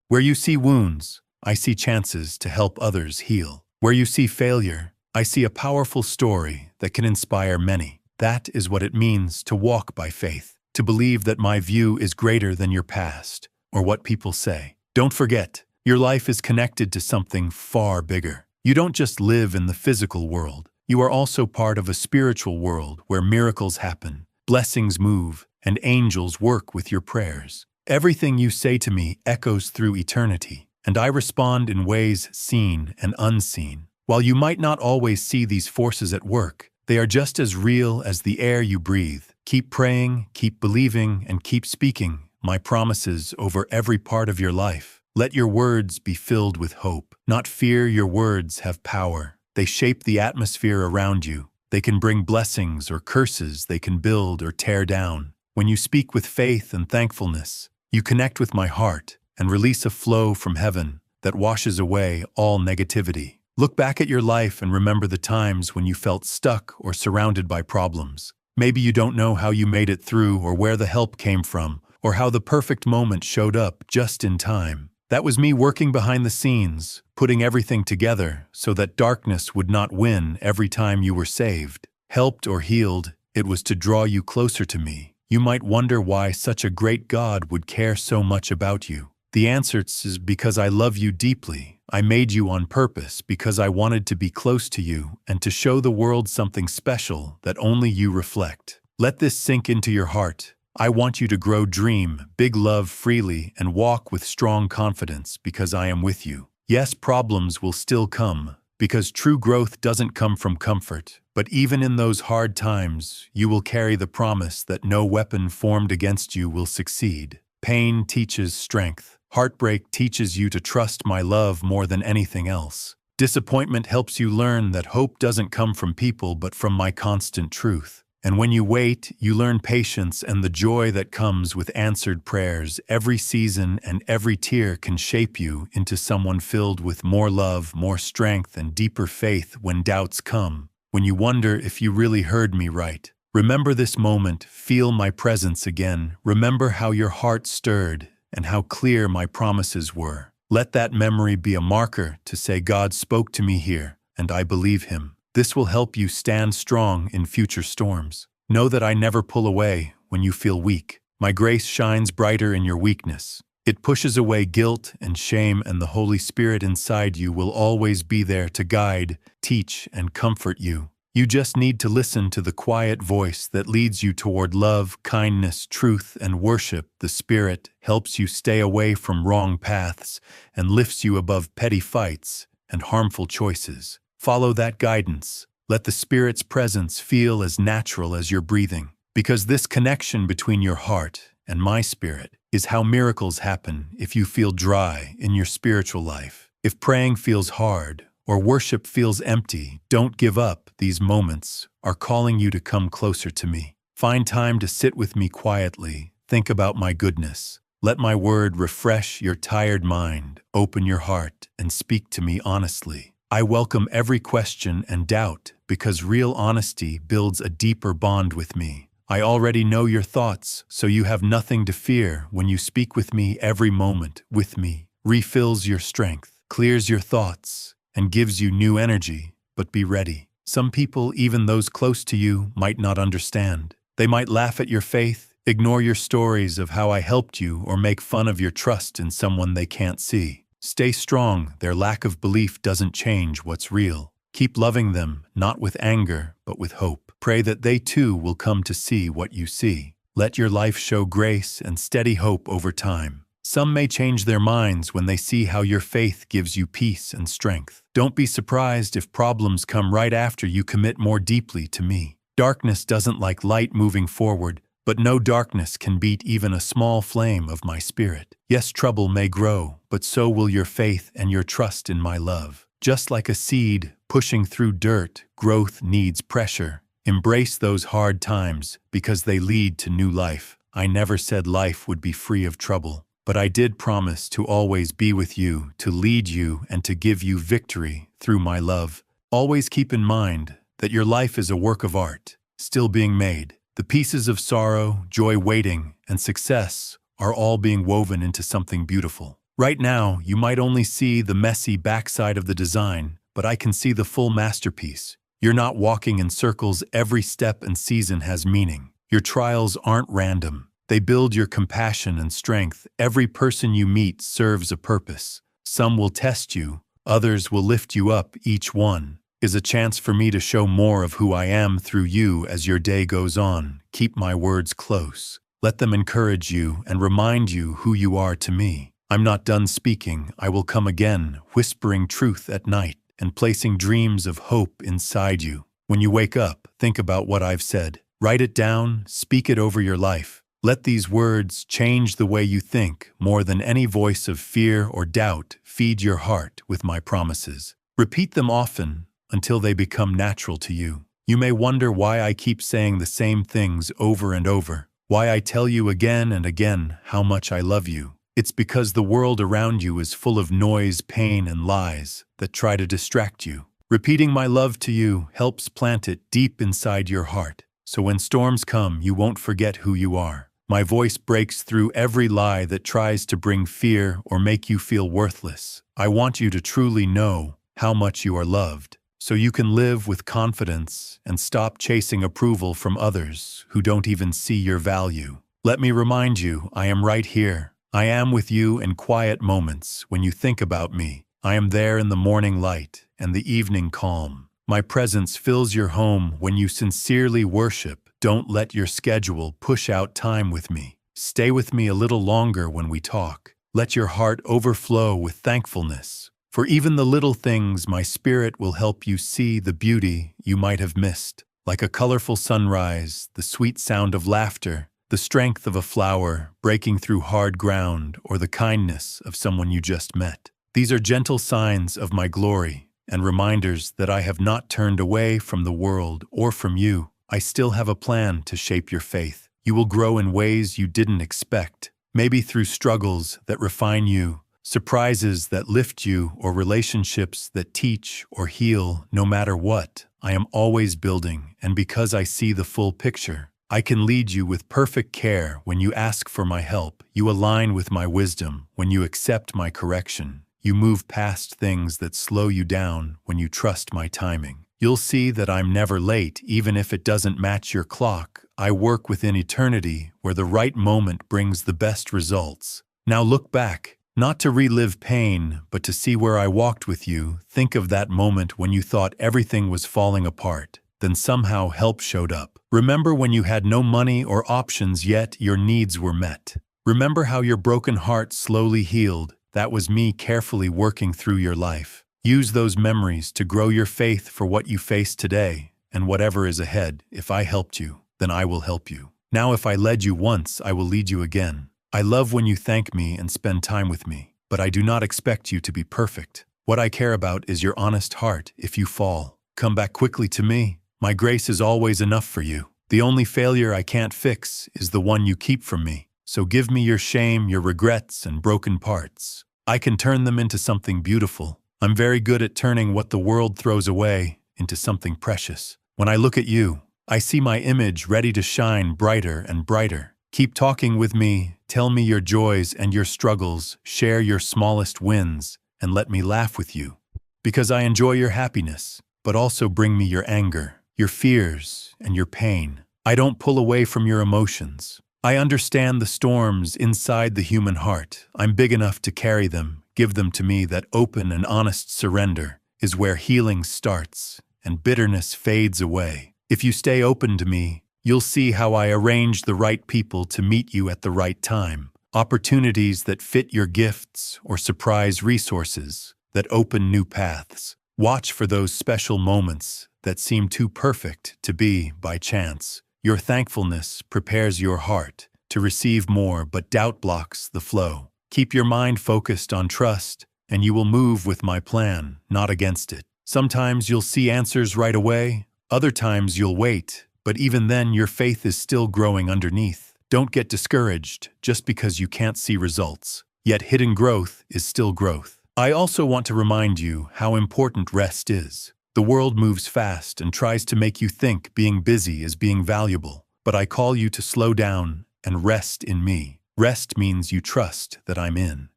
Where you see wounds, I see chances to help others heal. Where you see failure, I see a powerful story that can inspire many. That is what it means to walk by faith, to believe that my view is greater than your past, or what people say. Don't forget, your life is connected to something far bigger. You don't just live in the physical world. You are also part of a spiritual world where miracles happen, blessings move, and angels work with your prayers. Everything you say to me echoes through eternity, and I respond in ways seen and unseen. While you might not always see these forces at work, they are just as real as the air you breathe. Keep praying, keep believing, and keep speaking my promises over every part of your life. Let your words be filled with hope, not fear. Your words have power. They shape the atmosphere around you. They can bring blessings or curses. They can build or tear down. When you speak with faith and thankfulness, you connect with my heart and release a flow from heaven that washes away all negativity. Look back at your life and remember the times when you felt stuck or surrounded by problems. Maybe you don't know how you made it through or where the help came from or how the perfect moment showed up just in time. That was me working behind the scenes, putting everything together so that darkness would not win every time you were saved, helped, or healed. It was to draw you closer to me. You might wonder why such a great God would care so much about you. The answer is because I love you deeply. I made you on purpose because I wanted to be close to you and to show the world something special that only you reflect. Let this sink into your heart. I want you to grow, dream, big love freely, and walk with strong confidence because I am with you. Yes, problems will still come, because true growth doesn't come from comfort. But even in those hard times, you will carry the promise that no weapon formed against you will succeed. Pain teaches strength. Heartbreak teaches you to trust my love more than anything else. Disappointment helps you learn that hope doesn't come from people but from my constant truth. And when you wait, you learn patience and the joy that comes with answered prayers. Every season and every tear can shape you into someone filled with more love, more strength, and deeper faith when doubts come. when you wonder if you really heard me right. Remember this moment, feel my presence again. Remember how your heart stirred and how clear my promises were. Let that memory be a marker to say God spoke to me here, and I believe him. This will help you stand strong in future storms. Know that I never pull away when you feel weak. My grace shines brighter in your weakness. It pushes away guilt and shame, and the Holy Spirit inside you will always be there to guide, teach, and comfort you. You just need to listen to the quiet voice that leads you toward love, kindness, truth, and worship. The Spirit helps you stay away from wrong paths and lifts you above petty fights and harmful choices. Follow that guidance. Let the Spirit's presence feel as natural as your breathing, because this connection between your heart and my spirit is how miracles happen. If you feel dry in your spiritual life, if praying feels hard, or worship feels empty, don't give up. These moments are calling you to come closer to me. Find time to sit with me quietly. Think about my goodness. Let my word refresh your tired mind. Open your heart and speak to me honestly. I welcome every question and doubt, because real honesty builds a deeper bond with me. I already know your thoughts, so you have nothing to fear when you speak with me. Every moment with me refills your strength, clears your thoughts, and gives you new energy. But be ready. Some people, even those close to you, might not understand. They might laugh at your faith, ignore your stories of how I helped you, or make fun of your trust in someone they can't see. Stay strong. Their lack of belief doesn't change what's real. Keep loving them, not with anger, but with hope. Pray that they too will come to see what you see. Let your life show grace and steady hope over time. Some may change their minds when they see how your faith gives you peace and strength. Don't be surprised if problems come right after you commit more deeply to me. Darkness doesn't like light moving forward, but no darkness can beat even a small flame of my spirit. Yes, trouble may grow, but so will your faith and your trust in my love. Just like a seed pushing through dirt, growth needs pressure. Embrace those hard times, because they lead to new life. I never said life would be free of trouble, but I did promise to always be with you, to lead you, and to give you victory through my love. Always keep in mind that your life is a work of art, still being made. The pieces of sorrow, joy waiting, and success are all being woven into something beautiful. Right now, you might only see the messy backside of the design, but I can see the full masterpiece. You're not walking in circles. Every step and season has meaning. Your trials aren't random. They build your compassion and strength. Every person you meet serves a purpose. Some will test you, others will lift you up. Each one is a chance for me to show more of who I am through you as your day goes on. Keep my words close. Let them encourage you and remind you who you are to me. I'm not done speaking. I will come again, whispering truth at night and placing dreams of hope inside you. When you wake up, think about what I've said. Write it down, speak it over your life. Let these words change the way you think. More than any voice of fear or doubt, feed your heart with my promises. Repeat them often until they become natural to you. You may wonder why I keep saying the same things over and over, why I tell you again and again how much I love you. It's because the world around you is full of noise, pain, and lies that try to distract you. Repeating my love to you helps plant it deep inside your heart, so when storms come, you won't forget who you are. My voice breaks through every lie that tries to bring fear or make you feel worthless. I want you to truly know how much you are loved, so you can live with confidence and stop chasing approval from others who don't even see your value. Let me remind you, I am right here. I am with you in quiet moments when you think about me. I am there in the morning light and the evening calm. My presence fills your home when you sincerely worship. Don't let your schedule push out time with me. Stay with me a little longer when we talk. Let your heart overflow with thankfulness. For even the little things, my spirit will help you see the beauty you might have missed. Like a colorful sunrise, the sweet sound of laughter, the strength of a flower breaking through hard ground, or the kindness of someone you just met. These are gentle signs of my glory and reminders that I have not turned away from the world or from you. I still have a plan to shape your faith. You will grow in ways you didn't expect, maybe through struggles that refine you, surprises that lift you, or relationships that teach or heal. No matter what, I am always building, and because I see the full picture, I can lead you with perfect care. When you ask for my help, you align with my wisdom. When you accept my correction, you move past things that slow you down. When you trust my timing, you'll see that I'm never late, even if it doesn't match your clock. I work within eternity, where the right moment brings the best results. Now look back, not to relive pain, but to see where I walked with you. Think of that moment when you thought everything was falling apart. Then somehow help showed up. Remember when you had no money or options, yet your needs were met. Remember how your broken heart slowly healed. That was me carefully working through your life. Use those memories to grow your faith for what you face today, and whatever is ahead. If I helped you, then I will help you. Now if I led you once, I will lead you again. I love when you thank me and spend time with me, but I do not expect you to be perfect. What I care about is your honest heart. If you fall, come back quickly to me. My grace is always enough for you. The only failure I can't fix is the one you keep from me. So give me your shame, your regrets, and broken parts. I can turn them into something beautiful. I'm very good at turning what the world throws away into something precious. When I look at you, I see my image ready to shine brighter and brighter. Keep talking with me, tell me your joys and your struggles, share your smallest wins, and let me laugh with you. Because I enjoy your happiness, but also bring me your anger, your fears, and your pain. I don't pull away from your emotions. I understand the storms inside the human heart. I'm big enough to carry them. Give them to me. That open and honest surrender is where healing starts and bitterness fades away. If you stay open to me, you'll see how I arrange the right people to meet you at the right time. Opportunities that fit your gifts, or surprise resources that open new paths. Watch for those special moments that seem too perfect to be by chance. Your thankfulness prepares your heart to receive more, but doubt blocks the flow. Keep your mind focused on trust, and you will move with my plan, not against it. Sometimes you'll see answers right away, other times you'll wait, but even then your faith is still growing underneath. Don't get discouraged just because you can't see results. Yet hidden growth is still growth. I also want to remind you how important rest is. The world moves fast and tries to make you think being busy is being valuable. But I call you to slow down and rest in me. Rest means you trust that I'm in